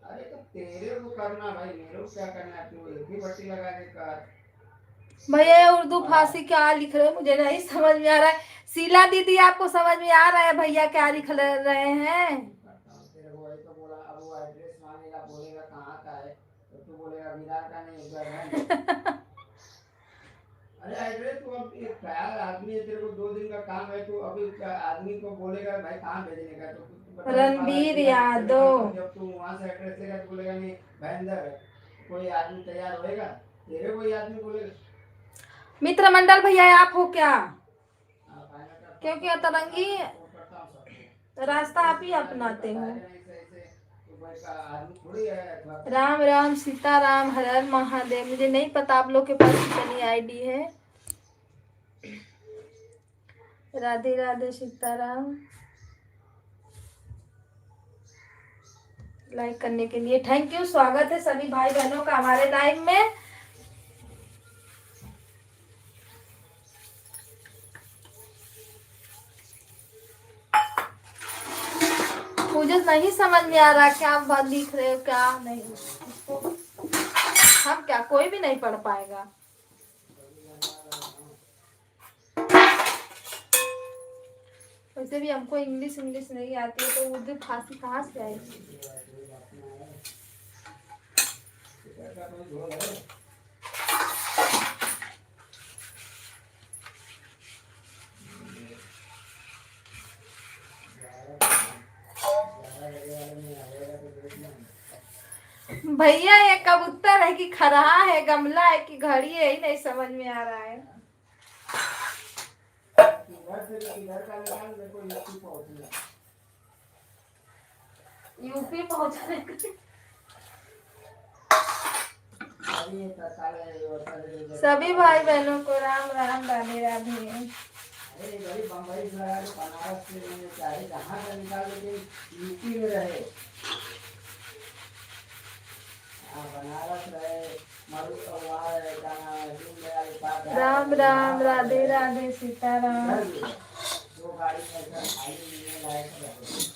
अरे तो तेरे को करना भाई, मेरे को क्या करना है? तू एक ही बत्ती लगा के कर। भैया ये उर्दू फारसी क्या लिख रहे हैं मुझे नहीं समझ में आ रहा है। शीला दीदी आपको समझ में आ रहा है भैया क्या लिख रहे हैं? करता हूँ तेरे को, वही तो बोला। अब वो एड्रेस मांगेगा, बोलेगा कहाँ का है, तो तू बोलेगा विरार का नहीं, उधर है। अरे एड्रेस तो अब एक ख्याल आदमी है, तेरे को 2 दिन का काम है, तो अभी आदमी को बोलेगा भाई कहाँ भेजने का, तो तू बता दे, रणबीर तेरे यादव। घर पर जब तू वहाँ से एड्रेस लेगा तो बोलेगा नहीं भाई अंदर है, कोई आदमी तैयार होएगा? तेरे कोई आदमी बोलेगा। मित्र मंडल भैया आप हो क्या? हाँ, फाइनल करता हूँ, क्योंकि अतरंगी फोन करता हूँ सबको। रास्ता आप ही अपनाते हो। नहीं सही से तो भाई का आदमी थोड़ी है थोड़ा। राम राम सीताराम हर हर महादेव। मुझे नहीं पता आप लोग के पास कितनी आईडी है। राधे राधे सीताराम। लाइक करने के लिए थैंक यू। स्वागत है सभी भाई बहनों का हमारे लाइव में। मुझे नहीं समझ में आ रहा क्या आप लिख रहे हो क्या नहीं। हम क्या कोई भी नहीं पढ़ पाएगा। वैसे भी हमको इंग्लिश नहीं आती है तो उर्दू फारसी कहाँ से आएगी। भैया ये कबूतर है कि खरहा है, गमला है कि घड़ी है, ही नहीं समझ में आ रहा है। यूपी पहुंचने सभी भाई बहनों को राम राम राधे राधे। अरे भाई बम्बई से आया तो बनारस से मैंने चाहे जहाँ से निकाल, लेकिन यूपी में रहे। हाँ बनारस रहे, मरु वहाँ रहे, क्या नाम है, दीनदयाल उपाध्याय। राम राम राधे राधे सीताराम। 2 गाड़ी में ऐसा खाली मिलने लायक रहे।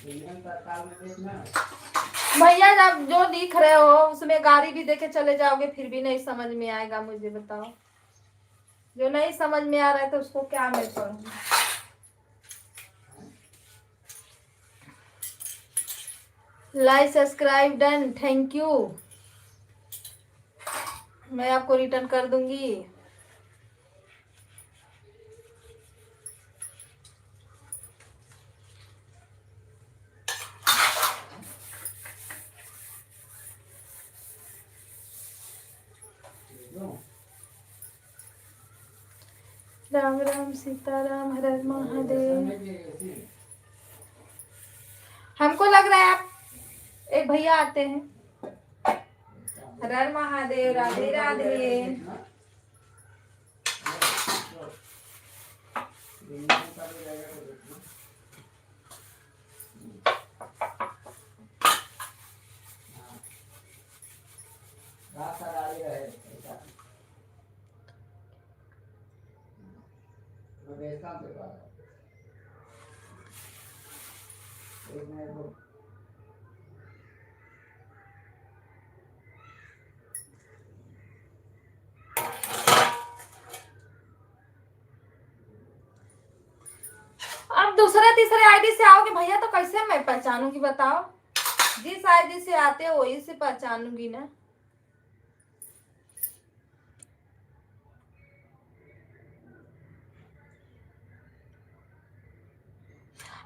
इंडियन सरकार में देखना भैया जब जो लिख रहे हो उसमें गाड़ी भी देके चले जाओगे फिर भी नहीं समझ में आएगा। मुझे बताओ जो नहीं समझ में आ रहा है तो उसको क्या मैं पढ़ूं। Like subscribe done thank you. मैं आपको रिटर्न कर दूंगी। राम राम सीताराम हर हर महादेव। हमको लग रहा है आप एक भैया आते हैं। हर हर महादेव राधे राधे। अब दूसरे तीसरे आईडी से आओगे भैया तो कैसे मैं पहचानूंगी बताओ। जिस आईडी से आते हो वही से पहचानूंगी ना।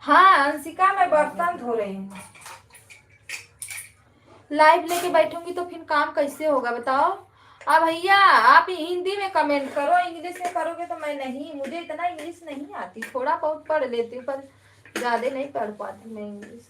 हाँ अंशिका मैं बर्तन धो रही हूँ। लाइव लेके बैठूंगी तो फिर काम कैसे होगा बताओ। अब भैया आप हिंदी में कमेंट करो, इंग्लिश में करोगे तो मैं नहीं। मुझे इतना इंग्लिश नहीं आती, थोड़ा बहुत पढ़ लेती हूँ पर ज्यादा नहीं पढ़ पाती मैं इंग्लिश।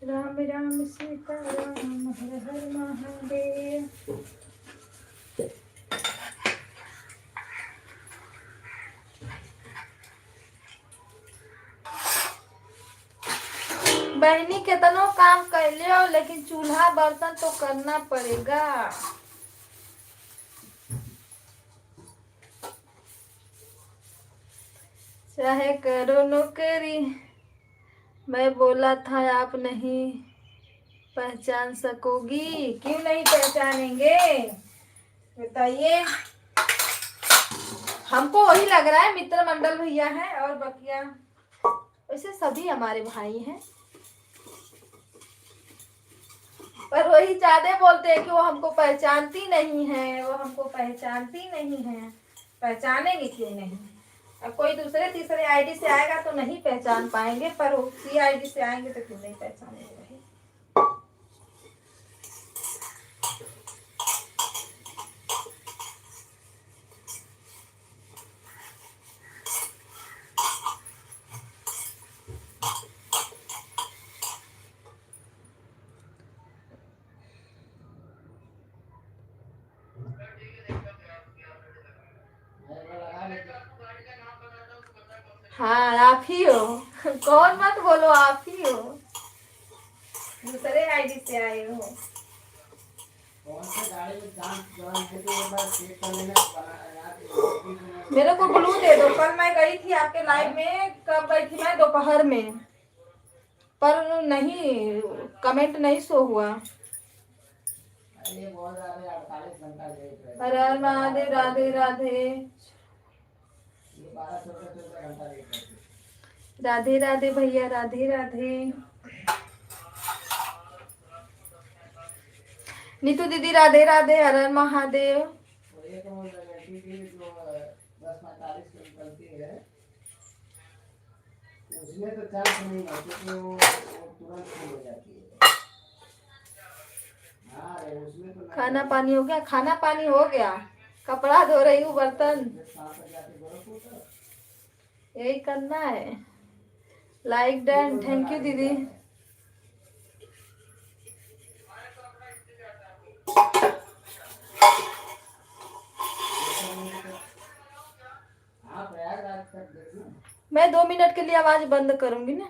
राम राम सीता राम हर हर महादेव। बहनी कितनो काम कर लियो लेकिन चूल्हा बर्तन तो करना पड़ेगा। चाहे करो नौकरी। मैं बोला था आप नहीं पहचान सकोगी। क्यों नहीं पहचानेंगे बताइए। हमको वही लग रहा है मित्र मंडल भैया है और बकिया वैसे सभी हमारे भाई हैं, पर वही ज्यादा बोलते हैं कि वो हमको पहचानती नहीं है, वो हमको पहचानती नहीं है। पहचानेंगे क्यों नहीं। अब कोई दूसरे तीसरे आईडी से आएगा तो नहीं पहचान पाएंगे, पर उसी आईडी से आएंगे तो क्यों नहीं पहचानेंगे भाई। हाँ आप ही हो। कौन मत बोलो, आप ही हो। दूसरे आईडी से आए हो। कौन सा गाड़ी में जॉइन है तो एक बार चेक कर लेना। मेरे को ब्लू दे दो। कल मैं गई थी आपके लाइव में, कब गई थी मैं, दोपहर में, पर नहीं कमेंट नहीं शो हुआ। अरे बहुत ज्यादा 48 घंटा लेट है। हर हर महादेव। राधे राधे। ये 12-14 घंटा लेट है। राधे राधे भैया। राधे राधे। नीतू दीदी राधे राधे। हर हर महादेव। तो एक वो लड़की थी जो 10:45 को निकलती है, उसमें तो चांस नहीं है क्योंकि वो तुरंत फुल हो जाती है। हाँ रे उसमें तो खाना पानी हो गया। खाना पानी हो गया, कपड़ा धो रही हूँ, बर्तन। यही करना है। Like done. थैंक यू दीदी। हाँ प्रयागराज तक देखना। मैं 2 मिनट के लिए आवाज बंद करूंगी ना।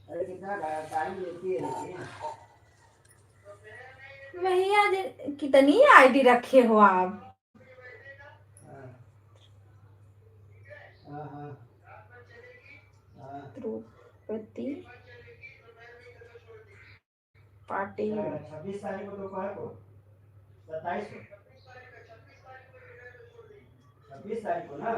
अरे कितना टाइम लेती है लेकिन। भैया कितनी आईडी रखे हो आप। हाँ हाँ हाँ। द्रौपदी पाटिल। 26 तारीख को दोपहर को, 27 को, 26 तारीख को ना।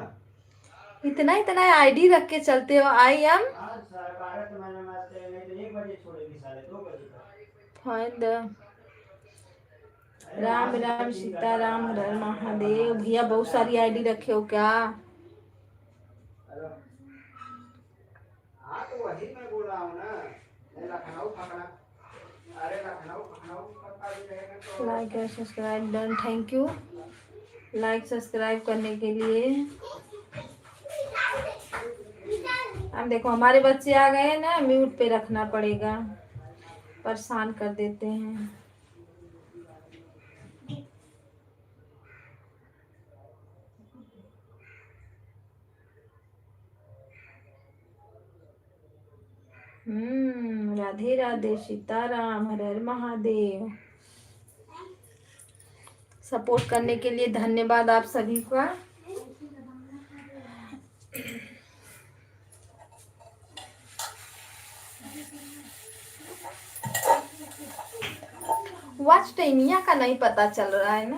इतना इतना आईडी रख के चलते हो। आई एम आज 12 तो मैंने मारते नहीं तो 1 बजे छोड़ेगी, 2:30 बजे तक। फाइंड राम राम सीता राम हर हर महादेव। भैया बहुत सारी आईडी रखे हो क्या। हाँ तो वही मैं बोल रहा हूँ ना, लखनऊ पकड़ा। अरे लखनऊ पकड़ा भी रहेगा तो। लाइक और subscribe done. Thank you like subscribe करने के लिए। अब देखो हमारे बच्चे आ गए ना, म्यूट पे रखना पड़ेगा, परेशान कर देते हैं। राधे राधे सीताराम हर हर महादेव। सपोर्ट करने के लिए धन्यवाद आप सभी का। वॉच टाइमिया का नहीं पता चल रहा है ना।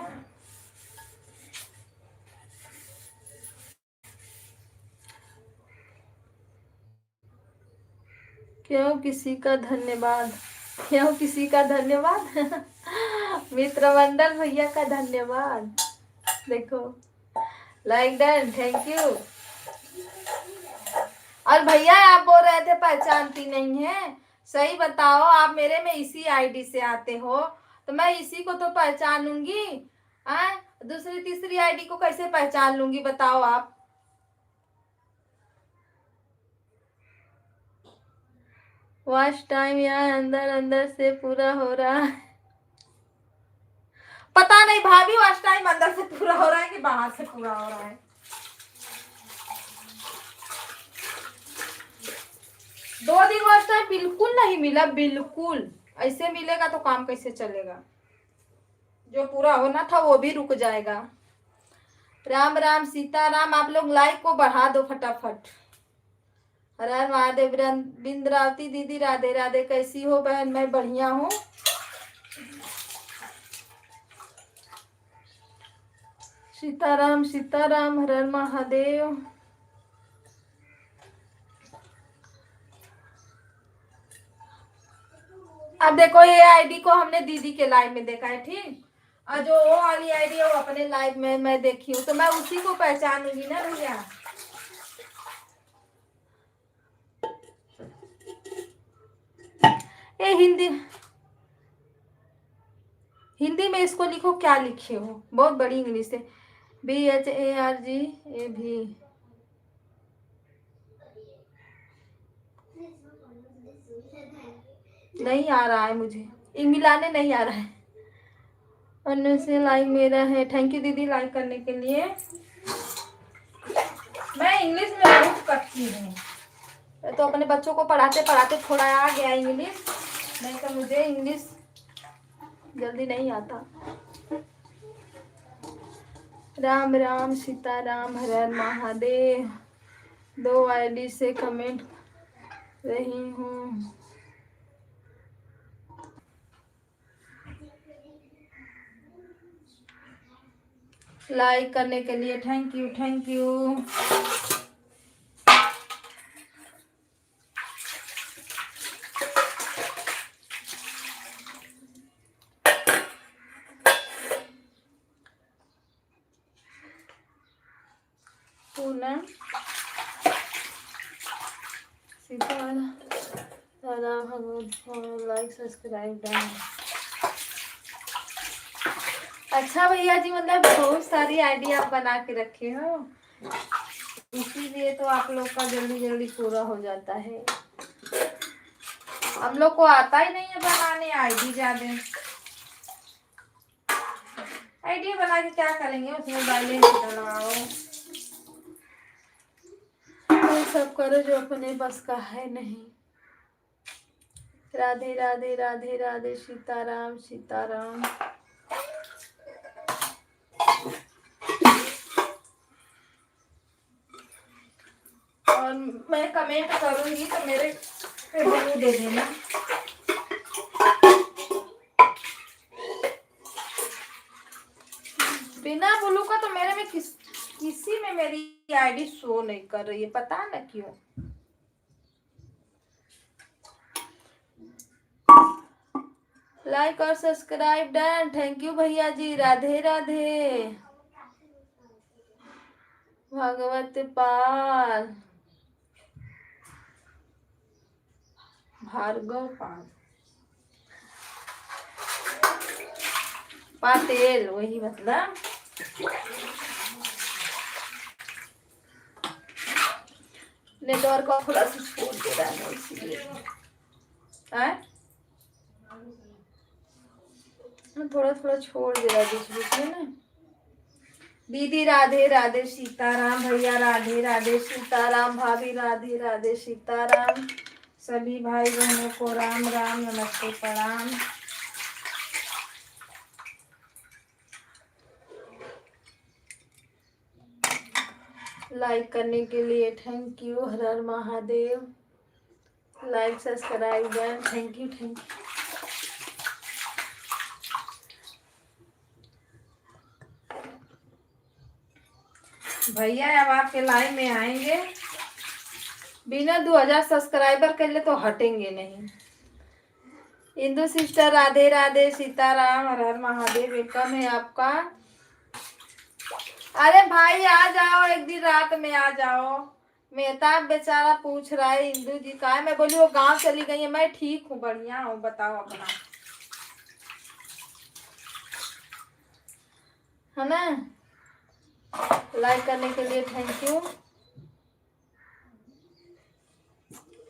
क्यों किसी का धन्यवाद, क्यों किसी का धन्यवाद मित्र मंडल भैया का धन्यवाद। देखो लाइक डन, थैंक यू। और भैया आप बोल रहे थे पहचानती नहीं है, सही बताओ, आप मेरे में इसी आईडी से आते हो तो मैं इसी को तो पहचानूंगी। दूसरी तीसरी आईडी को कैसे पहचान लूंगी बताओ आप। वॉच टाइम यहाँ अंदर अंदर से पूरा हो रहा है। पता नहीं भाभी, वॉच टाइम अंदर से पूरा हो रहा है कि बाहर से पूरा हो रहा है। दो दिन वॉच टाइम बिल्कुल नहीं मिला, बिल्कुल। ऐसे मिलेगा तो काम कैसे चलेगा, जो पूरा होना था वो भी रुक जाएगा। राम राम सीता राम, आप लोग लाइक को बढ़ा दो फटाफट। हर हर महादेव। बिंद्रावती दीदी राधे राधे, कैसी हो बहन? मैं बढ़िया हूँ। सीताराम सीताराम, हर हर महादेव। अब देखो ये आईडी को हमने दीदी के लाइव में देखा है, ठीक। और जो वो वाली आईडी है वो अपने लाइव में मैं देखी हूँ, तो मैं उसी को पहचानूंगी ना भैया। ये हिंदी में इसको लिखो, क्या लिखे हो, बहुत बड़ी इंग्लिश है। BHARG ये भी नहीं आ रहा है मुझे, मिलाने नहीं आ रहा है। अन्य से लाइक मेरा है, थैंक यू दीदी लाइक करने के लिए। मैं इंग्लिश में बहुत कच्ची हूँ, तो अपने बच्चों को पढ़ाते पढ़ाते थोड़ा आ गया इंग्लिश, नहीं तो मुझे इंग्लिश जल्दी नहीं आता। राम राम सीता राम, हर हर महादेव। 2 आईडी से कमेंट रही हूँ। लाइक करने के लिए thank you, thank you. Poonam Sita दादा भगवत, लाइक सब्सक्राइब डन। अच्छा भैया जी, मतलब बहुत सारी आईडी आप बना के रखे हो, इसीलिए तो आप लोग का जल्दी जल्दी पूरा हो जाता है। हम लोग को आता ही नहीं है बनाने आईडी ज्यादा। आईडी बना के क्या करेंगे, उसमें बैलेंस डलवाओ, वो सब करो जो अपने बस का है नहीं। राधे राधे राधे राधे, सीताराम सीताराम। और मैं कमेंट करूंगी तो मेरे पे ब्लू दे देना। बिना ब्लू का तो मेरे में किसी में मेरी आईडी शो नहीं कर रही है, पता ना क्यों। लाइक और सब्सक्राइब डन, थैंक यू भैया जी, राधे राधे। भगवत पाल, भार्गव पाल, पाटेल, वही मतलब। नेटवर्क का थोड़ा सा छोड़ दे रहा है इसीलिए। थोड़ा थोड़ा छोड़ दे रहा है बीच बीच में ना। दीदी राधे राधे सीताराम, भैया राधे राधे सीताराम, भाभी राधे राधे सीताराम, सभी भाई बहनों को राम राम, नमस्ते, प्रणाम। लाइक करने के लिए thank you. Her her Mahadev. Like subscribe done. Thank you thank you. भैया अब आपके लाइन में आएंगे, बिना 2000 सब्सक्राइबर के लिए तो हटेंगे नहीं। इंदु सिस्टर राधे राधे, सीताराम, हर हर महादेव। वेलकम है आपका। अरे भाई आ जाओ, एक दिन रात में आ जाओ। मेहताब बेचारा पूछ रहा है इंदु जी का है। मैं बोली वो गांव चली गई है। मैं ठीक हूँ, बढ़िया हूँ, बताओ अपना, है ना। लाइक करने के लिए थैंक यू।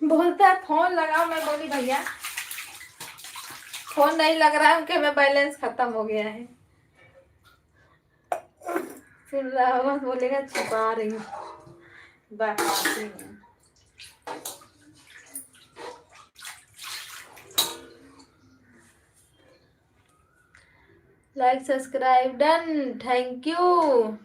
बोलता है फोन लगाओ। मैं बोली भैया फोन नहीं लग रहा है, उनके में बैलेंस खत्म हो गया है। सुन रहा होगा, बोलेगा छुपा रही हूँ, बताती हूँ। Like subscribe done. Thank you.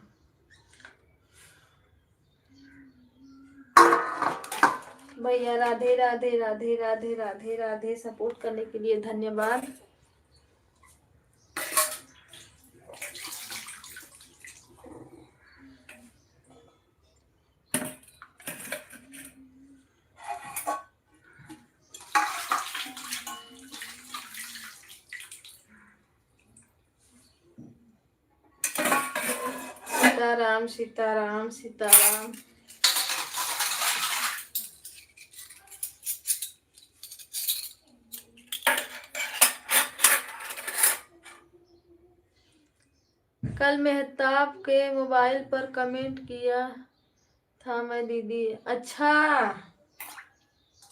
भैया राधे राधे राधे राधे राधे राधे। सपोर्ट करने के लिए धन्यवाद। सीताराम सीताराम सीताराम। कल मेहताब के मोबाइल पर कमेंट किया था मैं दीदी। अच्छा,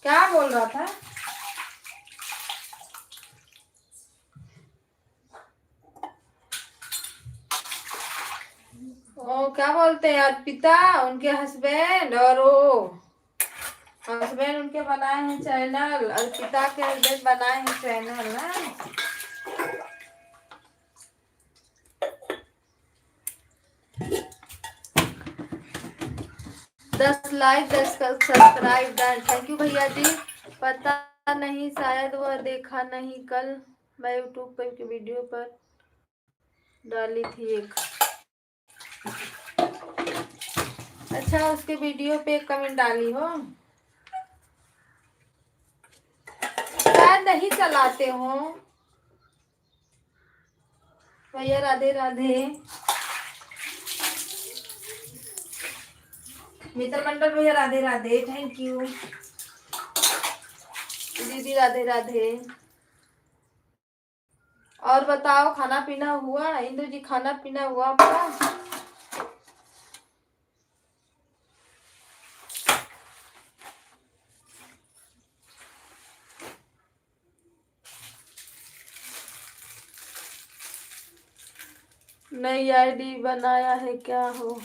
क्या बोल रहा था? ओ क्या बोलते हैं अर्पिता, उनके हस्बैंड, और वो हस्बैंड उनके बनाए हैं चैनल। अर्पिता के हस्बैंड बनाए हैं चैनल ना। 10 like 10 subscribe done. Thank you भैया जी। पता नहीं, शायद वह देखा नहीं। कल मैं यूट्यूब पर की वीडियो पर डाली थी एक। अच्छा, उसके वीडियो पे एक कमेंट डाली हो, शायद नहीं चलाते हो। भैया राधे राधे। मित्र मंडल भैया राधे राधे। थैंक यू दीदी राधे राधे। और बताओ, खाना पीना हुआ? इंदु जी खाना पीना हुआ आपका? नई आईडी बनाया है क्या हो?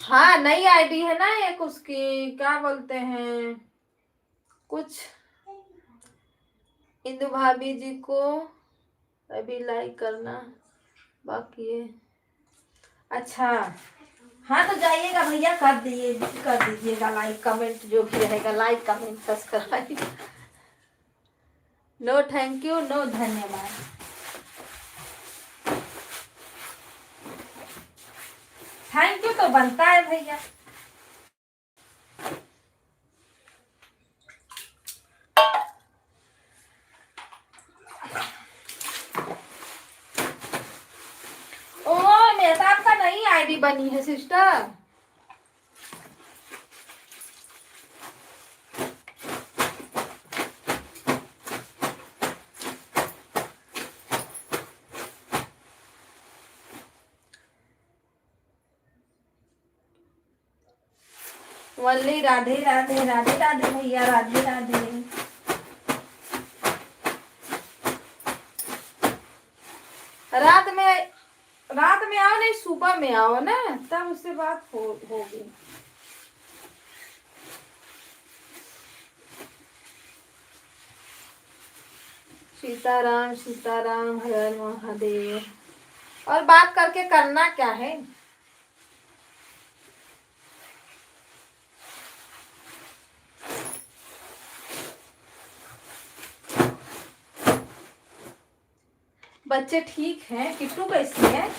हाँ, नई आईडी है ना एक, उसकी क्या बोलते हैं कुछ। इंदु भाभी जी को अभी लाइक करना बाकी है। अच्छा, हाँ तो जाइएगा भैया, कर दीजिएगा लाइक कमेंट, जो भी रहेगा like comment subscribe. No thank you, no धन्यवाद। थैंक यू तो बनता है भैया। ओ मेहताब का नई आईडी बनी है सिस्टर। वल्ली राधे राधे राधे राधे भैया राधे राधे। रात में आओ, नहीं सुबह में आओ ना, तब उससे बात होगी। सीताराम सीताराम, हर हर महादेव। और बात करके करना क्या है? बच्चे ठीक हैं? किट्टू कैसी है?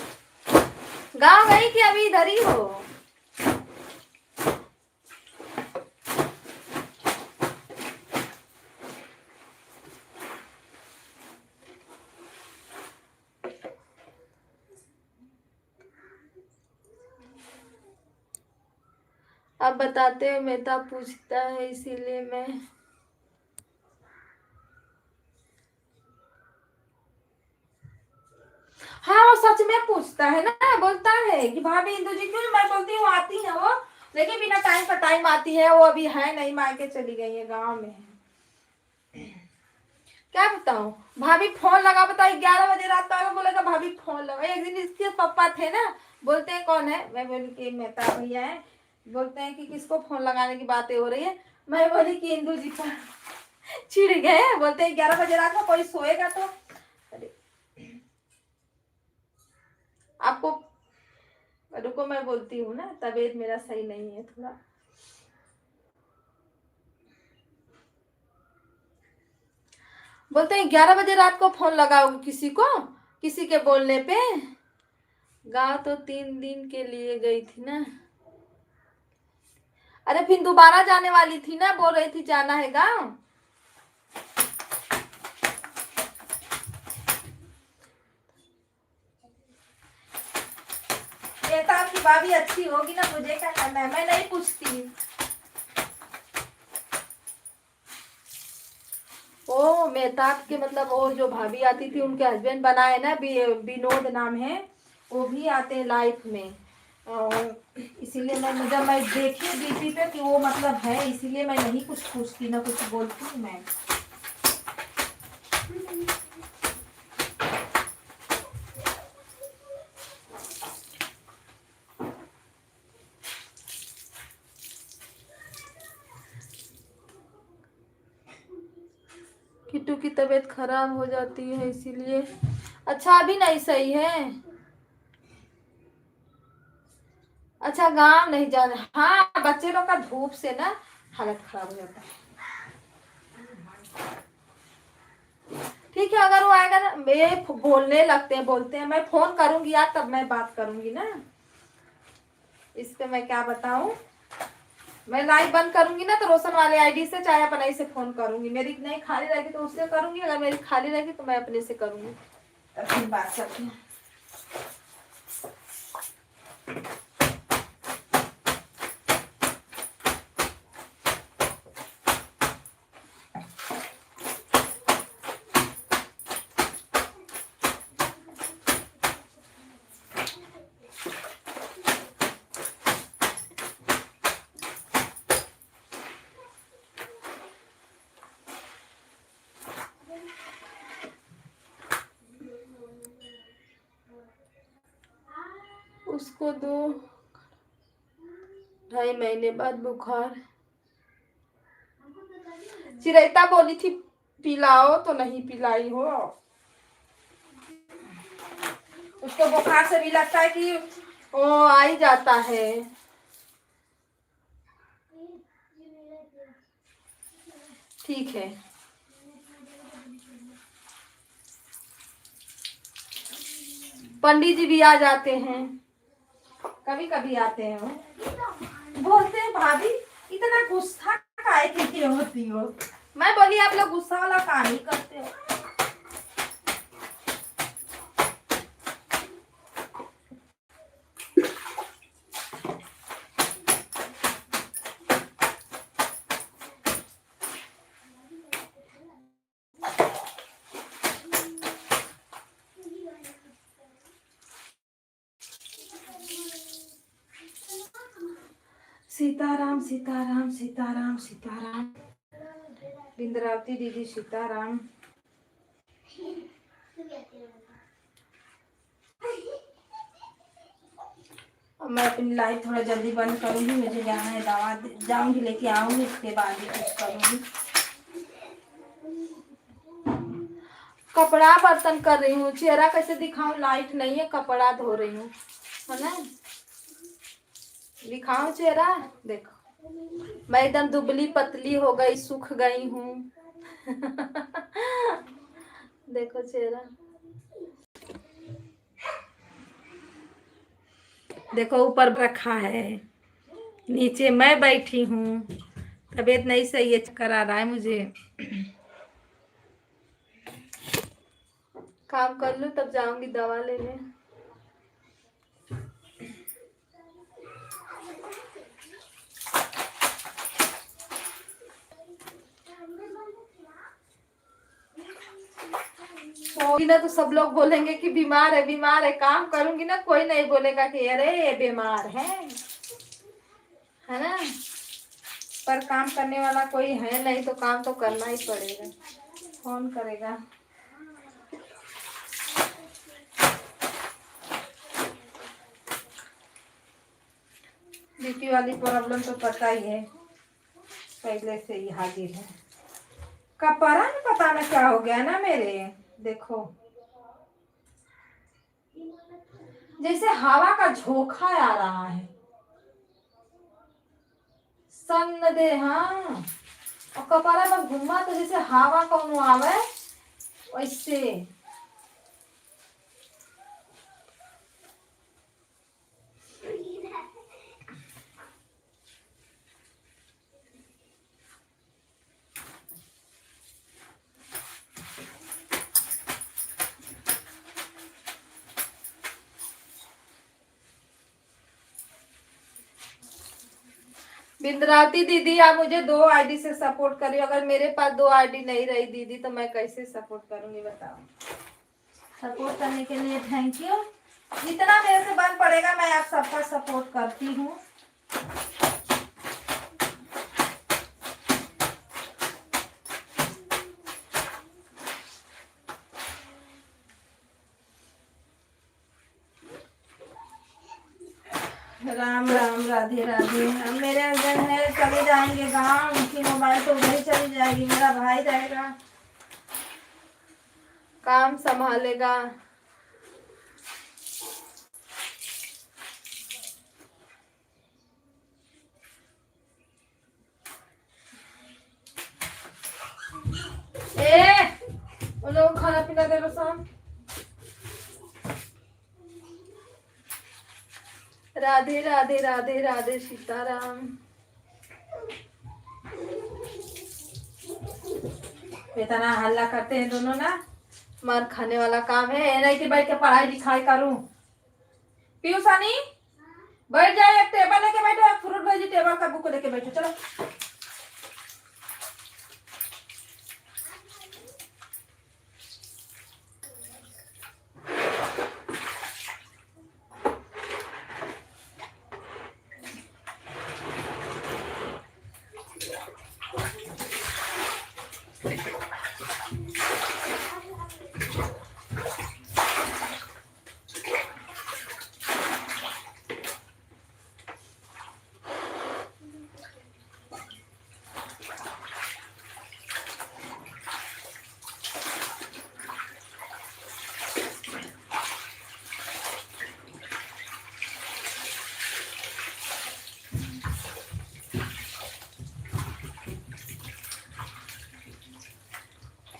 गाँव गई कि अभी इधर ही हो? अब बताते हो, मेहता पूछता है इसीलिए मैं। हाँ वो सच में पूछता है ना, बोलता है कि भाभी इंदु जी क्यों, मैं बोलती हूँ आती है वो, लेकिन बिना टाइम पर टाइम आती है वो, अभी है नहीं, मायके चली गई है, गांव में है। क्या बताऊं, भाभी फोन लगा, बताओ 11 बजे रात को आकर बोलेगा भाभी फोन लगा। एक दिन इसके पापा थे ना, बोलते हैं कौन है, मैं बोली कि मेहता भैया है, बोलते हैं कि किसको फोन लगाने की बातें हो रही है, मैं बोली कि इंदु जी पर चिढ़ गए, बोलते हैं 11 बजे रात को कोई सोएगा तो। अरे आपको रुको, मैं बोलती हूँ ना, तबीयत मेरा सही नहीं है थोड़ा। बोलते हैं 11 बजे रात को फोन लगाओ किसी को, किसी के बोलने पे। गाँव तो 3 दिन के लिए गई थी ना। अरे फिर दोबारा जाने वाली थी ना, बोल रही थी जाना है गाँव। ये तो आपकी भाभी अच्छी होगी ना, मुझे क्या करना है, मैं नहीं पूछती। ओ मेहताब के मतलब वो जो भाभी आती थी उनके हस्बैंड बनाए ना, विनोद नाम है, वो भी आते हैं लाइफ में। इसीलिए जब मैं देखी डीपी पे कि वो मतलब है, इसीलिए मैं नहीं कुछ पूछती ना कुछ बोलती हूँ मैं। किट्टू की तबीयत खराब हो जाती है इसीलिए। अच्छा अभी नहीं सही है? अच्छा गांव नहीं जाना, हाँ बच्चे लोग का धूप से ना हालत खराब हो जाता है। ठीक है, अगर वो आएगा ना, वे बोलने लगते हैं, बोलते हैं, मैं फोन करूंगी यार, तब मैं बात करूंगी ना इस पे, मैं क्या बताऊं। मैं लाइव बंद करूंगी ना तो रोशन वाले आईडी से चाहे अपने से फोन करूंगी, मेरी नहीं खाली रहेगी तो उससे करूंगी, अगर मेरी खाली रहेगी तो मैं अपने से करूंगी, तब फिर बात करते हैं। उसको 2-2.5 महीने बाद बुखार। चिरैता बोली थी पिलाओ तो नहीं पिलाई हो। उसको बुखार से भी लगता है कि वो आ ही जाता है। ठीक है, पंडित जी भी आ जाते हैं, कभी कभी आते हैं। वो बोलते हैं भाभी इतना गुस्सा काहे के होती हो। मैं बोली आप लोग गुस्सा वाला काम ही करते हो। सीताराम सीताराम सीताराम सीताराम, बिंद्रावती दीदी सीताराम। मैं अपनी लाइफ थोड़ा जल्दी बंद करूंगी, मुझे जाना है दवा जाऊंगी लेके आऊंगी, उसके बाद ही कुछ करूंगी। कपड़ा बर्तन कर रही हूँ, चेहरा कैसे दिखाऊं, लाइट नहीं है, कपड़ा धो रही हूँ, है ना। दिखाऊं चेहरा, देखो मैं एकदम दुबली पतली हो गई, सूख गई हूँ। देखो चेहरा। देखो ऊपर रखा है, नीचे मैं बैठी हूँ। तबीयत नहीं सही है, चक्कर आ रहा है मुझे। काम कर लूँ तब जाऊंगी दवा लेने। होगी ना तो सब लोग बोलेंगे कि बीमार है बीमार है। काम करूंगी ना कोई नहीं बोलेगा कि अरे ये बीमार है ना। पर काम करने वाला कोई है नहीं तो काम तो करना ही पड़ेगा। कौन करेगा। बीपी वाली प्रॉब्लम तो पता ही है, पहले से ही हाजिर है। कपड़ा में पता नहीं क्या हो गया ना मेरे। देखो जैसे हवा का झोंका आ रहा है, सन्न दे। हाँ, और कपड़ा में घुमा तो जैसे हवा कौन आवे वैसे। बिंद्रावती दीदी, आप मुझे 2 आईडी से सपोर्ट करिए। अगर मेरे पास 2 आईडी नहीं रही दीदी तो मैं कैसे सपोर्ट करूंगी बताओ। सपोर्ट करने के लिए थैंक यू। जितना मेरे से बन पड़ेगा मैं आप सबका सपोर्ट करती हूँ। राम राम, राधे राधे। अब मेरे हस्बैंड है चले जाएंगे गांव, उनकी मोबाइल तो उधर ही चली जाएगी। मेरा भाई रहेगा, काम संभालेगा। उन लोगों को खाना पीना दे लो शाम। राधे राधे राधे राधे सीताराम। इतना हल्ला करते हैं दोनों ना, मार खाने वाला काम है। नहीं कि बैठ के पढ़ाई लिखाई करूं। पीयूषानी बैठ जाए, एक टेबल लेके बैठो, एक फ्रूट वेजिटेबल का बुक लेके बैठो। चलो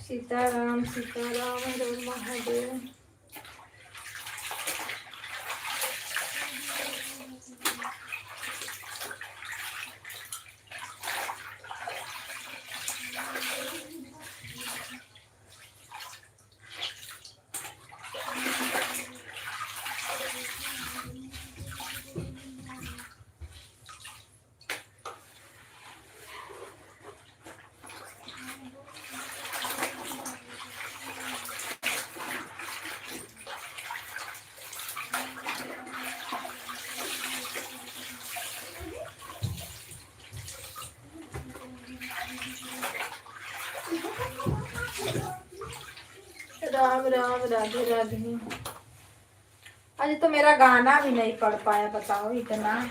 सीताराम सीताराम हर महादेव। राम राम राधे राधे। आज तो मेरा गाना भी नहीं पढ़ पाया, बताओ इतना।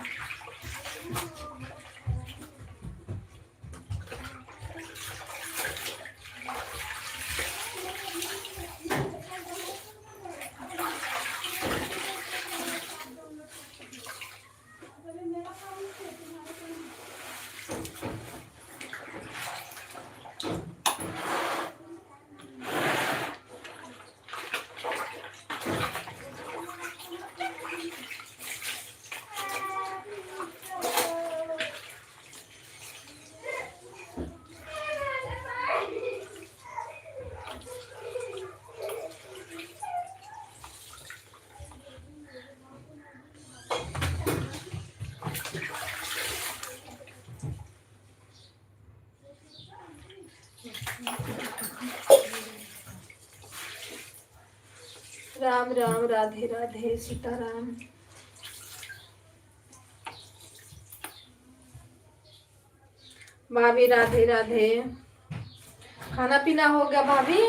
राम राम राधे राधे सीताराम। भाभी राधे राधे। खाना पीना हो गया भाभी?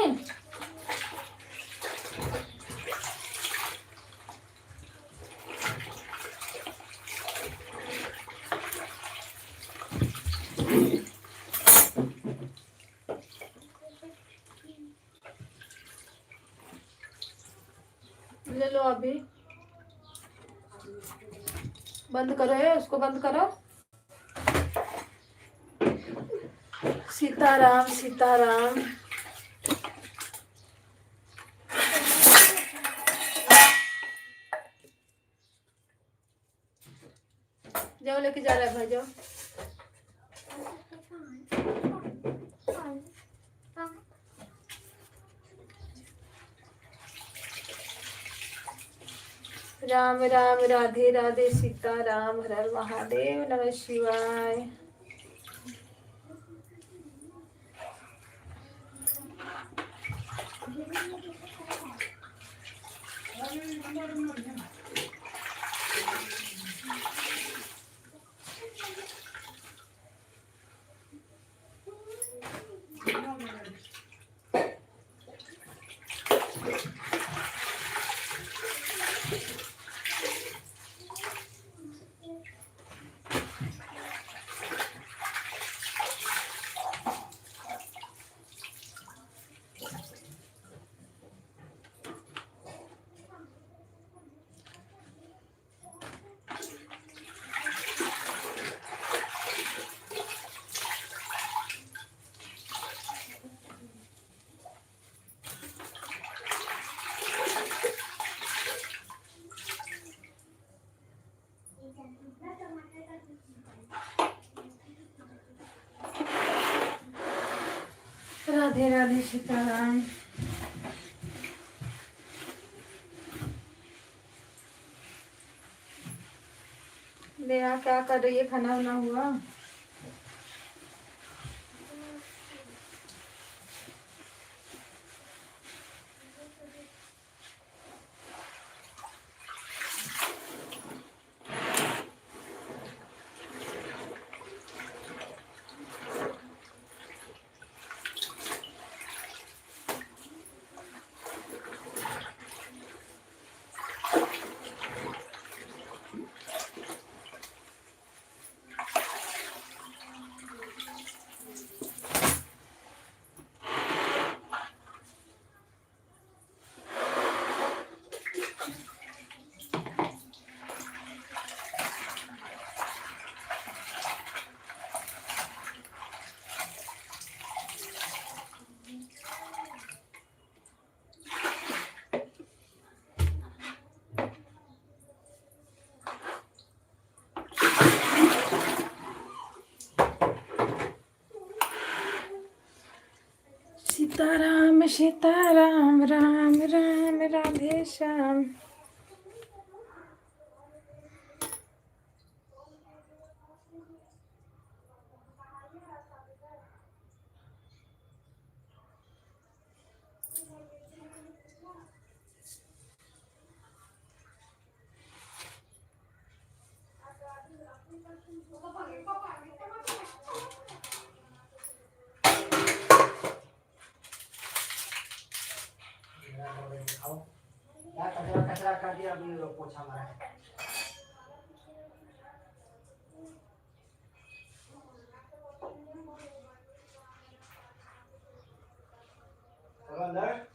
ले लो अभी, बंद करो ये, उसको बंद करो। सीताराम सीताराम। जाओ लेके जा रहा है भाई, जाओ। राम राम राधे राधे सीताराम। हर हर महादेव। नमः शिवाय। राधे राधे सीताराम। नेहा क्या कर रही है? खाना वाना हुआ? सीताराम सीताराम। राम राम राधे श्याम। क्या कचरा कचरा कर दिया, अभी पोछा मारा है। चलो अंदर।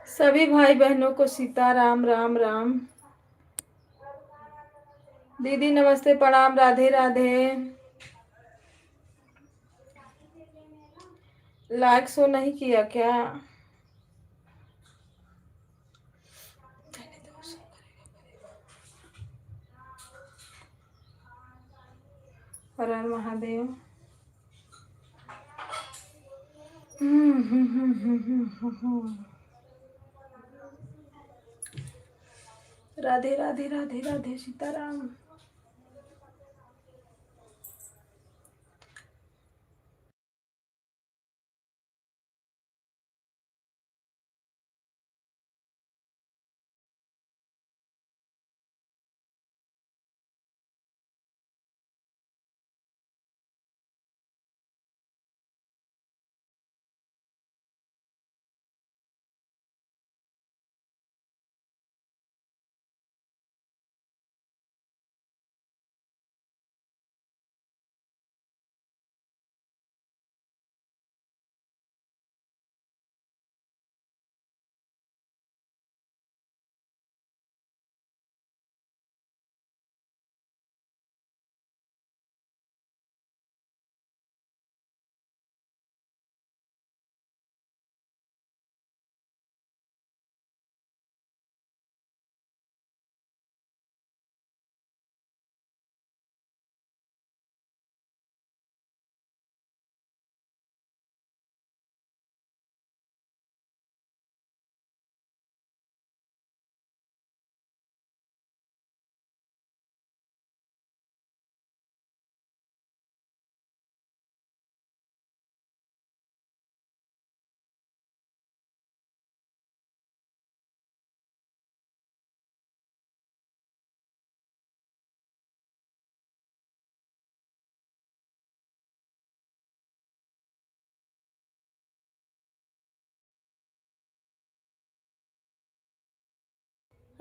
सभी भाई बहनों को सीताराम। राम राम। दीदी नमस्ते, प्रणाम, राधे राधे। लाइक सो नहीं किया क्या? हर हर महादेव। राधे राधे राधे राधे सीताराम।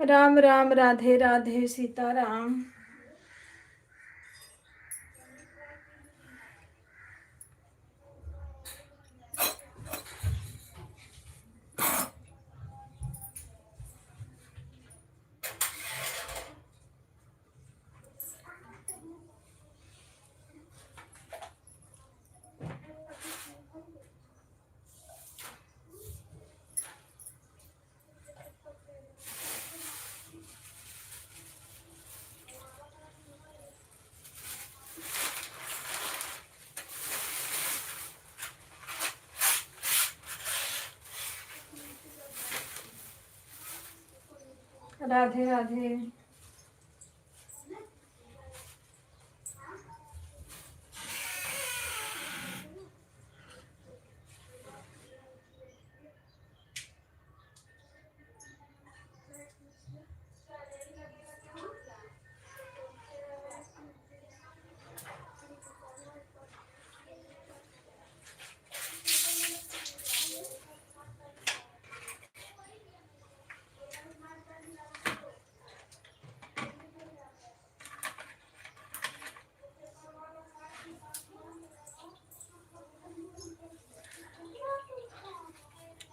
राम राम राधे राधे सीताराम। राधे राधे।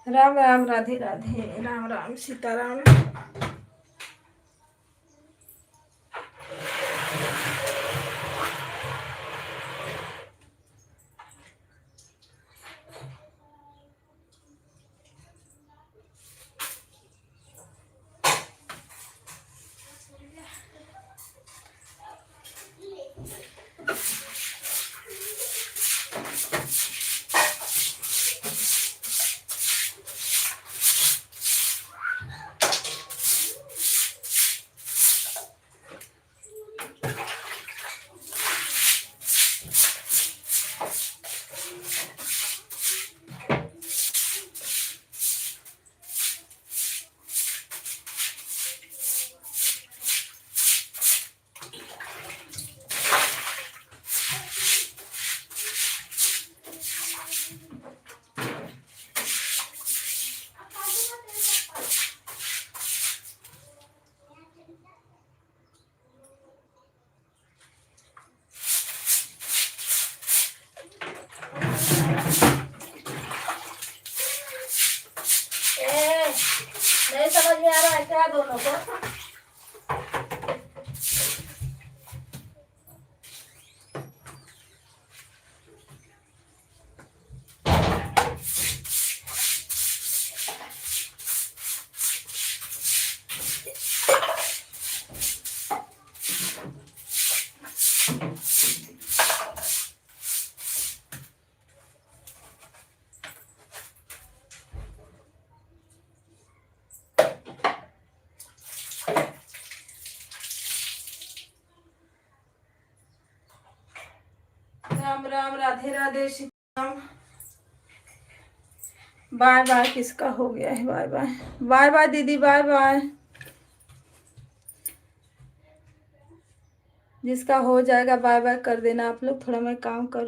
राम राम राधे राधे। राम राम सीताराम। नहीं समझ में आ रहा है क्या दोनों को। राम राम, राधे राधे, श्याम। बाय बाय, किसका हो गया है? बाय बाय, बाय बाय दीदी, बाय बाय। जिसका हो जाएगा बाय बाय कर देना आप लोग, थोड़ा मैं काम कर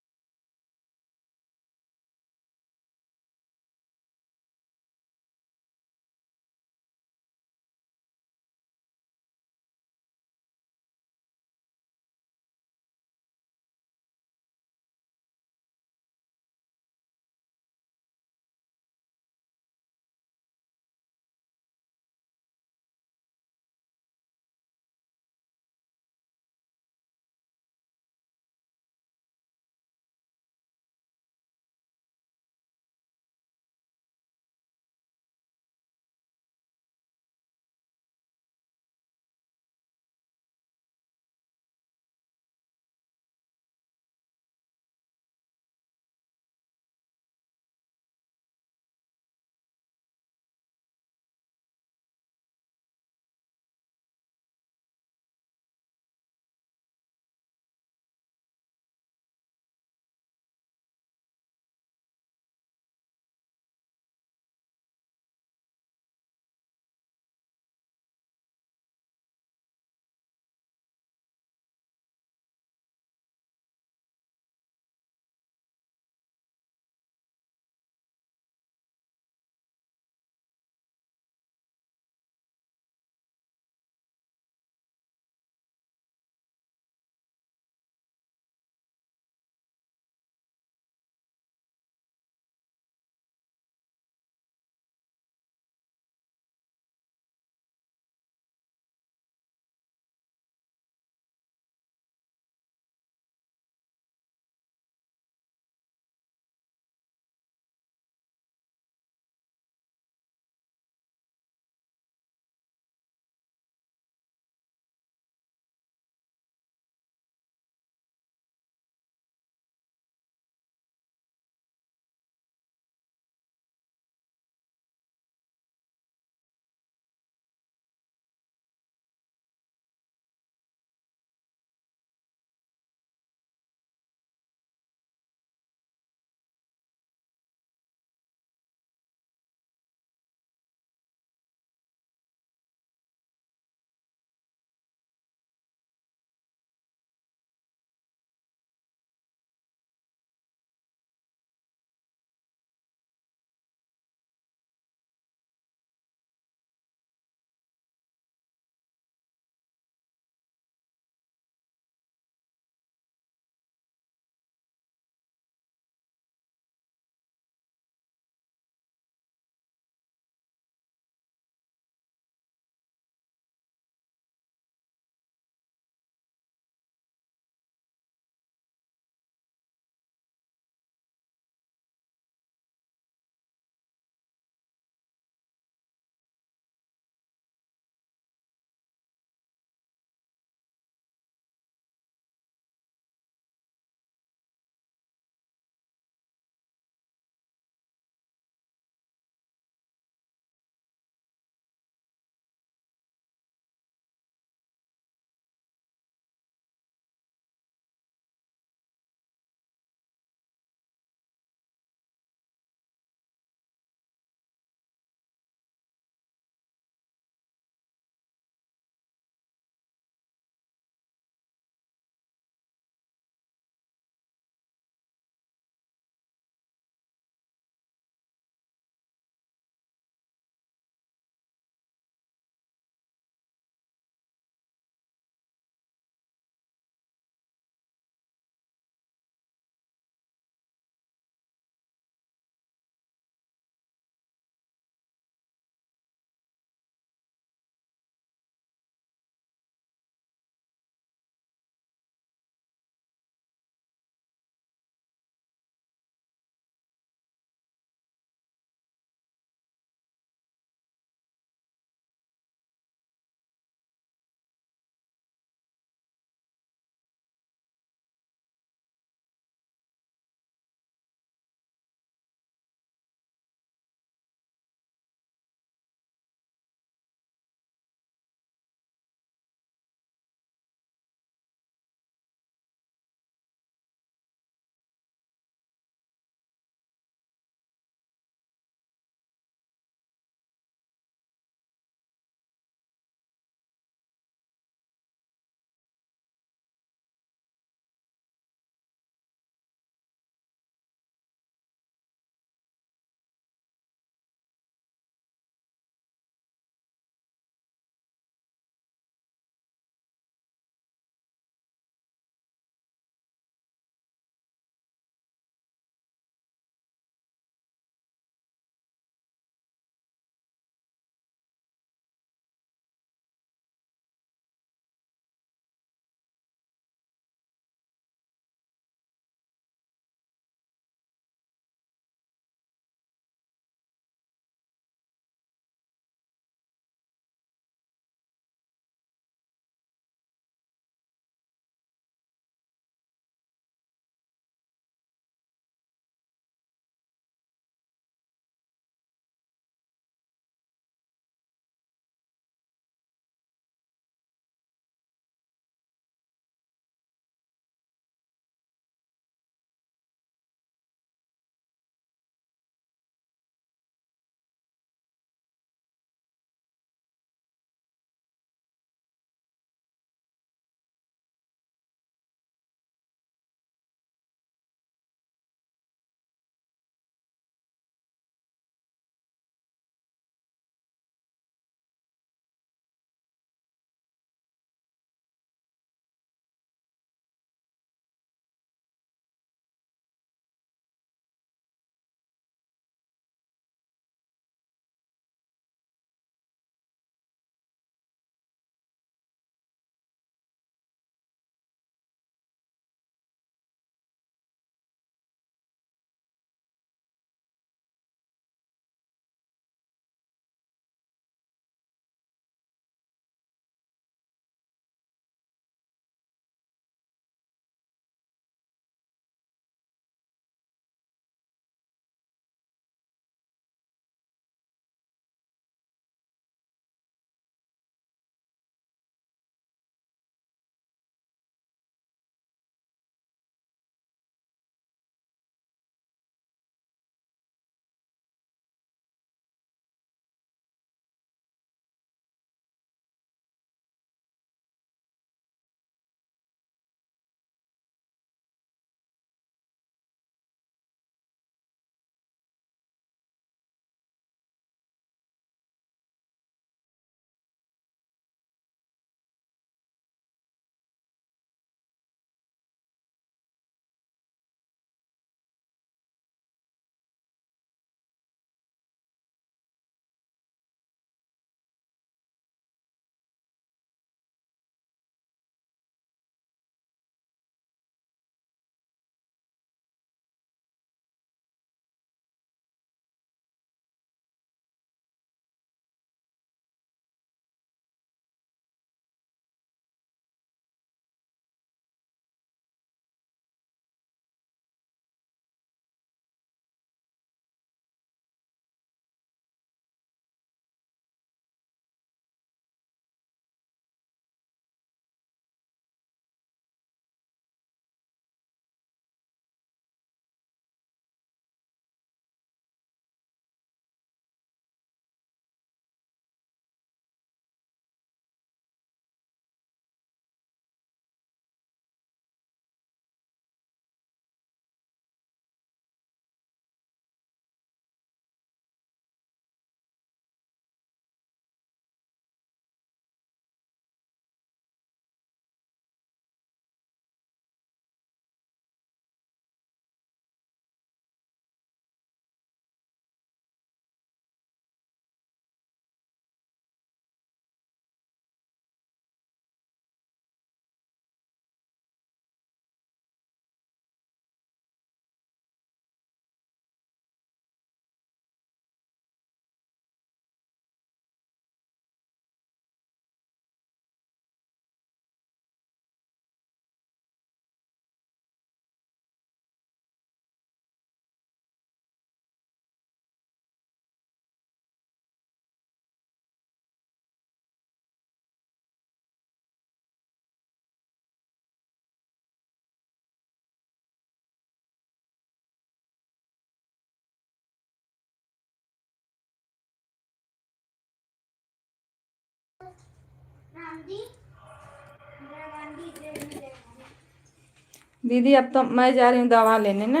दीदी अब तो मैं जा रही हूँ दवा लेने ना,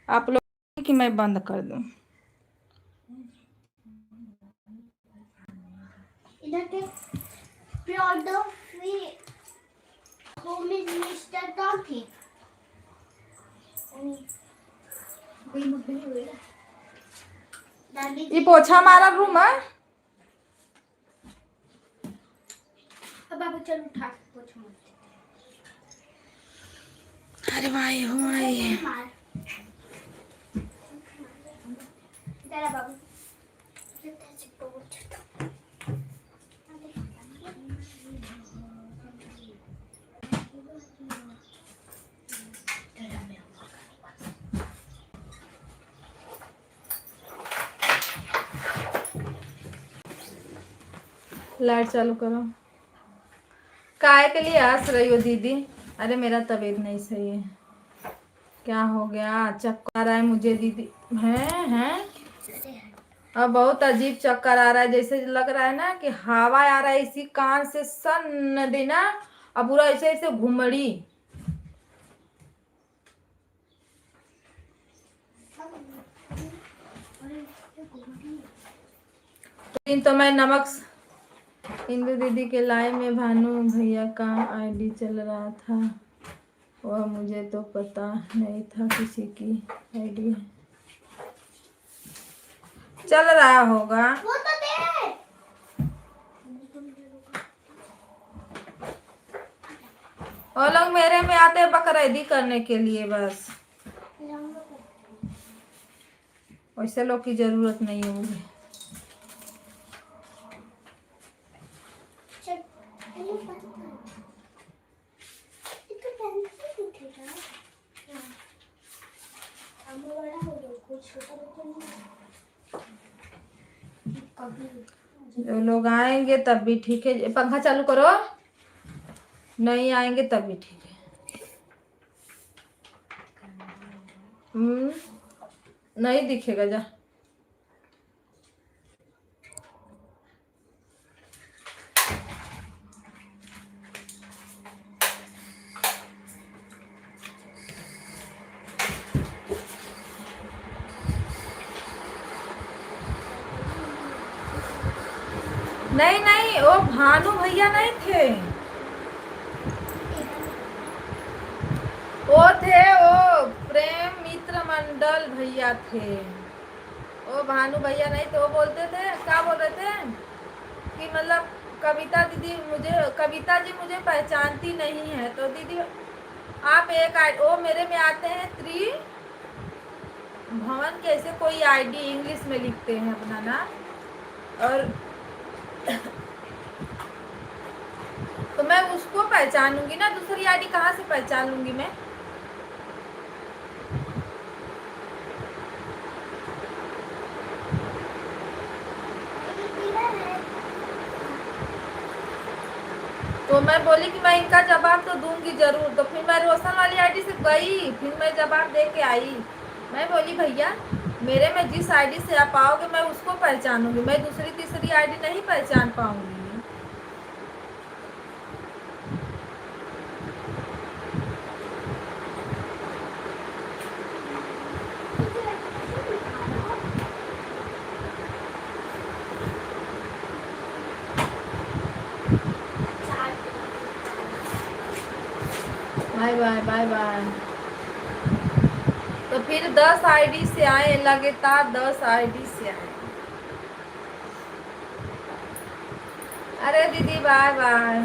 आप लोग कि मैं बंद कर दूँ। इधर के प्रोडो free home is mister doggy ये पोछा हमारा रूम है। अब बाबू चल उठा पोछा मार। अरे भाई हो भाई तेरा बाबू चिपको लाइट चालू करो। काय के लिए हंस रही हो दीदी? अरे मेरा तबीयत नहीं सही है। क्या हो गया? चक्कर आ रहा है मुझे दीदी। हैं अब बहुत अजीब चक्कर आ रहा है, जैसे लग रहा है ना कि हवा आ रहा है इसी कान से सन देना, अब पूरा ऐसे ऐसे घुमड़ी। तो मैं नमक इंदु दीदी के लाइव में भानु भैया का आईडी चल रहा था, वह मुझे तो पता नहीं था किसी की आईडी चल रहा होगा। वो तो दे और लोग मेरे में आते हैं बकरीदी करने के लिए, बस वैसे लोग की जरूरत नहीं है मुझे। चल हेलो बंद कर ये तो पेंसिल उठेगा हम बड़ा हो गया कुछ छोटा बच्चा नहीं कभी जो लोग आएंगे तब भी ठीक है। पंखा चालू करो। नहीं आएंगे तब भी ठीक है। नहीं दिखेगा जा। नहीं नहीं वो भानु भैया नहीं थे, वो थे वो प्रेम मित्र मंडल भैया थे। वो भानु भैया नहीं थे। वो बोलते थे, क्या बोल रहे थे कि मतलब कविता दीदी कविता जी मुझे पहचानती नहीं है, तो दीदी आप एक वो मेरे में आते हैं भवन कैसे कोई आईडी इंग्लिश में लिखते हैं अपना नाम, और तो मैं उसको पहचानूंगी ना, दूसरी आईडी कहाँ से पहचान लूंगी मैं? तो मैं बोली कि मैं इनका जवाब तो दूंगी जरूर। तो फिर मैं रोशन वाली आईडी से गई, फिर मैं जवाब दे के आई। मैं बोली भैया मेरे में जिस आईडी से आप आओगे मैं उसको पहचानूंगी, मैं दूसरी तीसरी आईडी नहीं पहचान पाऊंगी। Bye bye bye bye. तो फिर 10 आईडी से आए, लगातार 10 आईडी से आए। अरे दीदी बाय बाय।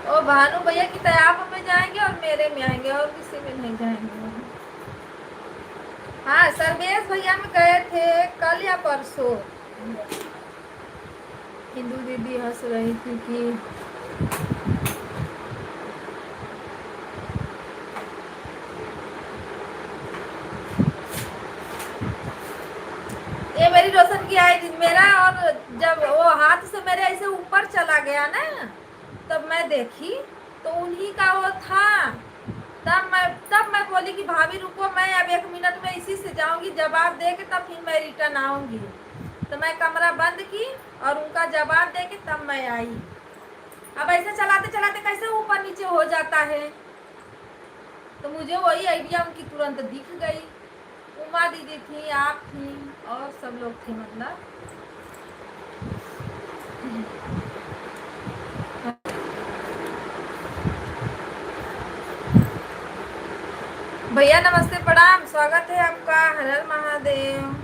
ओ भानु भैया की तैयार में जाएंगे और मेरे में आएंगे और किसी में नहीं जाएंगे। हाँ सर्वेश भैया में गए थे कल या परसों। हिंदू दीदी हंस रही थी कि ये मेरी रोशन की आई मेरा, और जब वो हाथ से मेरे ऐसे ऊपर चला गया ना तब मैं देखी तो उन्हीं का वो था। तब मैं बोली कि भाभी रुको, मैं अब 1 मिनट में इसी से जाऊंगी, जवाब दे के तब फिर मैं रिटर्न आऊंगी। तो मैं कमरा बंद की और उनका जवाब दे के तब मैं आई। अब ऐसे चलाते चलाते कैसे ऊपर नीचे हो जाता है। तो मुझे वही आइडिया उनकी तुरंत दिख गई। उमा दीदी थी, आप थी और सब लोग थे मतलब। भैया नमस्ते प्रणाम, स्वागत है आपका, हर हर महादेव।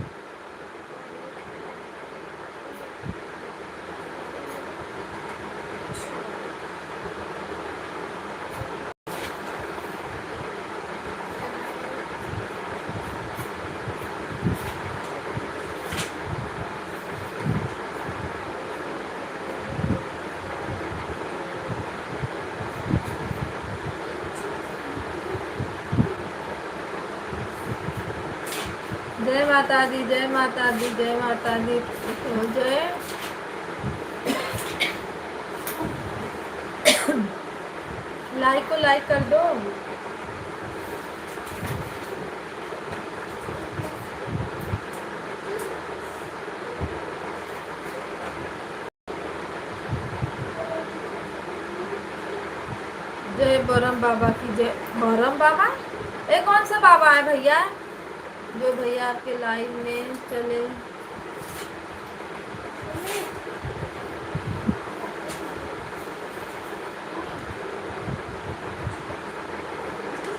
जय माता दी, जय माता दी, जय माता दी। तो जय लाइक को लाइक कर दो। जय बरम बाबा की जय। बरम बाबा, ये कौन सा बाबा है भैया जो भैया आपके लाइव में चले?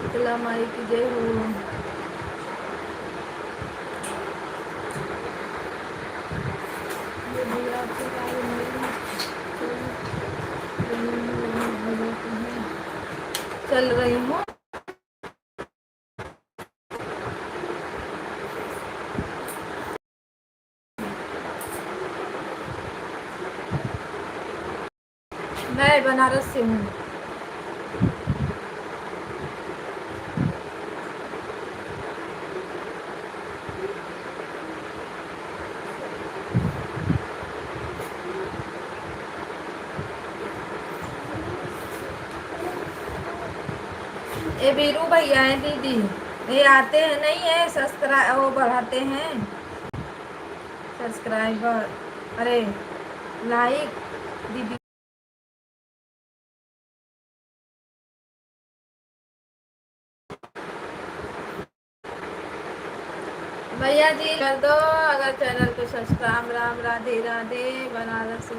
शीतला माई की जय हो। ये भैया आपके लाइव में चल रही हूँ। मैं बनारस से हूँ। ये बीरू भैया है दीदी, ये आते हैं नहीं है सब्सक्राइब, वो बढ़ाते हैं सब्सक्राइबर। अरे लाइक दीदी। भैया जी कर दो अगर चैनल को सब्सक्राइब। राम राधे राधे बनारस।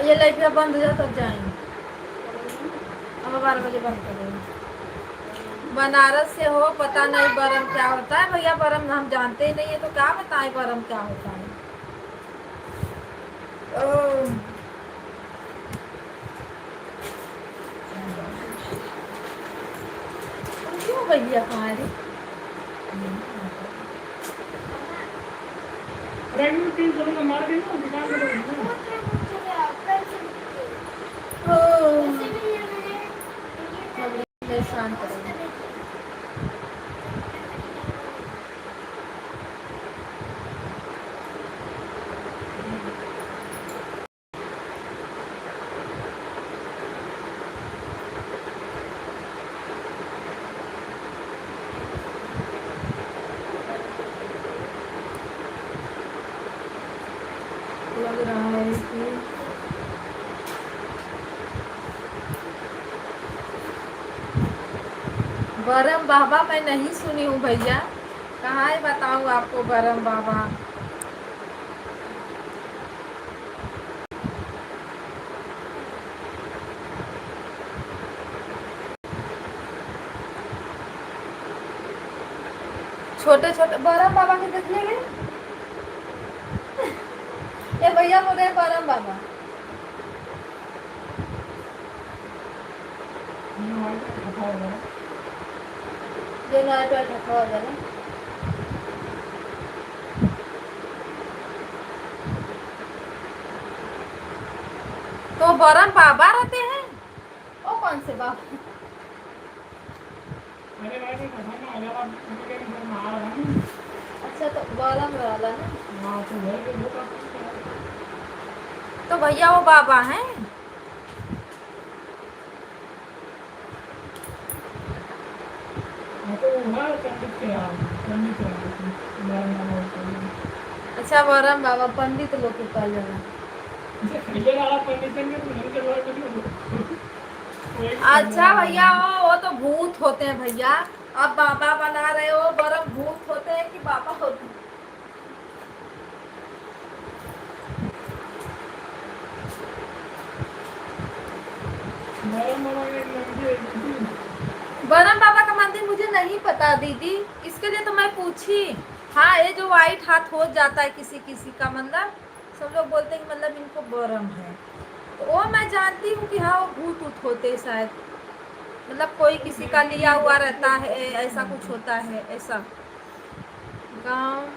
ये लाइट बंद हो जाए तब जाएंगे। अब 12 बजे बंद करेंगे। बनारस से हो, पता नहीं बरम क्या होता है भैया। बरम हम जानते ही नहीं है तो क्या बताएं बरम क्या होता है। क्यों भैया हमारे रेगुलर 3 करोड़ का मार के ना निकाल के दो। शांत करेंगे। लग रहा है कि बरम बाबा मैं नहीं सुनी हूँ भैया, कहाँ है बताऊँ आपको बरम बाबा। छोटे छोटे बरम बाबा के देखने गए। ये भैया बोल रहे हैं बरम बाबा। जो नया पे रखा हो जाए। तो बरम बाबा रहते हैं, वो कौन से बाबा? अरे भाई मैं खाना आ जा रहा हूं, मैं आ रहा हूं। अच्छा तो बरम वाला ना, हाँ तो घर के लोग तो भैया वो बाबा हैं। हाँ तो वो है पंडित के यहाँ, पंडित रहते थे, बारह नाम होता है। अच्छा बरम बाबा पंडित लोग के कल जाना। जैसे खरीदे वाला पंडित है तो घर के लोग मतलब वही अच्छा खरीदने भैया वाला है। वो तो भूत होते हैं भैया। अब बाबा बना रहे हो, बरम भूत होते हैं कि बाबा होते हैं? बारह नाम एक लड़की है, दीदी। बरम बाबा का मंदिर मुझे नहीं पता दीदी, इसके लिए तो मैं पूछी। हाँ ये जो व्हाइट हाथ हो जाता है किसी किसी का, मतलब सब लोग बोलते हैं कि मतलब इनको बरम है, तो वो मैं जानती हूँ कि हाँ वो भूत उत होते हैं शायद, मतलब कोई किसी का लिया हुआ रहता है, ऐसा कुछ होता है ऐसा गाँव।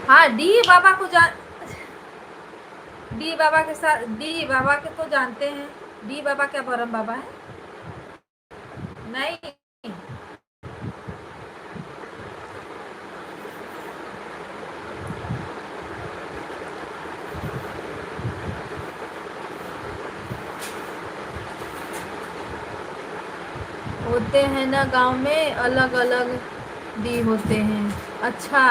हाँ डी बाबा को जान, डी बाबा के साथ, डी बाबा के तो जानते हैं। डी बाबा क्या बरम बाबा है? नहीं। होते हैं ना गांव में अलग अलग डी होते हैं। अच्छा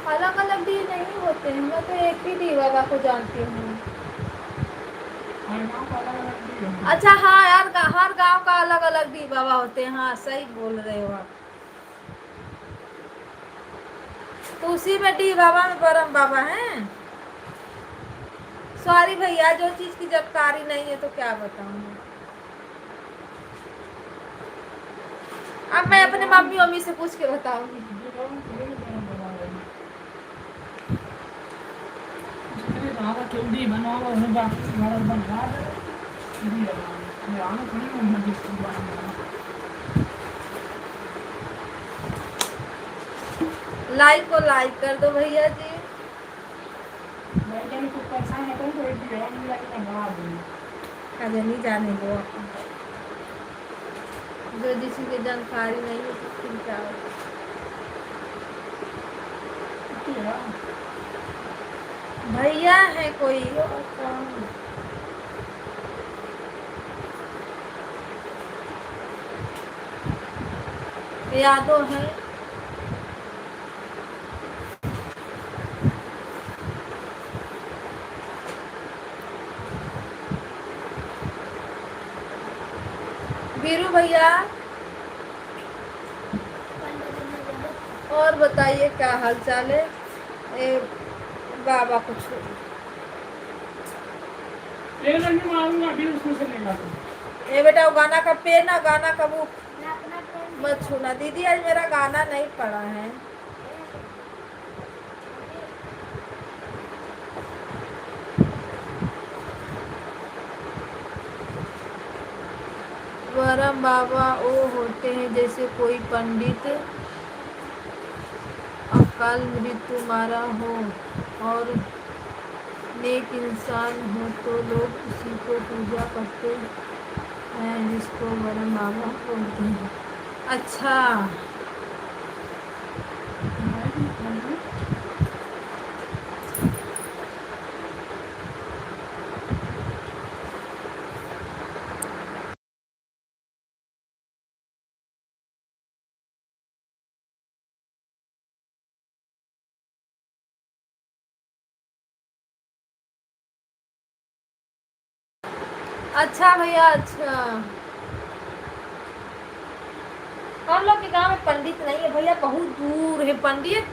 अलग अलग डी नहीं होते हैं, मैं तो एक ही डी बाबा को जानती हूँ। हर गाँव का अलग अलग भी है। अच्छा हाँ यार हर गांव का अलग अलग डी बाबा होते हैं, हाँ सही बोल रहे हो आप। तो उसी में डी बाबा में बरम बाबा हैं। सॉरी भैया जो चीज की जानकारी नहीं है तो क्या बताऊँ। अब मैं अपने मम्मी मम्मी से पूछ के बताऊंगी। जितने ज़्यादा जल्दी बनाओ उन्हें बाकी घर बनवा दे, ये ये आना थोड़ी ना उन्हें जिसकी बनाना। लाइक को लाइक कर दो भैया जी। मैं कहीं कुछ परेशान है तो एक भी मिला के बनवा दूँगी। अरे नहीं जाने दो, जो जिसी की जानकारी नहीं है तो फिर क्या हो। भैया है कोई और कौन? यादव है। वीरू भैया और बताइए क्या हाल चाल है? ए, बाबा को छोड़ एक लड़की मारूंगा फिर उसमें से निकालूंगा। ए बेटा वो गाना का पेड़ ना, गाना का वो मैं अपना पेन मत छूना। दीदी आज मेरा गाना नहीं पड़ा है। बरम बाबा वो होते हैं जैसे कोई पंडित अकाल मृत्यु मारा हो और नेक इंसान हो तो लोग उसी को पूजा करते हैं, जिसको बरम बाबा बोलते हैं। अच्छा अच्छा भैया अच्छा। हम लोग के गांव में पंडित नहीं है भैया, बहुत दूर है पंडित,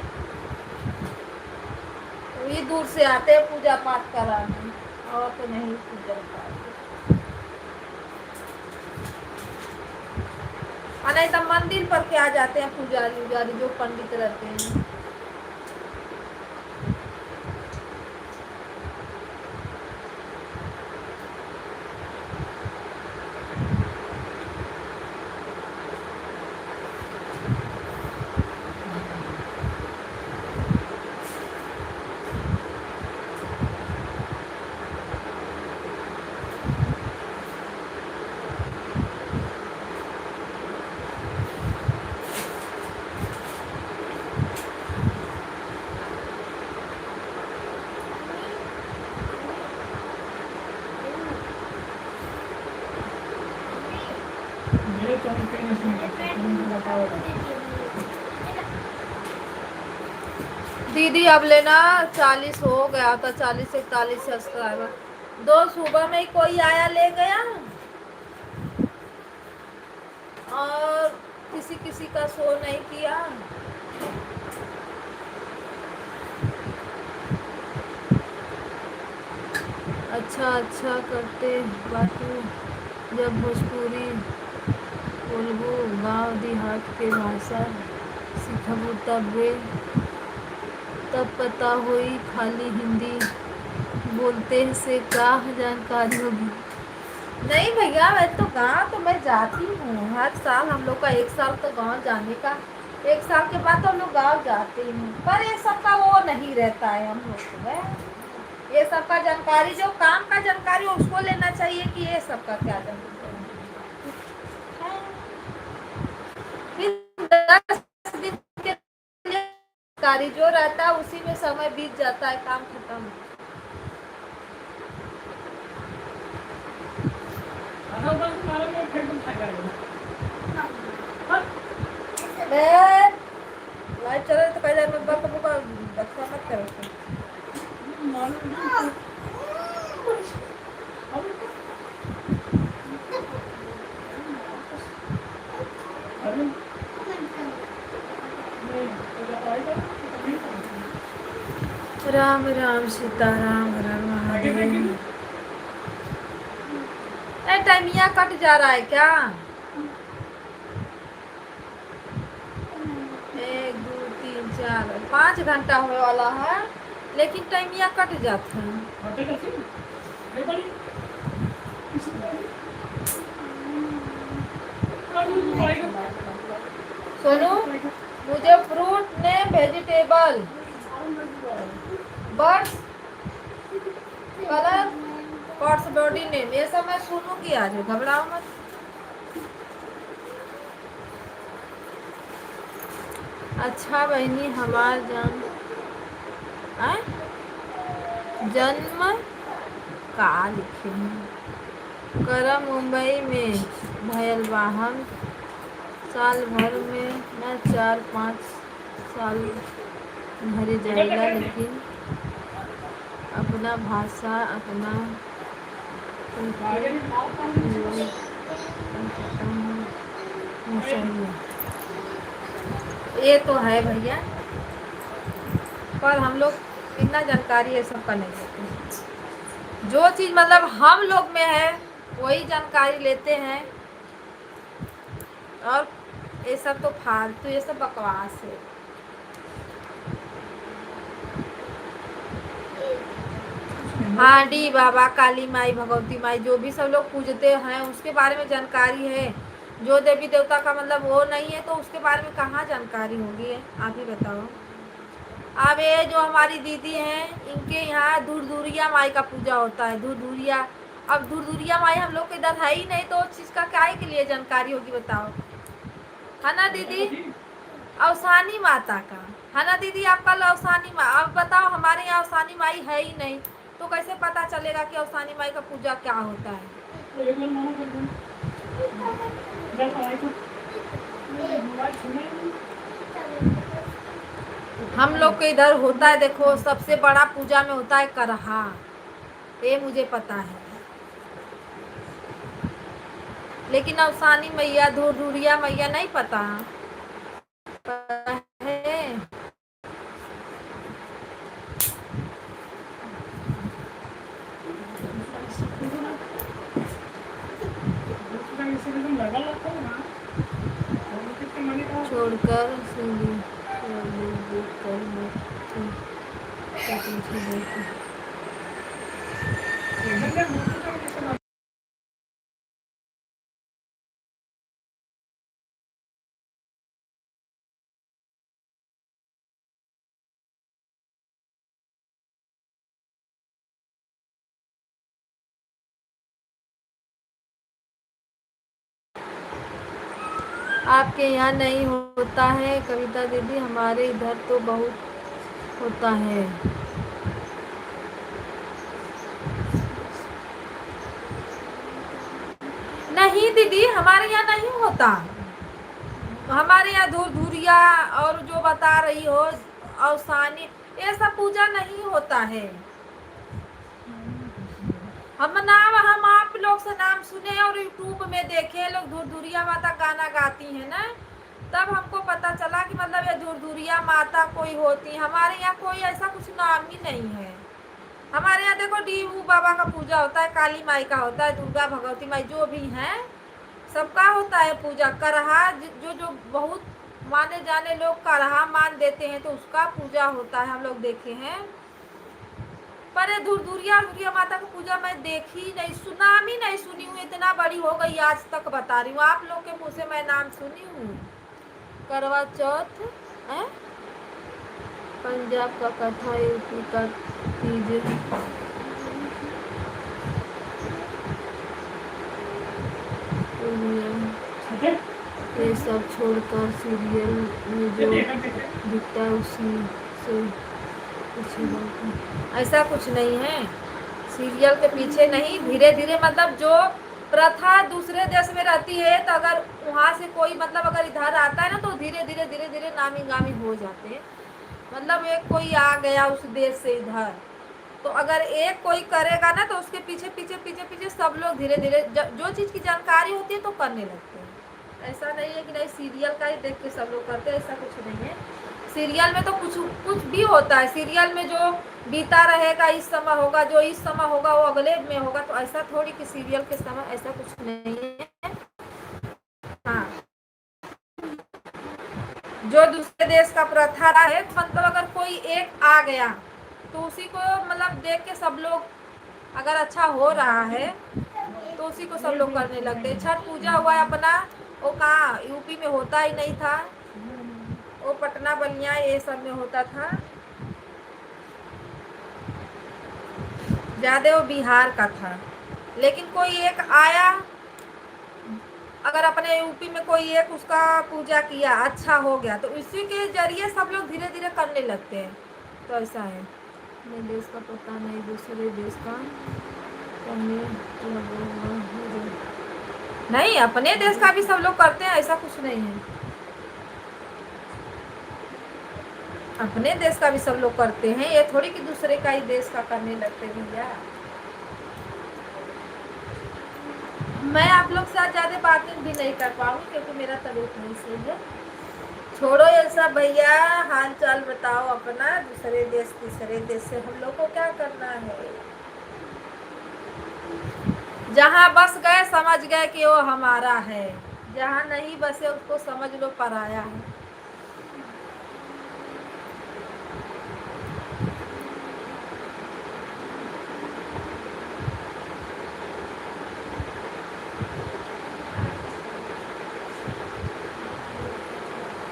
ये दूर से आते हैं पूजा पाठ कराने, और तो नहीं पूजा पाठ। और नहीं तो मंदिर पर क्या जाते हैं पुजारी उजारी जो पंडित रहते हैं। दीदी अब लेना 40 हो गया था, 40 से 41 सब्सक्राइबर। 2 सुबह में ही कोई आया ले गया और किसी किसी का शो नहीं किया। अच्छा अच्छा करते बाकी जब भोजपुरी बोलबू गांव देहात के भाषा सीखबू तब पता होई खाली हिंदी बोलते से का जानकारी होगी। नहीं भैया, मैं तो गांव तो मैं जाती हूँ हर साल। हम लोग का 1 साल तो गांव जाने का, 1 साल के बाद तो हम लोग गांव जाते हैं। पर ये सब का वो नहीं रहता है हम लोग को। ये सब का जानकारी, जो काम का जानकारी उसको लेना चाहिए कि ये सब का क्या जानकारी। फिर 10 दिन के लिए जानकारी जो रहता है उसी में समय बीत जाता है, काम खत्म। लाइव चल रहा है तो कहीं मत बात को अच्छा मत करो। राम राम सीताराम हर हर महादेव। टाइमिया कट जा रहा है क्या? 1 2 3 4 5 घंटा होने वाला है, लेकिन टाइमिया कट जाता है। सोनू, मुझे फ्रूट ने vegetable birds colour parts body name ये सब मैं सुनूंगी आज, घबराओ मत। अच्छा बहनी हमार जन्म का लिखे हैं करम मुंबई में भयल बा। हम साल भर में न 4-5 साल भरे जाएगा, लेकिन अपना भाषा अपना चाहिए। ये तो है भैया, पर हम लोग इतना जानकारी ये सब का नहीं लेते। जो चीज मतलब हम लोग में है वही जानकारी लेते हैं, और ये सब तो फालतू, ये सब बकवास है। हांडी बाबा, काली माई, भगवती माई, जो भी सब लोग पूजते हैं उसके बारे में जानकारी है। जो देवी देवता का मतलब वो नहीं है तो उसके बारे में कहाँ जानकारी होगी है? आप ही बताओ। अब ये जो हमारी दीदी हैं इनके यहाँ दूरदूरिया माई का पूजा होता है। दूरदूरिया, अब दूरदूरिया माई हम लोग के इधर है ही नहीं, तो उस चीज़ का क्या के लिए जानकारी होगी बताओ, है ना दीदी? अवसानी माता का है ना दीदी आपका अवसानी माँ। अब बताओ, हमारे यहाँ अवसानी माई है ही नहीं, तो कैसे पता चलेगा कि अवसानी माई का पूजा क्या होता है? हम लोग के इधर होता है, देखो सबसे बड़ा पूजा में होता है करहा, ये मुझे पता है। लेकिन अवसानी मैया, दूरदूरिया मैया नहीं पता है। छोड़कर आपके यहाँ नहीं होता है कविता दीदी? हमारे इधर तो बहुत होता है। नहीं दीदी, हमारे यहाँ नहीं होता। हमारे यहाँ दूरदूरिया और जो बता रही हो अवसानी, ये सब पूजा नहीं होता है। हम आप लोग से नाम सुने और यूट्यूब में देखे, लोग धुरधुरिया माता गाना गाती है ना, तब हमको पता चला कि मतलब ये धुरधुरिया माता कोई होती। हमारे यहाँ कोई ऐसा कुछ नाम ही नहीं है। हमारे यहाँ देखो डीहू बाबा का पूजा होता है, काली माई का होता है, दुर्गा भगवती माई जो भी हैं सबका होता है पूजा। करहा जो जो बहुत माने जाने लोग करहा मान देते हैं तो उसका पूजा होता है, हम लोग देखे हैं। पर ये धुरधुरिया माता की पूजा मैं देखी नहीं, नाम ही नहीं सुनी हूँ। इतना बड़ी हो गई आज तक बता रही हूँ, आप लोग के मुँह से मैं नाम सुनी हूँ। करवा चौथ है, पंजाब का कथा, यूपी का तीज, ये सब छोड़कर सीरियल में जो दिखता है उसी से कुछ नहीं। ऐसा कुछ नहीं है, सीरियल के पीछे नहीं। धीरे धीरे मतलब जो प्रथा दूसरे देश में रहती है तो अगर वहाँ से कोई मतलब अगर इधर आता है ना तो धीरे धीरे नामी गामी हो जाते हैं। मतलब एक कोई आ गया उस देश से इधर, तो अगर एक कोई करेगा ना तो उसके पीछे पीछे पीछे पीछे सब लोग धीरे धीरे जो चीज़ की जानकारी होती है तो करने लगते हैं। ऐसा नहीं है कि नहीं सीरियल का ही देख के सब लोग करते हैं, ऐसा कुछ नहीं है। सीरियल में तो कुछ भी होता है। सीरियल में जो बीता रहेगा इस समय होगा, जो इस समय होगा वो अगले में होगा, तो ऐसा थोड़ी कि सीरियल के समय ऐसा कुछ नहीं है। हाँ, जो दूसरे देश का प्रथा है मतलब अगर कोई एक आ गया तो उसी को मतलब देख के सब लोग, अगर अच्छा हो रहा है तो उसी को सब लोग करने लगते। छठ पूजा हुआ है अपना, वो कहाँ यूपी में होता ही नहीं था, वो पटना बलिया ये सब में होता था, ज्यादा वो बिहार का था। लेकिन कोई एक आया, अगर अपने यूपी में कोई एक उसका पूजा किया, अच्छा हो गया, तो इसी के जरिए सब लोग धीरे धीरे करने लगते हैं। तो ऐसा है, अपने देश का पता नहीं दूसरे देश का नहीं, अपने देश का भी सब लोग करते हैं, ऐसा कुछ नहीं है। अपने देश का भी सब लोग करते हैं, ये थोड़ी कि दूसरे का ही देश का करने लगते भैया। मैं आप लोग से आज ज्यादा बातें भी नहीं कर पाऊंगी क्योंकि मेरा तबीयत नहीं सही है। छोड़ो ये सब भैया, हाल चाल बताओ अपना। दूसरे देश तीसरे देश से हम लोग को क्या करना है। जहाँ बस गए समझ गए कि वो हमारा है, जहाँ नहीं बसे उसको समझ लो पराया है।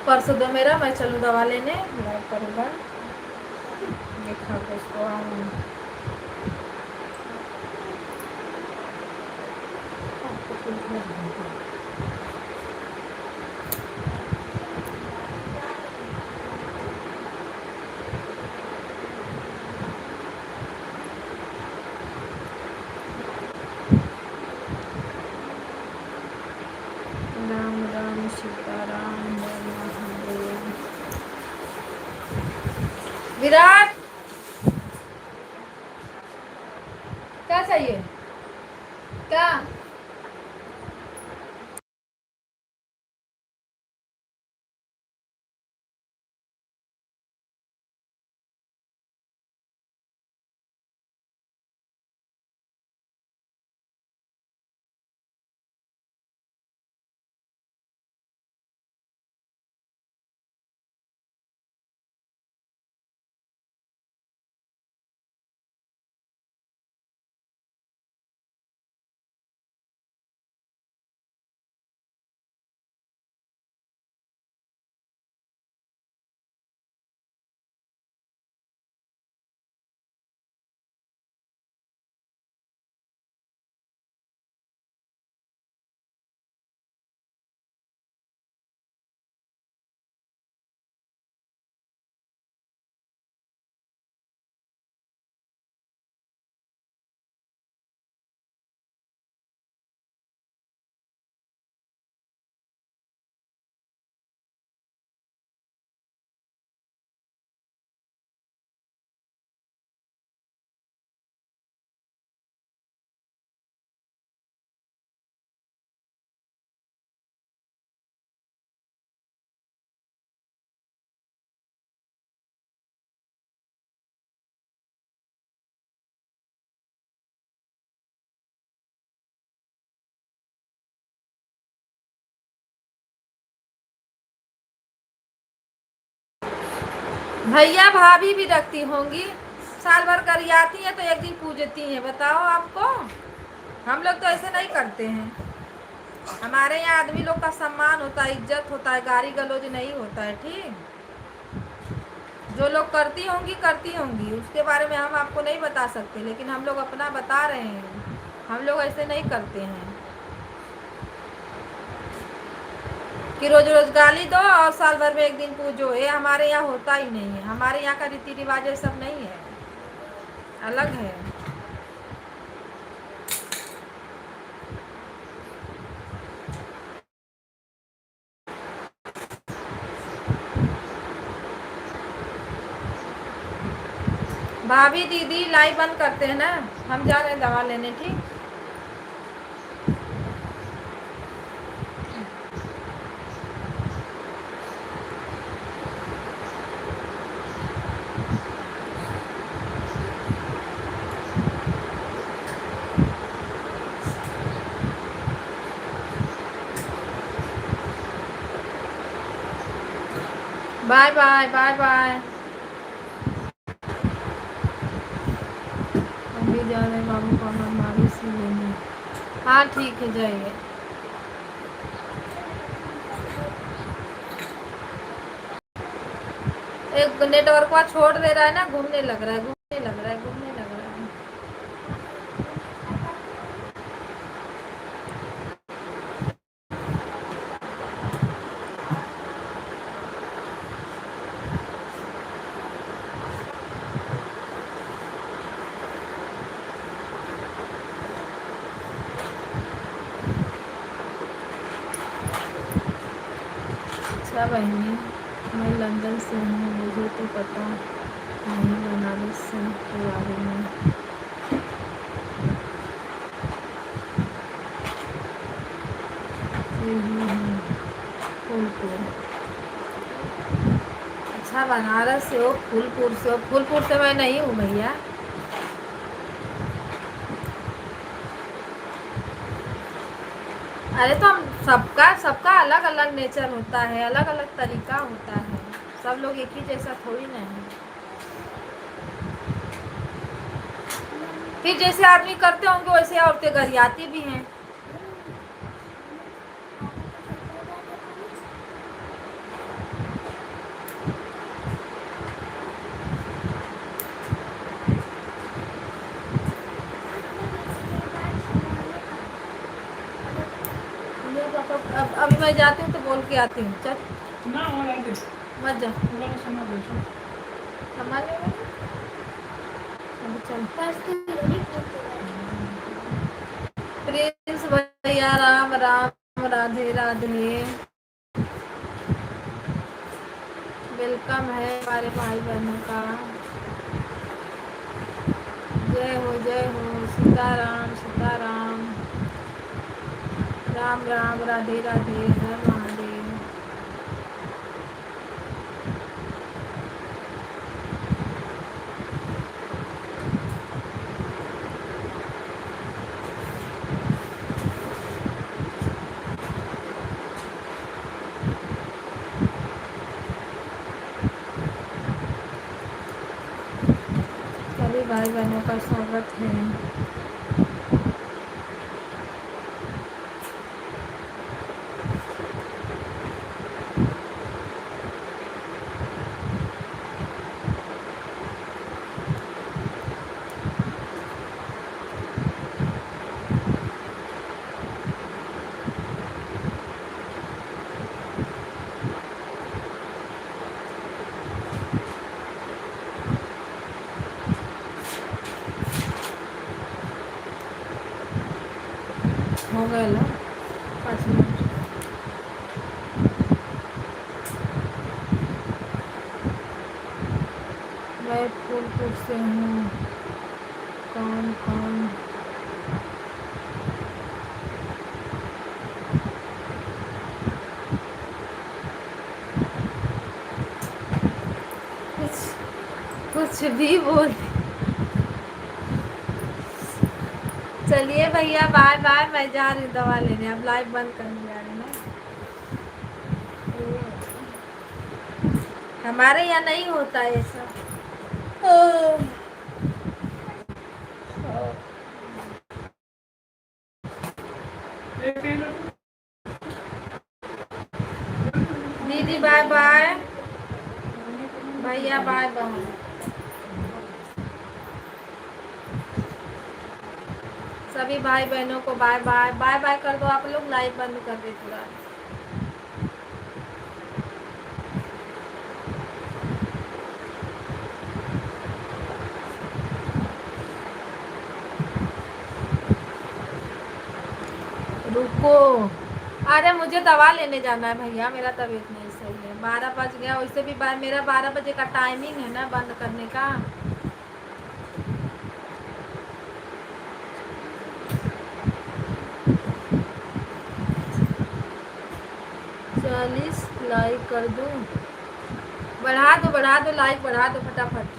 परसों दो मेरा, मैं चलूँ दवा लेने, लाइव करूँगा, देखा तो उसको राम राम सीताराम जय महादेव। विराट क्या चाहिए क्या? भैया भाभी भी रखती होंगी, साल भर कर आती है तो एक दिन पूजती है। बताओ आपको, हम लोग तो ऐसे नहीं करते हैं। हमारे यहाँ आदमी लोग का सम्मान होता है, इज्जत होता है, गाली गलौज नहीं होता है। ठीक, जो लोग करती होंगी उसके बारे में हम आपको नहीं बता सकते, लेकिन हम लोग अपना बता रहे हैं। हम लोग ऐसे नहीं करते हैं कि रोज रोज गाली दो और साल भर में एक दिन पूजो। ये हमारे यहाँ होता ही नहीं है। हमारे यहाँ का रीति रिवाज ये सब नहीं है, अलग है। भाभी दीदी लाइव बंद करते हैं ना, हम जा रहे हैं दवा लेने। ठीक, बाय बाय बाय बाय। अभी जा रहे हैं बाबू को हमारी से लेने। हाँ ठीक है, जाइए। एक नेटवर्क छोड़ दे रहा है ना, घूमने लग रहा है, घूमने लग रहा है, घूमने लग रहा है। अच्छा बहनी, मैं लंदन से हूँ, मुझे तो पता नहीं बनारस के बारे में। फूलपुर। अच्छा, बनारस से हो, फूलपुर से हो। फूलपुर से मैं नहीं हूँ भैया। अरे तो हम सबका अलग अलग नेचर होता है, अलग अलग तरीका होता है। सब लोग एक ही जैसा थोड़ी ना है। फिर जैसे आदमी करते होंगे वैसे औरतें गरियाती भी हैं। अभी मैं जाती हूँ तो बोल के आती हूँ। चल ना हो रहा है, मत जा, वो लोग समझ लो। संभाल लेंगे। अभी चल। प्रिंस भैया राम राम, राधे राधे। वेलकम है हमारे भाई बहनों का। जय हो, सीताराम सीताराम, राम राम, राधे राधे, हर महादेव। सभी भाई बहनों का स्वागत है। हो गया ना 5 मिनट। मैं फूलपुर से हूँ। कौन कौन? कुछ भी बोल। चलिए भैया, बाय बाय, मैं जा रही हूँ दवा लेने। अब लाइव बंद करने जा रही हूँ। हमारे यहाँ नहीं होता है ऐसा। एक कहीं लोग दीदी बाय बाय, भैया बाय बाय। सभी भाई बहनों को बाय बाय बाय बाय कर दो आप लोग, लाइव बंद कर दे पूरा। रुको, अरे मुझे दवा लेने जाना है भैया, मेरा तबीयत नहीं सही है। 12 बज गया, वैसे भी मेरा 12 बजे का टाइमिंग है ना बंद करने का। चालीस लाइक कर दूं, बढ़ा दो लाइक बढ़ा दो फटाफट।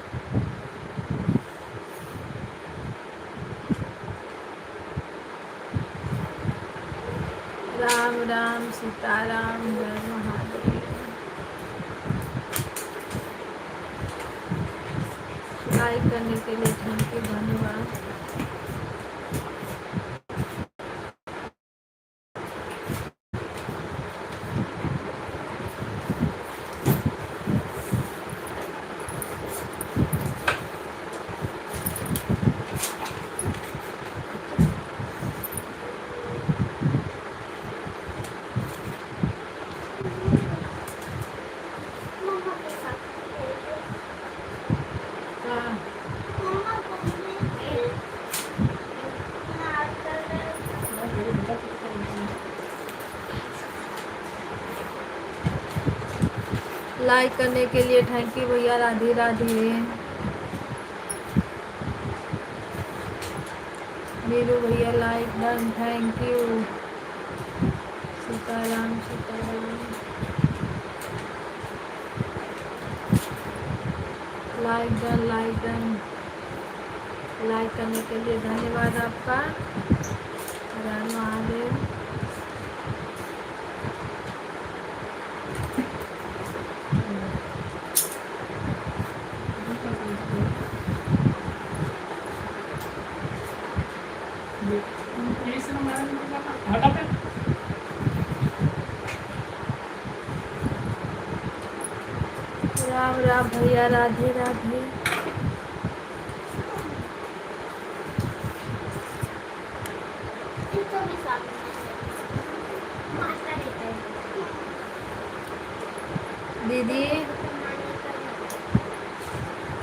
राम राम सीताराम, जय महादेव। लाइक करने के लिए थैंक यू, धन्यवाद। मम्मा के साथ हाँ, मम्मा बोलने लाइक करने के लिए थैंक यू भैया, राधे राधे। मीरू भैया like done, thank you. Sitaram Sitaram, like done like done. Like करने के लिए धन्यवाद आपका। राम महादेव। यही से हमारा हटा पे राम राम भैया, राधे राधे। इनको भी साथ में मास्टर रहता है दीदी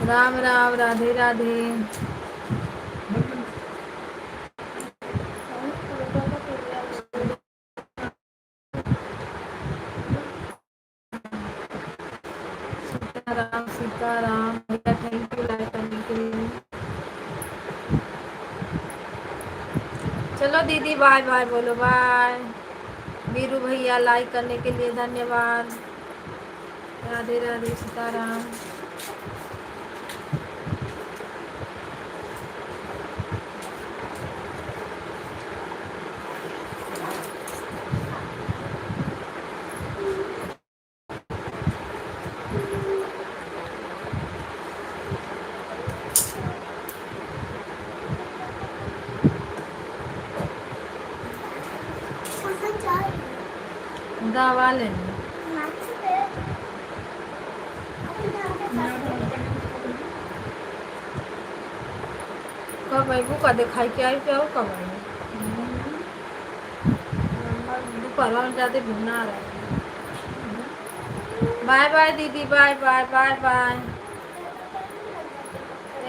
राम राम, राधे राधे। सीताराम सीताराम भैया, थैंक यू लाइक करने के लिए। चलो दीदी बाय बाय बोलो, बाय। वीरू भैया लाइक करने के लिए धन्यवाद। राधे राधे, सीताराम। कहाँ जा रही हो दवा लेने मार्क्स पे अपने यहाँ पे कब आईबू का दिखाई के आई पे और कब आई दोपहर में ज़्यादा घूमना रहा है। बाय बाय दीदी, बाय बाय बाय बाय।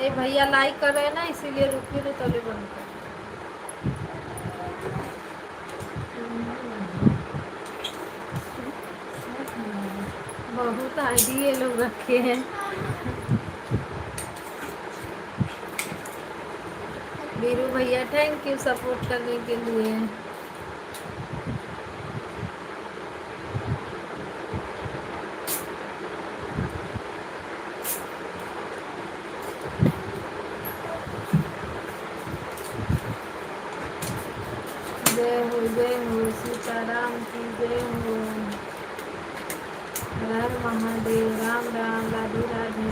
ये भैया लाइक कर रहे हैं ना, इसीलिए रुकिए तो चले बंद कर। बहुत आईडी ये लोग रखे हैं। वीरू भैया थैंक यू सपोर्ट करने के लिए। जय हो सीताराम की जय हो। हर हर महादेव। राम राम, राधे राधे।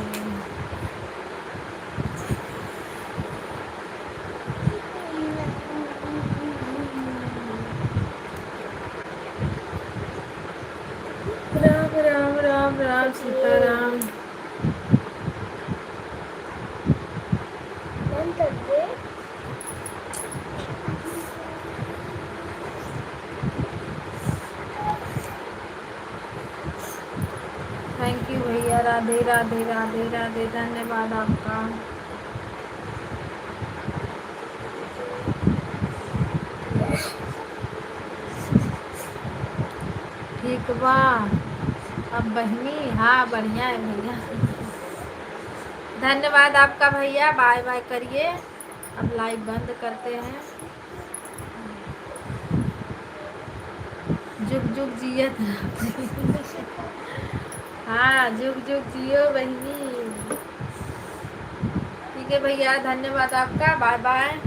राम राम राम राम सीताराम। थैंक यू भैया, राधे राधे राधे राधे, धन्यवाद आपका। ठीक बा अब बहनी, हाँ बढ़िया है भैया। धन्यवाद आपका भैया, बाय बाय करिए। अब लाइव बंद करते हैं। जुग जुग जियत हाँ जुग जुग जियो बहनी। ठीक है भैया, धन्यवाद आपका, बाय बाय।